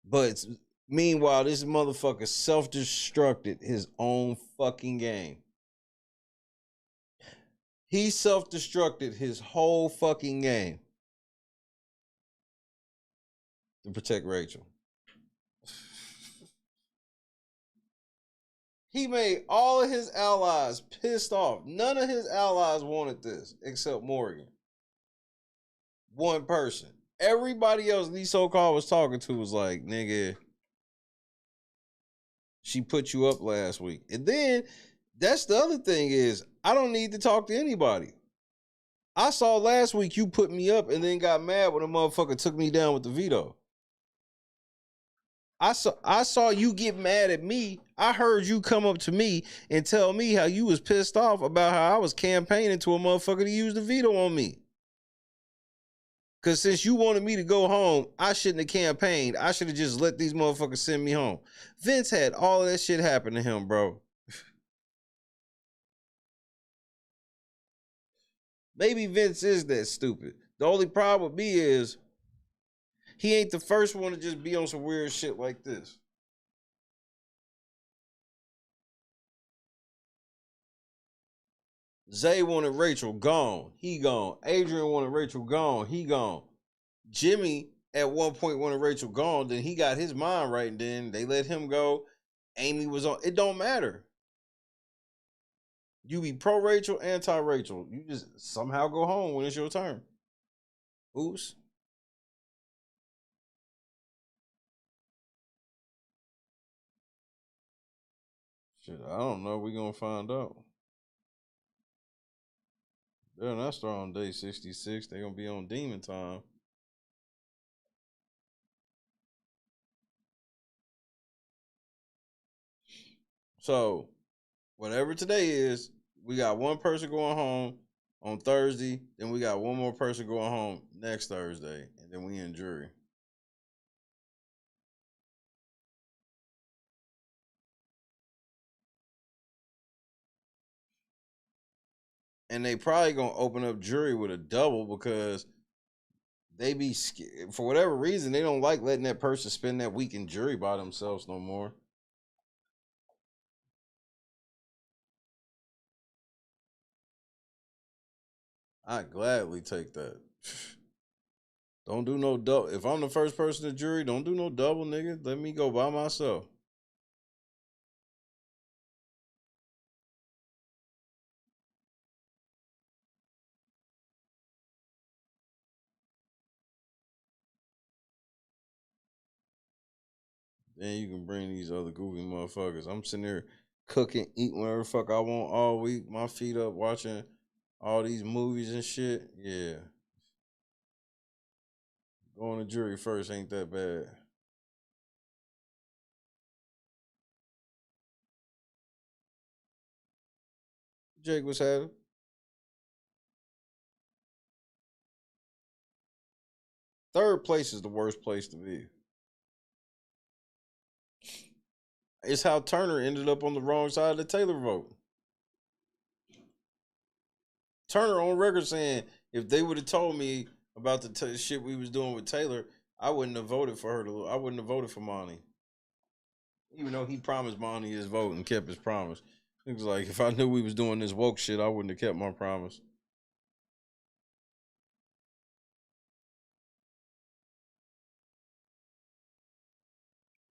But meanwhile, this motherfucker self-destructed his own fucking game. He self-destructed his whole fucking game to protect Rachel. He made all of his allies pissed off. None of his allies wanted this except Morgan. One person. Everybody else these so-called was talking to was like, nigga, she put you up last week. And then, that's the other thing is, I don't need to talk to anybody. I saw last week you put me up and then got mad when a motherfucker took me down with the veto. I saw you get mad at me. I heard you come up to me and tell me how you was pissed off about how I was campaigning to a motherfucker to use the veto on me. Because since you wanted me to go home, I shouldn't have campaigned. I should have just let these motherfuckers send me home. Vince had all of that shit happen to him, bro. Maybe Vince is that stupid. The only problem with me is he ain't the first one to just be on some weird shit like this. Zay wanted Rachel gone. He gone. Adrian wanted Rachel gone. He gone. Jimmy at one point wanted Rachel gone. Then he got his mind right, and then they let him go. Amy was on. It don't matter. You be pro Rachel, anti Rachel. You just somehow go home when it's your turn. Oops. Shit, I don't know. We gonna find out. They're not starting on day 66. They're gonna be on demon time. So, whatever today is, we got one person going home on Thursday, then we got one more person going home next Thursday, and then we in jury. And they probably gonna open up jury with a double because they be scared. For whatever reason, they don't like letting that person spend that week in jury by themselves no more. I'd gladly take that. Don't do no double. If I'm the first person in jury, don't do no double, nigga. Let me go by myself. Then you can bring these other goofy motherfuckers. I'm sitting there cooking, eating whatever the fuck I want all week. My feet up watching all these movies and shit. Yeah. Going to jury first ain't that bad. Jake was having. Third place is the worst place to be. It's how Turner ended up on the wrong side of the Taylor vote. Turner on record saying if they would have told me about the shit we was doing with Taylor, I wouldn't have voted for her. I wouldn't have voted for Monty. Even though he promised Monty his vote and kept his promise. It was like, if I knew we was doing this woke shit, I wouldn't have kept my promise.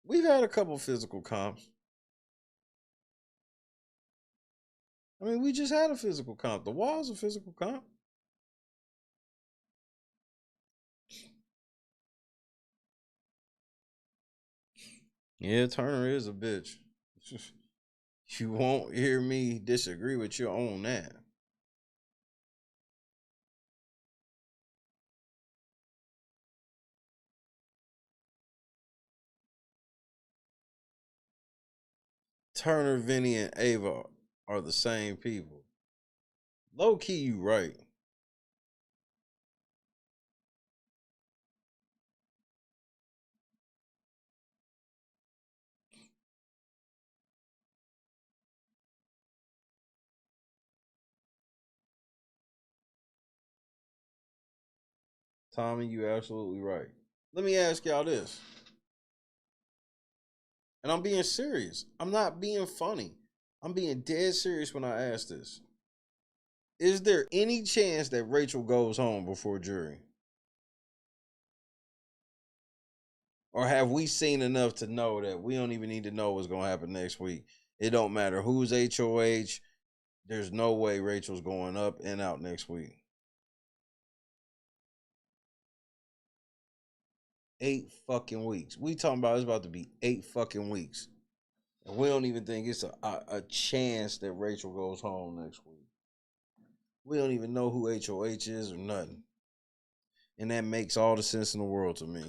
We've had a couple physical comps. I mean, we just had a physical comp. The Wall's a physical comp. Yeah, Turner is a bitch. You won't hear me disagree with you on that. Turner, Vinny, and Ava are the same people. Low key, you right. Tommy, you absolutely right. Let me ask y'all this. And I'm being serious. I'm not being funny. I'm being dead serious when I ask this. Is there any chance that Rachel goes home before jury? Or have we seen enough to know that we don't even need to know what's going to happen next week? It don't matter who's HOH. There's no way Rachel's going up and out next week. 8 fucking weeks. We talking about it's about to be 8 fucking weeks. And we don't even think it's a chance that Rachel goes home next week. We don't even know who HOH is or nothing. And that makes all the sense in the world to me.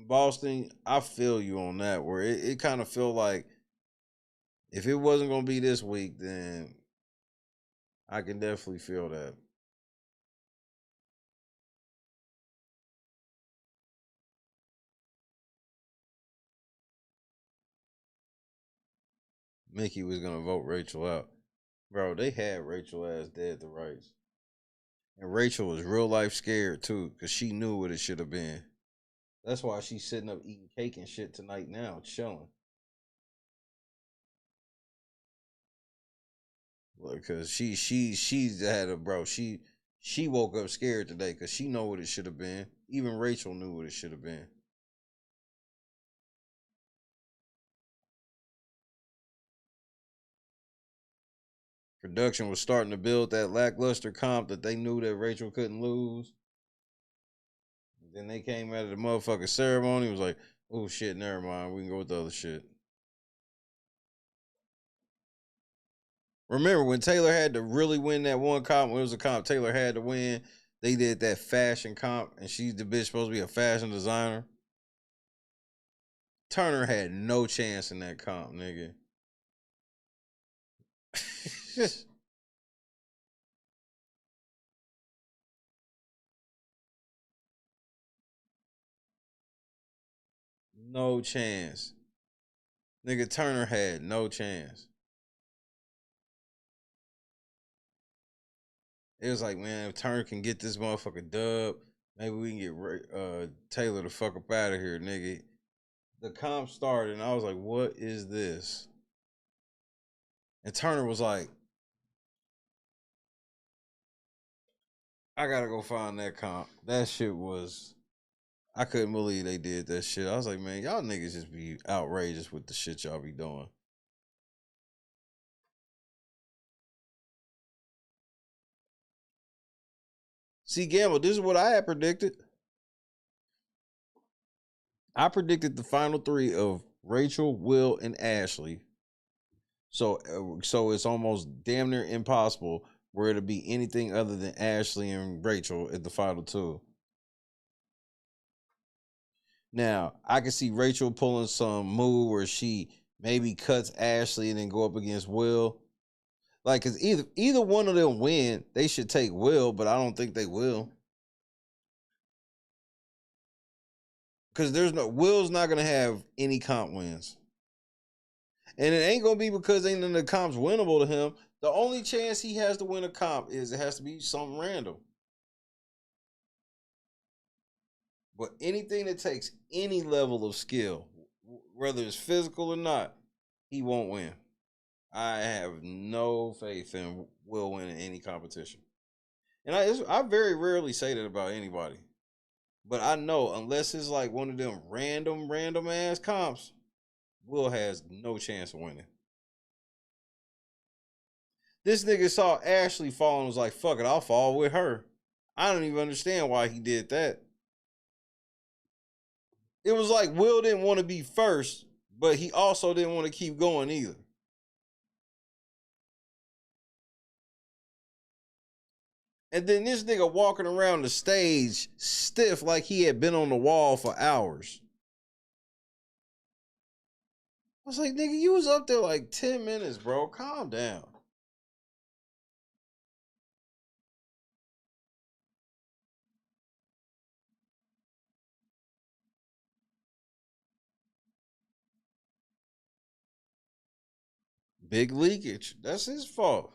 Boston, I feel you on that, where it kind of feel like if it wasn't going to be this week, then I can definitely feel that. Mickey was gonna vote Rachel out. Bro, they had Rachel ass dead to rights. And Rachel was real life scared too, because she knew what it should have been. That's why she's sitting up eating cake and shit tonight now, chilling. Because she's had a bro. She woke up scared today because she know what it should have been. Even Rachel knew what it should have been. Production was starting to build that lackluster comp that they knew that Rachel couldn't lose. Then they came out of the motherfucking ceremony. It was like, oh shit, never mind. We can go with the other shit. Remember when Taylor had to really win that one comp? When it was a comp Taylor had to win, they did that fashion comp, and she's the bitch supposed to be a fashion designer. Turner had no chance in that comp, nigga. No chance. Nigga, Turner had no chance. It was like, man, if Turner can get this motherfucker dub, maybe we can get Taylor the fuck up out of here, nigga. The comp started, and I was like, what is this? And Turner was like, I gotta go find that comp. That shit was, I couldn't believe they did that shit. I was like, man, y'all niggas just be outrageous with the shit y'all be doing. See, Gamble, this is what I had predicted. I predicted the final three of Rachel, Will, and Ashley. So it's almost damn near impossible for it to be anything other than Ashley and Rachel at the final two. Now, I can see Rachel pulling some move where she maybe cuts Ashley and then go up against Will. Like, cause either one of them win, they should take Will, but I don't think they will. Cause Will's not gonna have any comp wins. And it ain't gonna be because ain't none of the comps winnable to him. The only chance he has to win a comp is it has to be something random. But anything that takes any level of skill, whether it's physical or not, he won't win. I have no faith in Will win in any competition. And I very rarely say that about anybody. But I know unless it's like one of them random ass comps, Will has no chance of winning. This nigga saw Ashley fall and was like, fuck it, I'll fall with her. I don't even understand why he did that. It was like Will didn't want to be first, but he also didn't want to keep going either. And then this nigga walking around the stage stiff like he had been on the wall for hours. I was like, nigga, you was up there like 10 minutes, bro. Calm down. Big leakage. That's his fault.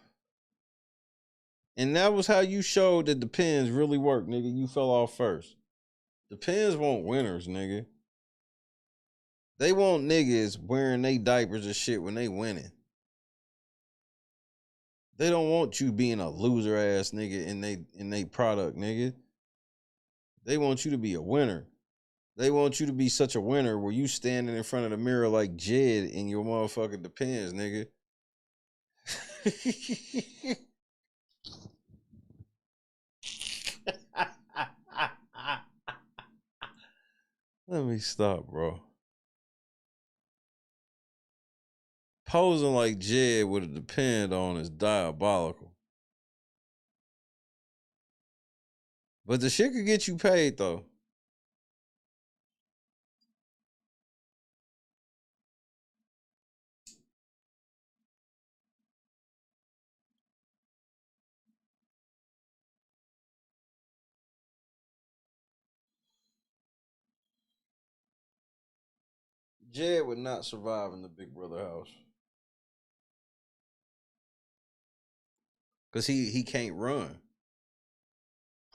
And that was how you showed that the pins really work, nigga. You fell off first. The pins want winners, nigga. They want niggas wearing they diapers and shit when they winning. They don't want you being a loser ass nigga in they product, nigga. They want you to be a winner. They want you to be such a winner where you standing in front of the mirror like Jed in your motherfucking Depends, nigga. Let me stop, bro. Posing like Jed with a Depend on is diabolical. But the shit could get you paid, though. Jed would not survive in the Big Brother house. Because he can't run.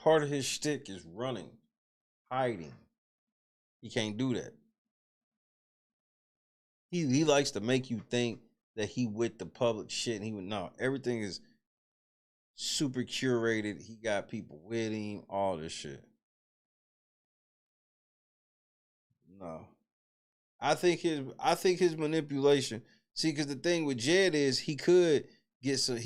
Part of his shtick is running, hiding. He can't do that. He likes to make you think that he with the public shit, and he would no. Everything is super curated. He got people with him, all this shit. No. I think his manipulation. See, because the thing with Jed is he could get some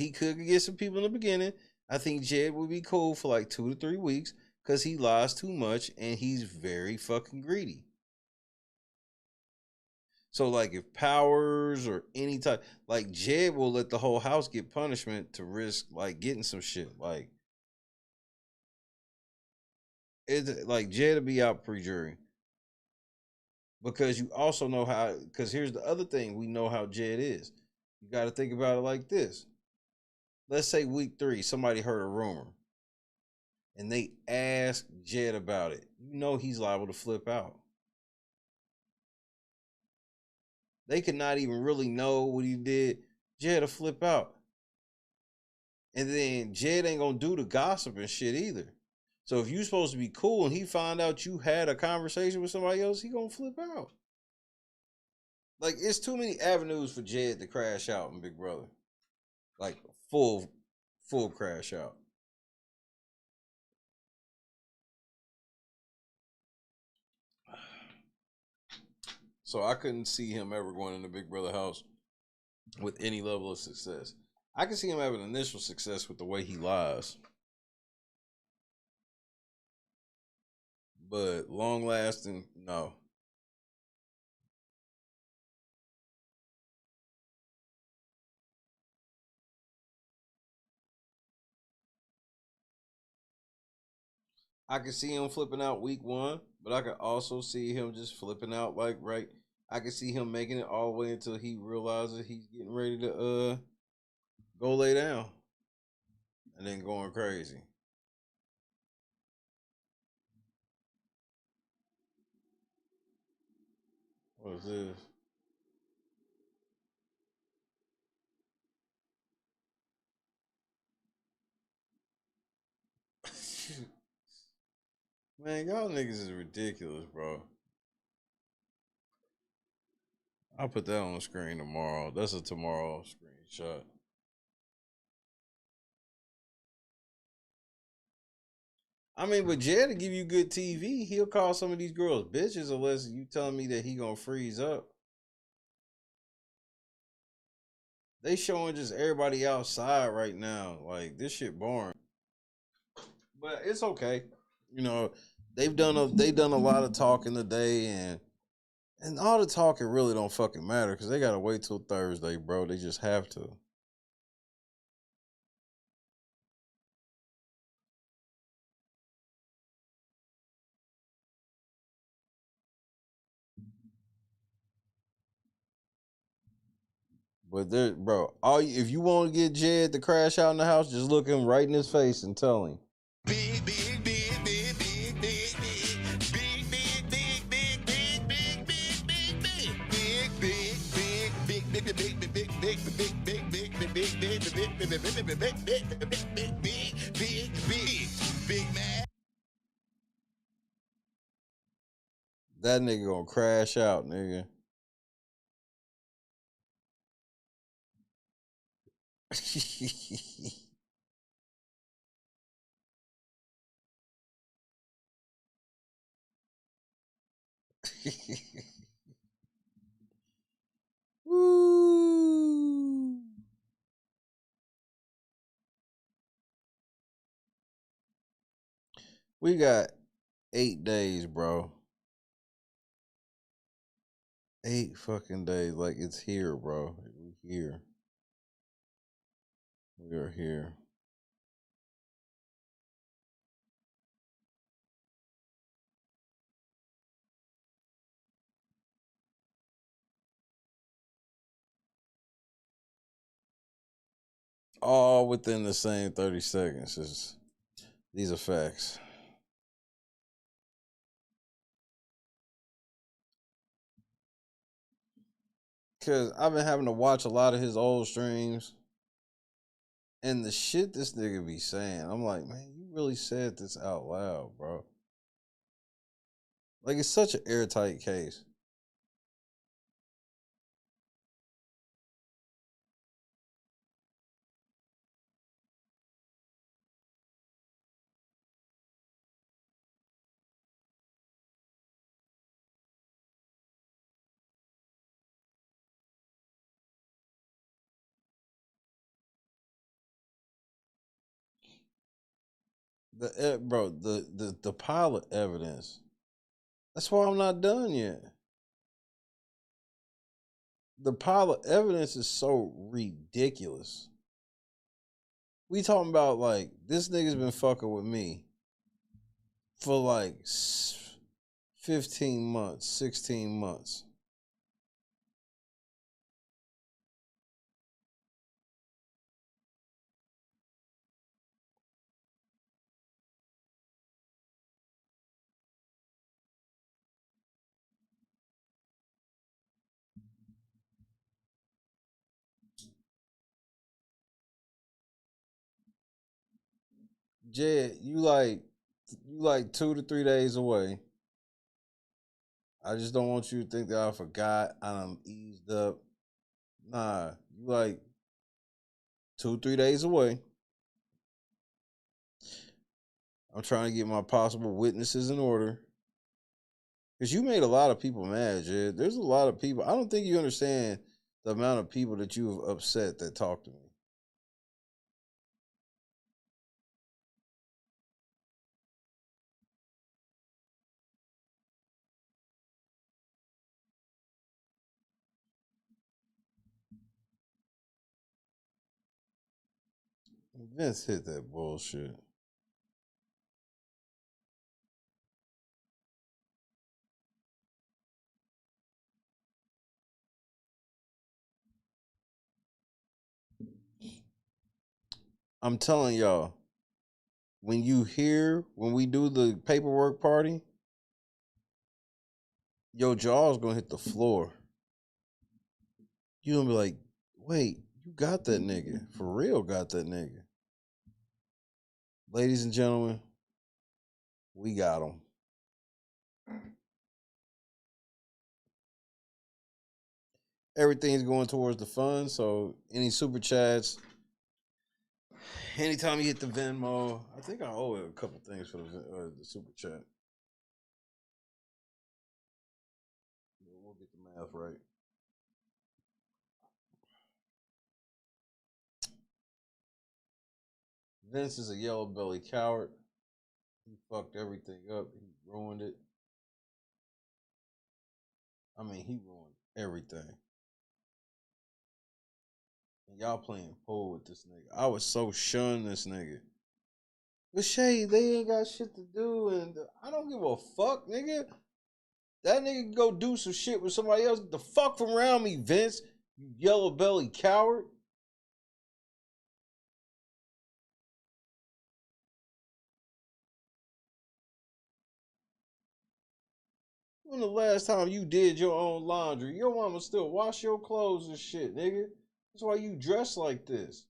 people in the beginning. I think Jed would be cool for like 2 to 3 weeks because he lies too much and he's very fucking greedy. So like if Powers or any type, like Jed will let the whole house get punishment to risk like getting some shit. Like it's like Jed will be out pre-jury. Because you also know how, because here's the other thing, we know how Jed is. You got to think about it like this. Let's say week 3, somebody heard a rumor and they ask Jed about it. You know he's liable to flip out. They could not even really know what he did. Jed will flip out. And then Jed ain't going to do the gossip and shit either. So if you're supposed to be cool and he find out you had a conversation with somebody else, he going to flip out. Like, it's too many avenues for Jed to crash out in Big Brother. Like, full crash out. So I couldn't see him ever going in the Big Brother house with any level of success. I can see him having initial success with the way he lies. But long lasting, no. I can see him flipping out week 1, but I could also see him just flipping out like right. I can see him making it all the way until he realizes he's getting ready to go lay down and then going crazy. What is this? Man, y'all niggas is ridiculous, bro. I'll put that on the screen tomorrow. That's a tomorrow screenshot. I mean, but Jed to give you good TV, he'll call some of these girls bitches unless you telling me that he gonna freeze up. They showing just everybody outside right now. Like, this shit boring. But it's okay. You know, they've done a lot of talking today, and all the talking really don't fucking matter because they gotta wait till Thursday, bro. They just have to. But there, bro, if you want to get Jed to crash out in the house, just look him right in his face and tell him. That nigga gonna crash out, nigga. Woo. We got 8 days, bro. 8 fucking days. Like, it's here, bro. We here. We are here. All within the same 30 seconds. These are facts. Because I've been having to watch a lot of his old streams. And the shit this nigga be saying, I'm like, man, you really said this out loud, bro. Like, it's such an airtight case. The pile of evidence. That's why I'm not done yet. The pile of evidence is so ridiculous. We talking about like this nigga's been fucking with me for like 15 months, 16 months. Jed, you like 2 to 3 days away. I just don't want you to think that I forgot. I'm eased up. Nah, you like 2, 3 days away. I'm trying to get my possible witnesses in order. Because you made a lot of people mad, Jed. There's a lot of people. I don't think you understand the amount of people that you have upset that talk to me. Vince hit that bullshit. I'm telling y'all, when we do the paperwork party, your jaw's gonna hit the floor. You gonna be like, wait, you got that nigga. For real, got that nigga. Ladies and gentlemen, we got him. Everything's going towards the fund, so any super chats, anytime you hit the Venmo, I think I owe it a couple things for the super chat. We'll get the math right. Vince is a yellow belly coward. He fucked everything up. He ruined it. I mean, he ruined everything. And y'all playing pool with this nigga. I was so shunned this nigga. But Shay, they ain't got shit to do, and I don't give a fuck, nigga. That nigga can go do some shit with somebody else. Get the fuck from around me, Vince. You yellow belly coward. When the last time you did your own laundry? Your mama still wash your clothes and shit, nigga. That's why you dress like this.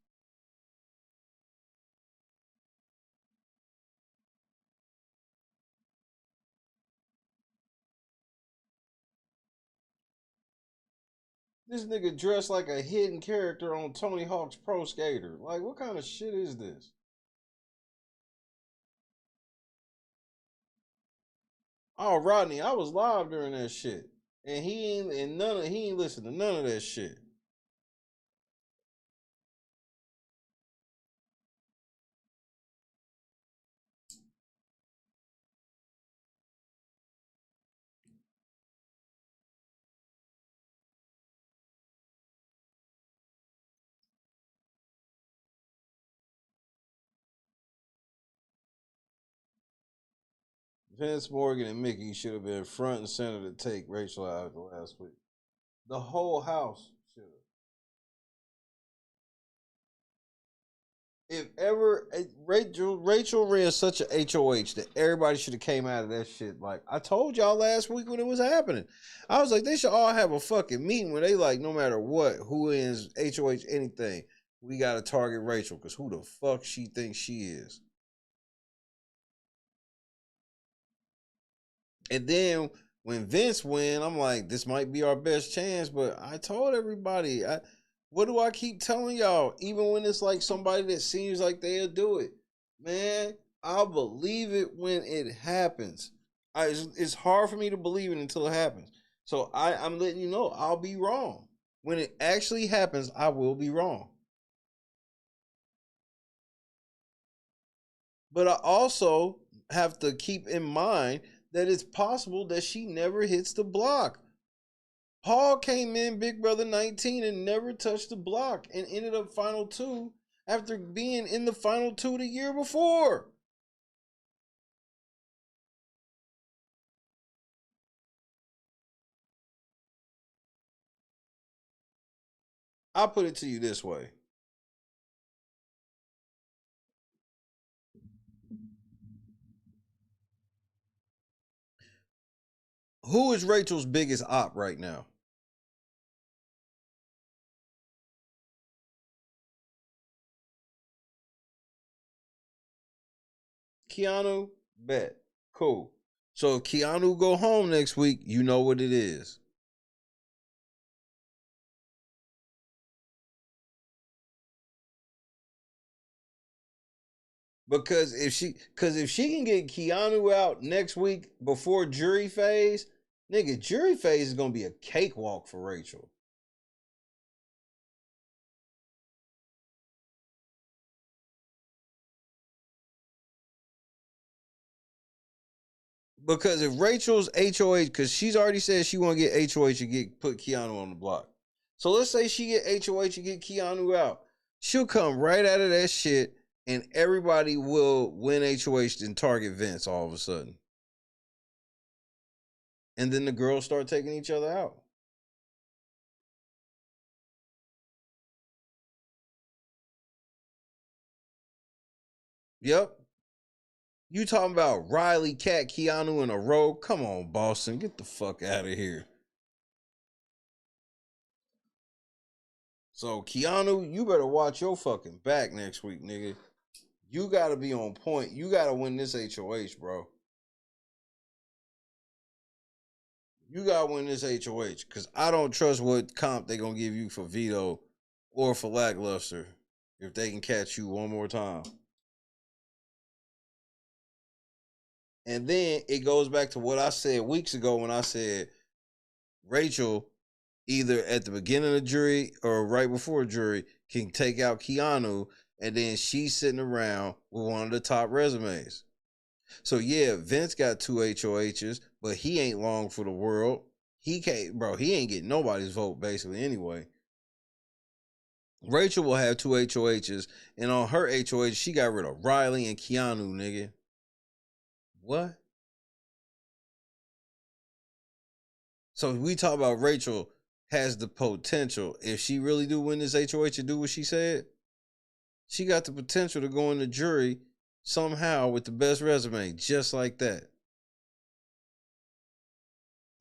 This nigga dressed like a hidden character on Tony Hawk's Pro Skater. Like, what kind of shit is this? Oh, Rodney, I was live during that shit. And he ain't listen to none of that shit. Vince Morgan and Mickey should have been front and center to take Rachel out last week. The whole house should have. If ever Rachel ran such a HOH that everybody should have came out of that shit. Like I told y'all last week when it was happening, I was like, they should all have a fucking meeting where they like, no matter what, who is HOH anything, we gotta target Rachel, because who the fuck she thinks she is. And then when Vince win, I'm like, this might be our best chance. But I told everybody, what do I keep telling y'all? Even when it's like somebody that seems like they'll do it, man, I'll believe it when it happens. It's hard for me to believe it until it happens. So I'm letting you know, I'll be wrong. When it actually happens, I will be wrong. But I also have to keep in mind that it's possible that she never hits the block. Paul came in Big Brother 19 and never touched the block and ended up final 2 after being in the final 2 the year before. I'll put it to you this way. Who is Rachel's biggest op right now? Keanu? Bet. Cool. So if Keanu go home next week, you know what it is. Because if she can get Keanu out next week before jury phase, nigga, jury phase is gonna be a cakewalk for Rachel. Because if Rachel's HOH, because she's already said she want to get HOH and put Keanu on the block. So let's say she get HOH and get Keanu out. She'll come right out of that shit and everybody will win HOH and target Vince all of a sudden. And then the girls start taking each other out. Yep. You talking about Riley, Cat, Keanu in a row? Come on, Boston. Get the fuck out of here. So, Keanu, you better watch your fucking back next week, nigga. You gotta be on point. You gotta win this HOH, bro. You gotta win this HOH. Because I don't trust what comp they gonna give you for veto or for lackluster if they can catch you one more time. And then it goes back to what I said weeks ago when I said Rachel, either at the beginning of the jury or right before jury, can take out Keanu, and then she's sitting around with one of the top resumes. So yeah, Vince got 2 HOHs, but he ain't long for the world. He can't, bro, he ain't getting nobody's vote basically anyway. Rachel will have 2 HOHs, and on her HOH, she got rid of Riley and Keanu, nigga. What? So we talk about Rachel has the potential. If she really do win this HOH and do what she said, she got the potential to go in the jury somehow with the best resume, just like that.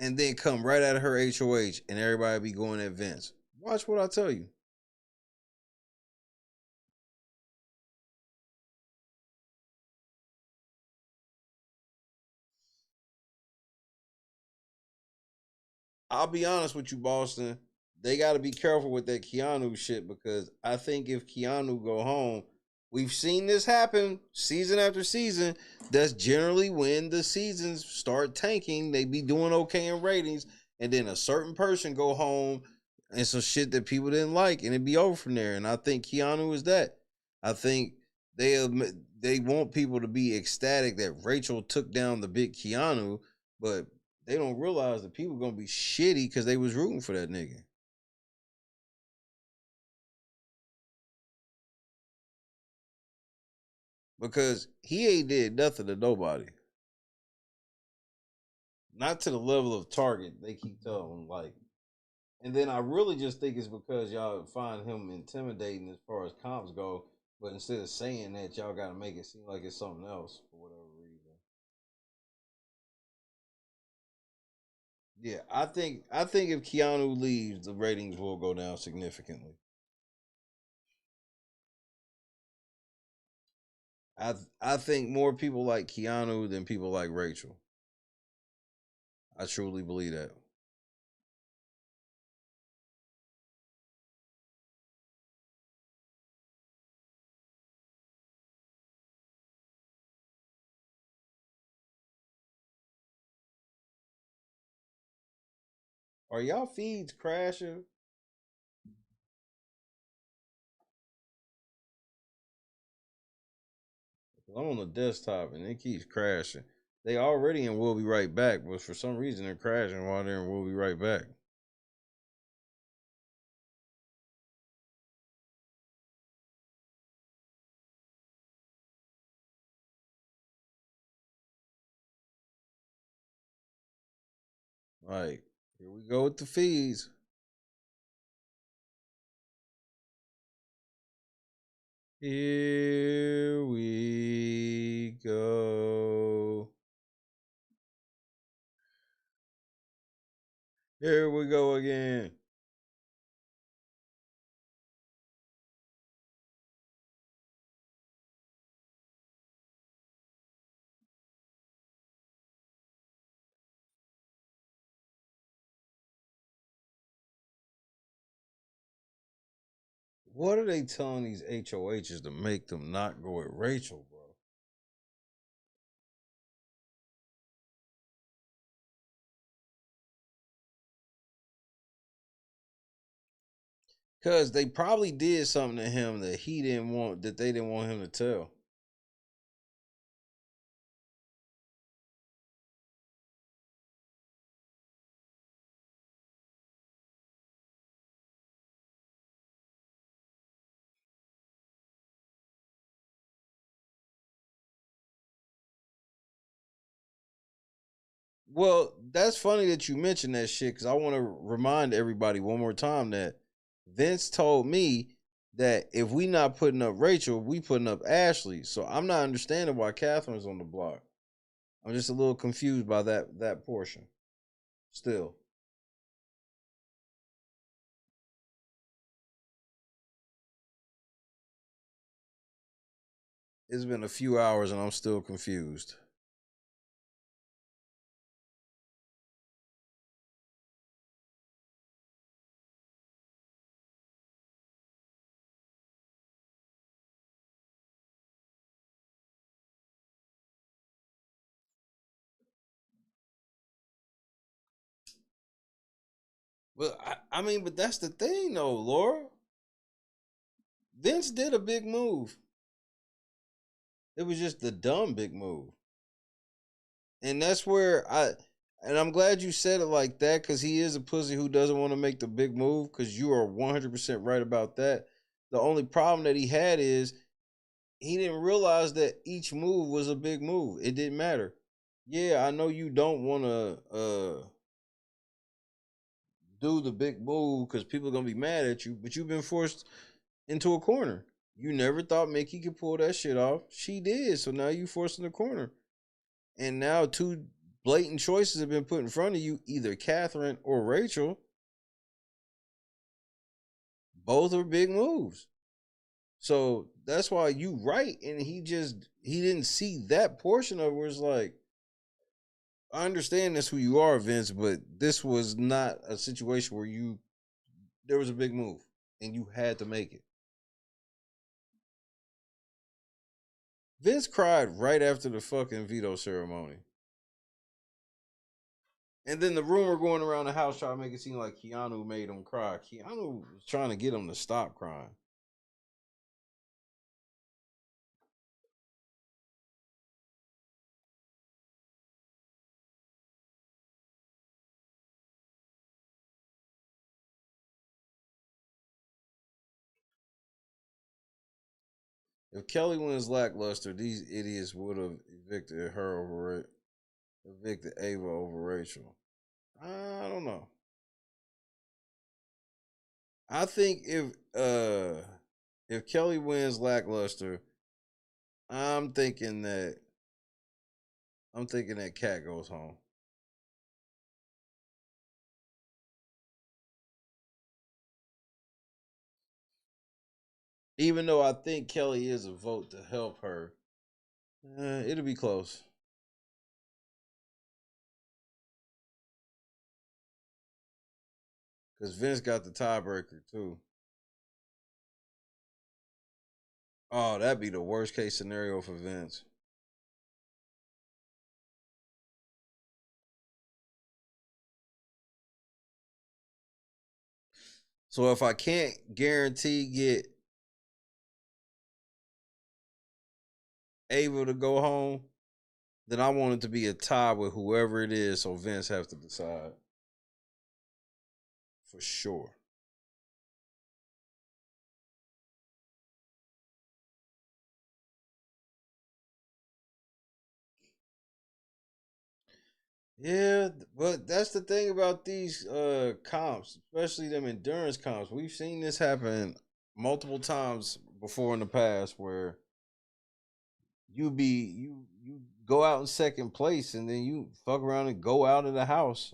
And then come right out of her HOH and everybody be going at Vince. Watch what I tell you. I'll be honest with you, Boston. They got to be careful with that Keanu shit, because I think if Keanu go home, we've seen this happen season after season. That's generally when the seasons start tanking. They be doing okay in ratings, and then a certain person go home and some shit that people didn't like, and it be over from there. And I think Keanu is that. I think they want people to be ecstatic that Rachel took down the big Keanu, but they don't realize that people gonna be shitty because they was rooting for that nigga. Because he ain't did nothing to nobody. Not to the level of Target they keep telling him, like. And then I really just think it's because y'all find him intimidating as far as comps go, but instead of saying that, y'all gotta make it seem like it's something else for whatever reason. Yeah, I think if Keanu leaves, the ratings will go down significantly. I think more people like Keanu than people like Rachel. I truly believe that. Are y'all feeds crashing? I'm on the desktop and it keeps crashing. They already in We'll Be Right Back, but for some reason they're crashing while they're in We'll Be Right Back. Like, here we go with the feeds. Here we go. Here we go again. What are they telling these HOHs to make them not go with Rachel, bro? Because they probably did something to him that he didn't want, that they didn't want him to tell. Well, that's funny that you mentioned that shit because I want to remind everybody one more time that Vince told me that if we not putting up Rachel, we putting up Ashley. So I'm not understanding why Catherine's on the block. I'm just a little confused by that portion. Still. It's been a few hours and I'm still confused. But I mean, but that's the thing though, Laura. Vince did a big move. It was just the dumb big move. And that's where and I'm glad you said it like that because he is a pussy who doesn't want to make the big move because you are 100% right about that. The only problem that he had is he didn't realize that each move was a big move. It didn't matter. Yeah, I know you don't want to do the big move because people are going to be mad at you, but you've been forced into a corner. You never thought Mickey could pull that shit off. She did, so now you forced in the corner. And now two blatant choices have been put in front of you, either Catherine or Rachel. Both are big moves. So that's why you right. And he didn't see that portion of it where it's like, I understand that's who you are, Vince, but this was not a situation where there was a big move and you had to make it. Vince cried right after the fucking veto ceremony. And then the rumor going around the house trying to make it seem like Keanu made him cry. Keanu was trying to get him to stop crying. If Kelly wins lackluster, these idiots would have evicted her over it. Evicted Ava over Rachel. I don't know. I think if Kelly wins lackluster, I'm thinking that Cat goes home. Even though I think Kelly is a vote to help her, It'll be close. Because Vince got the tiebreaker, too. Oh, that'd be the worst case scenario for Vince. So if I can't guarantee get Ava to go home, then I want it to be a tie with whoever it is, so Vince has to decide. For sure. Yeah, but that's the thing about these comps, especially them endurance comps. We've seen this happen multiple times before in the past where you go out in second place and then you fuck around and go out of the house.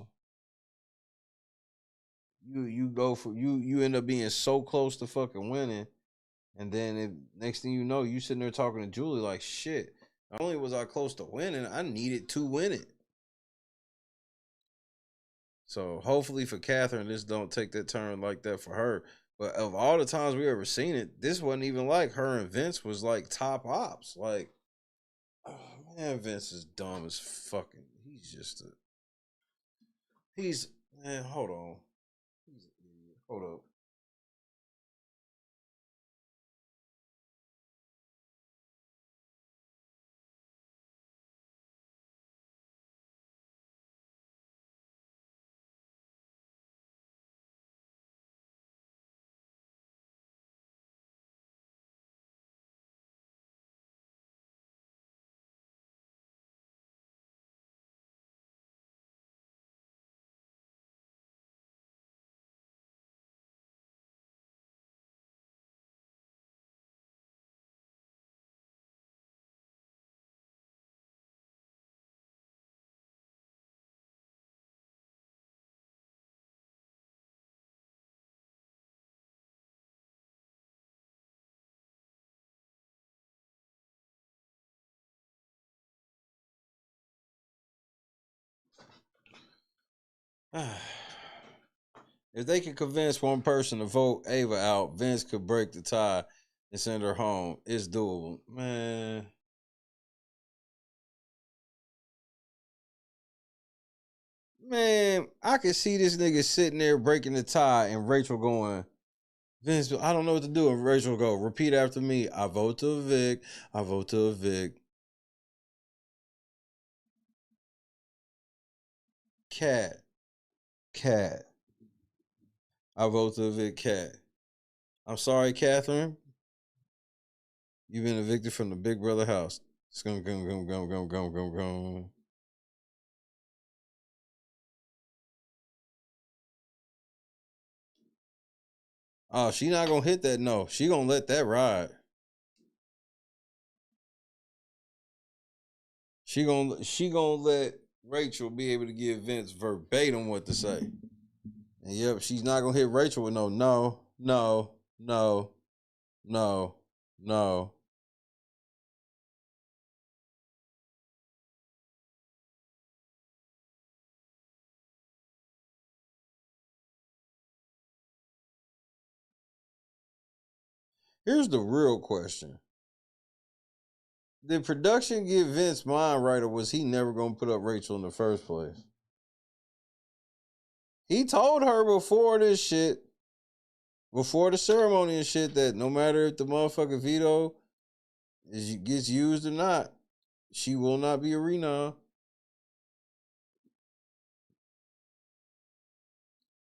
You end up being so close to fucking winning, and then next thing you know, you sitting there talking to Julie like, shit, not only was I close to winning, I needed to win it. So hopefully for Catherine, this don't take that turn like that for her. But of all the times we ever seen it, this wasn't even like her and Vince was like top ops. Like, oh man, Vince is dumb as fucking. Man, hold on. He's an idiot. Hold up. If they could convince one person to vote Ava out, Vince could break the tie and send her home. It's doable. Man. Man, I could see this nigga sitting there breaking the tie and Rachel going, Vince, I don't know what to do. And Rachel go, repeat after me. I vote to evict. I vote to evict. Cat. I vote to evict Cat. I'm sorry, Catherine. You've been evicted from the Big Brother house. It's gonna go. Oh, she not gonna hit that. No, she gonna let that ride. She gonna let Rachel be able to give Vince verbatim what to say. And yep, she's not gonna hit Rachel with no. Here's the real question. Did production get Vince mind right, or was he never gonna put up Rachel in the first place? He told her before this shit, before the ceremony and shit, that no matter if the motherfucking veto gets used or not, she will not be a renom.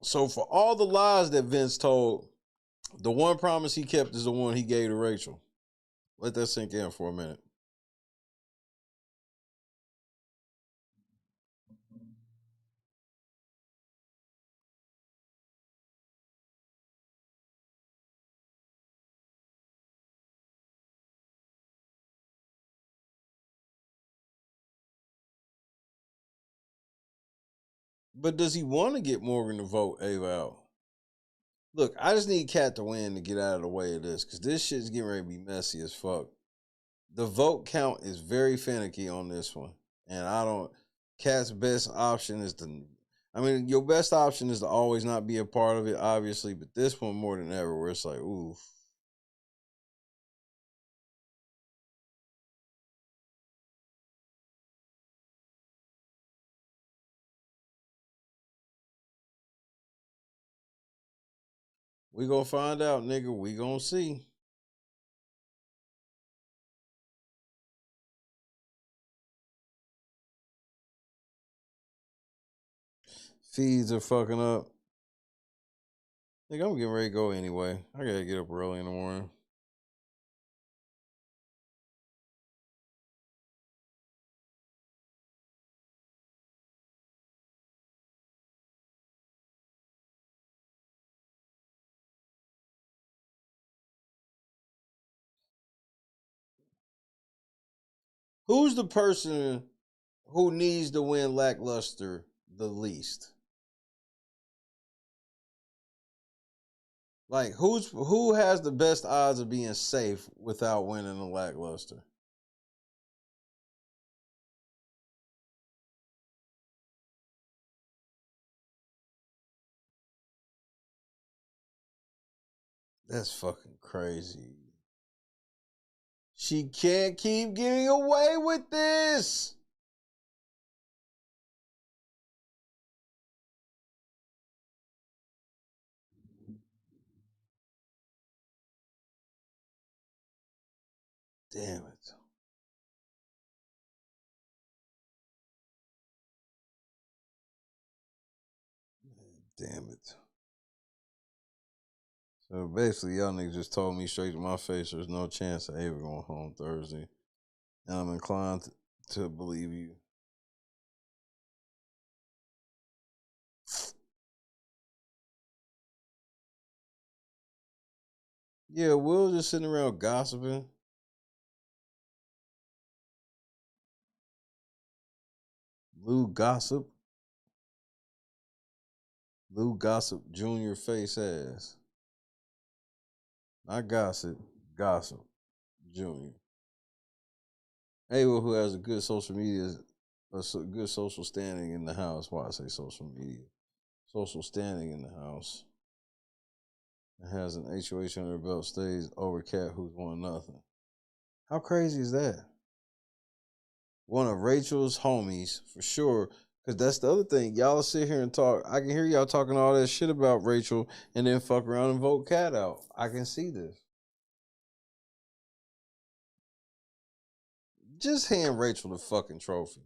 So for all the lies that Vince told, the one promise he kept is the one he gave to Rachel. Let that sink in for a minute. But does he want to get Morgan to vote Ava out? Look, I just need Kat to win to get out of the way of this, because this shit's getting ready to be messy as fuck. The vote count is very finicky on this one. And I don't, Cat's best option is to, I mean, your best option is to always not be a part of it, obviously, but this one more than ever, where it's like, ooh. We gonna find out, nigga. We gonna see. Feeds are fucking up. Nigga, I'm getting ready to go anyway. I gotta get up early in the morning. Who's the person who needs to win lackluster the least? Like, who has the best odds of being safe without winning a lackluster? That's fucking crazy. She can't keep getting away with this. Damn it. Damn it. So basically, y'all niggas just told me straight to my face there's no chance of Ava going home Thursday. And I'm inclined to believe you. Yeah, Will just sitting around gossiping. Lou Gossip. Lou Gossip Jr. face ass. Not Gossip. Gossip Jr. Ava, who has a good social media, good social standing in the house. Why I say social media? Social standing in the house. And has an HOH under her belt, stays over Cat, who's won nothing. How crazy is that? One of Rachel's homies, for sure. Because that's the other thing. Y'all sit here and talk. I can hear y'all talking all that shit about Rachel and then fuck around and vote Cat out. I can see this. Just hand Rachel the fucking trophy.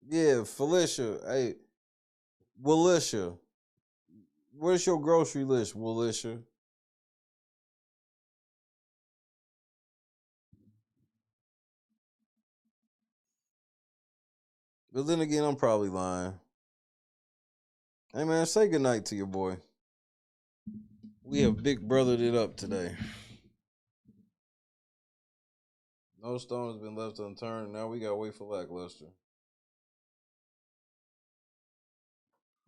Yeah, Felicia. Hey, Willisha. Where's your grocery list, Willisha? But then again, I'm probably lying. Hey, man, say goodnight to your boy. We have big brothered it up today. No stone has been left unturned. Now we gotta wait for lackluster.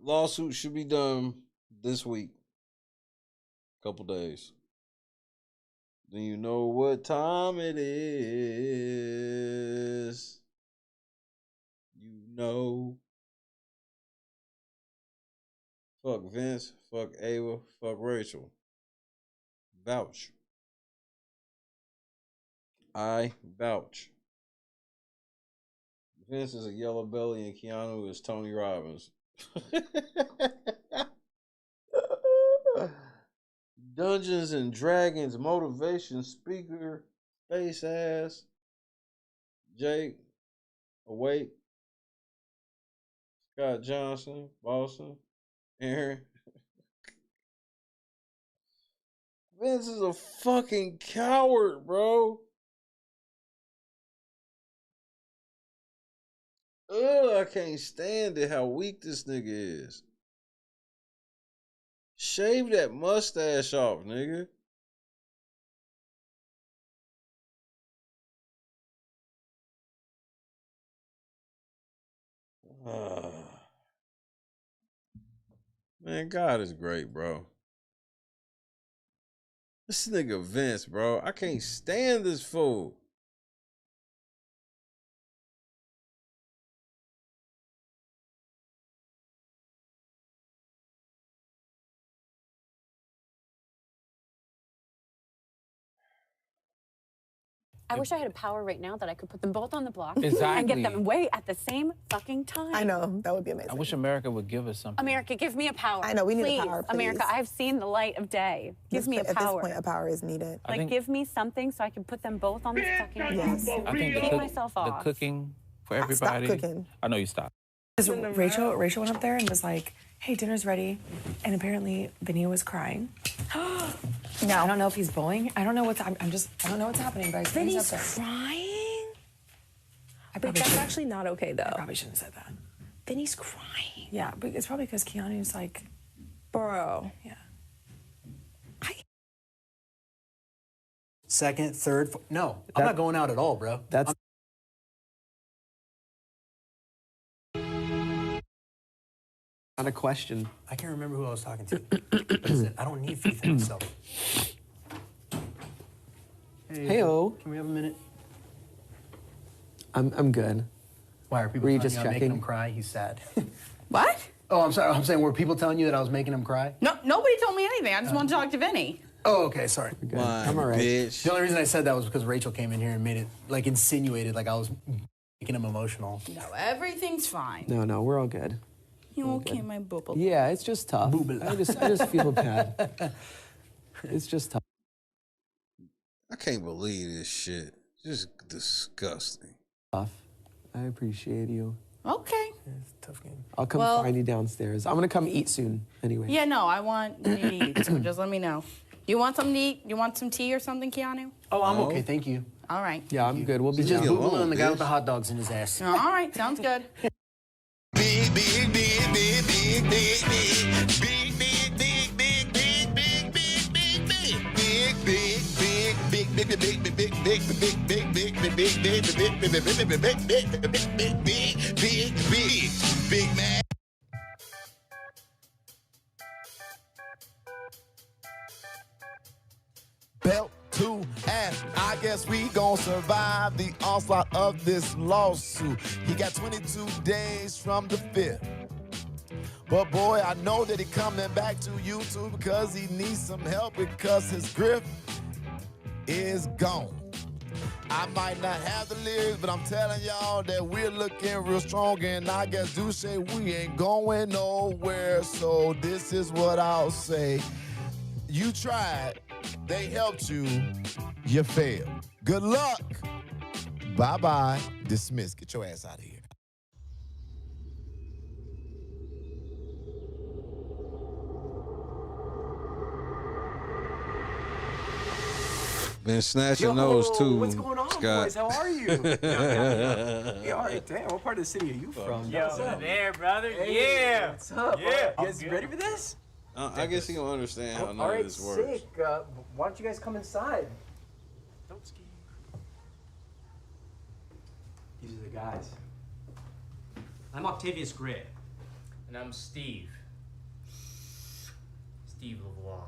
Lawsuit should be done this week. Couple days. Then you know what time it is. You know. Fuck Vince. Fuck Ava. Fuck Rachel. Vouch. I vouch. Vince is a yellow belly and Keanu is Tony Robbins. Dungeons and Dragons motivation speaker, face ass, Jake, awake, Scott Johnson, Boston, Aaron. Vince is a fucking coward, bro. Ugh, I can't stand it how weak this nigga is. Shave that mustache off, nigga. Man, God is great, bro. This nigga Vince, bro. I can't stand this fool. I wish I had a power right now that I could put them both on the block and Exactly. get them away at the same fucking time. I know. That would be amazing. I wish America would give us something. America, give me a power. I know, we need a Please, power, please. America, I've seen the light of day. Give me a At power. this point, a power is needed. Like, give me something so I can put them both on the fucking Yes. I think Keep myself the off. cooking for everybody. Stop cooking. I know you stopped. Rachel went up there and was like, hey, dinner's ready. And apparently Vinny was crying. No. I don't know if he's bullying. I don't know what's, I don't know what's happening, but Vinny's crying? But that's actually not okay, though. I probably shouldn't have said that. Vinny's crying. Yeah, but it's probably because Keanu's like, bro. Yeah. Second, third, no, I'm not going out at all, bro. That's not a question. I can't remember who I was talking to. What is it? I don't need faith in myself. Hey-o. Can we have a minute? I'm good. Why are people Were you telling just you I'm making checking? him cry? He's sad. What? Oh, I'm sorry. I'm saying, were people telling you that I was making him cry? No, nobody told me anything. I just want to talk to Vinny. Oh, okay, sorry. I'm all right. The only reason I said that was because Rachel came in here and made it, like, insinuated like I was making him emotional. No, everything's fine. No, we're all good. You okay, my booble? Yeah, it's just tough. I just feel bad. It's just tough. I can't believe this shit. Just disgusting. I appreciate you. Okay. It's a tough game. I'll come find you downstairs. I'm gonna come eat soon anyway. Yeah, no, I want you to eat, so just let me know. You want something to eat? You want some tea or something, Keanu? Oh, I'm okay, thank you. All right. Yeah, I'm good. We'll be He's just down. boogling the guy with the hot dogs in his ass. All right, sounds good. Big man. Belt to ass. I guess we gon' survive the onslaught of this lawsuit. He got 22 days from the 5th. But boy, I know that he coming back to YouTube because he needs some help because his grip is gone. I might not have the lyrics, but I'm telling y'all that we're looking real strong, and I guess do say we ain't going nowhere. So this is what I'll say. You tried, they helped you, you failed. Good luck. Bye-bye. Dismiss. Get your ass out of here. Been snatching those too. What's going on, Scott. boys? How are you? Yeah, all right, damn. What part of the city are you from? Yo, there, brother. Hey, yeah. What's up? Yeah. You guys ready for this? I guess he gonna understand how none all of right, this works. sick. Why don't you guys come inside? Don't ski. These are the guys. I'm Octavius Gray. And I'm Steve. Steve Lavoie.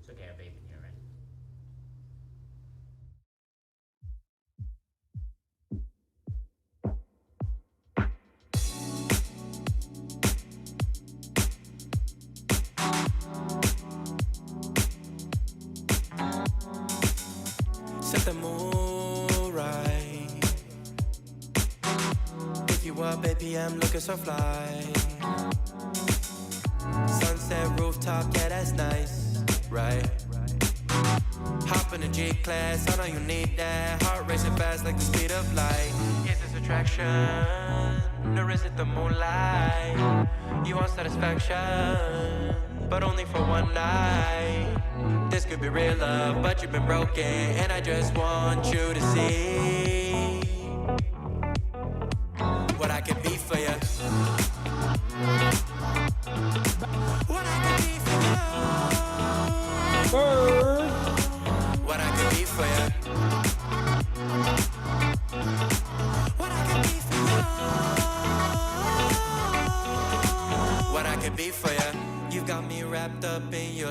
It's okay, I have bacon here, right? Set the mood right. If you want, baby, I'm looking so fly. Sunset rooftop, yeah, that's nice, right? Hop in the G-Class, I know you need that. Heart racing fast like the speed of light. Is this attraction, or is it the moonlight? You want satisfaction, but only for one night. This could be real love, but you've been broken, and I just want you to see what I can be for you. What I can be for you. What I can be for you. What I can be for you. What I can be for you. You got me wrapped up in your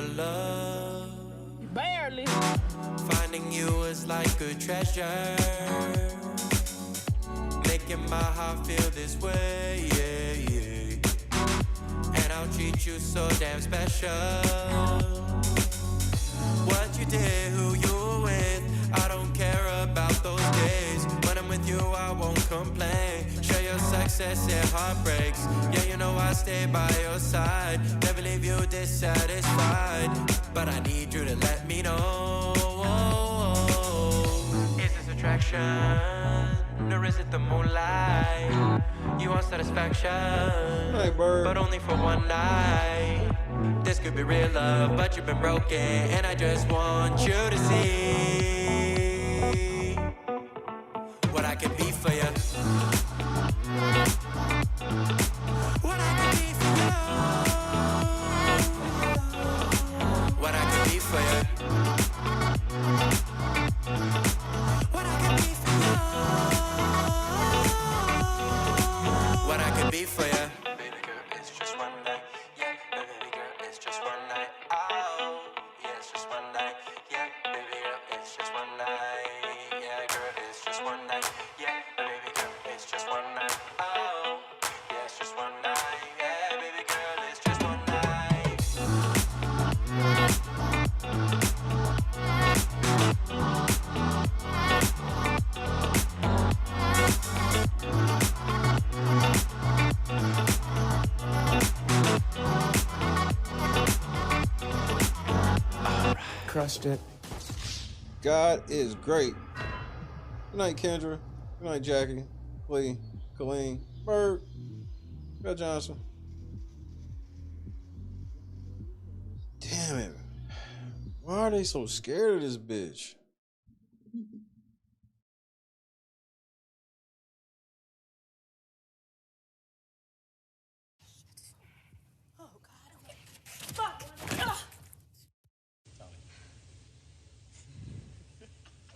could treasure. Making my heart feel this way, yeah, yeah. And I'll treat you so damn special. What you did, who you were with, I don't care about those days. When I'm with you, I won't complain. Share your success and heartbreaks. Yeah, you know I stay by your side. Never leave you dissatisfied. But I need you to let me know. Is this attraction? Or is it the moonlight? You want satisfaction, but only for one night. This could be real love, but you've been broken, and I just want you to see what I can be for you. What I can be for you. What I can be for you. What I can be for you. What I can be for you. Baby girl, it's just one night. Yeah, baby girl, it's just one night. Oh, yeah, it's just one night. Yeah, baby girl, it's just one night. Yeah, girl, it's just one night. Yeah, baby girl, it's just one night. Oh, yeah, it's just one night. Yeah, baby girl, it's just one night. Crushed it. God is great. Good night, Kendra. Good night, Jackie. Lee, Colleen, Bird, Bill Johnson. Damn it. Why are they so scared of this bitch?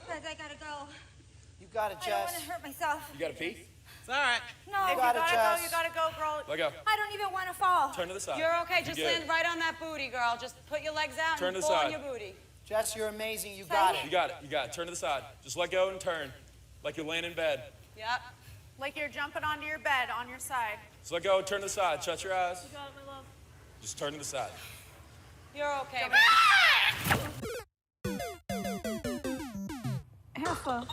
Guys, I gotta go. You got it, I don't Jess. want to hurt myself. You got a pee? It's all right. No, You you got gotta it, go. Jess. You gotta go, girl. Let go. I don't even want to fall. Turn to the side. You're okay. You're Just good. land right on that booty, girl. Just put your legs out Turn and to the pull on side. your booty. Jess, you're amazing. You got it. You got it. You got it. Turn to the side. Just let go and turn. Like you're laying in bed. Yep. Like you're jumping onto your bed on your side. Just let go and turn to the side. Shut your eyes. You got it, my love. Just turn to the side. You're okay. Alpha.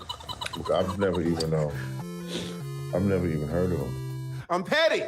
I've never even heard of him. I'm petty.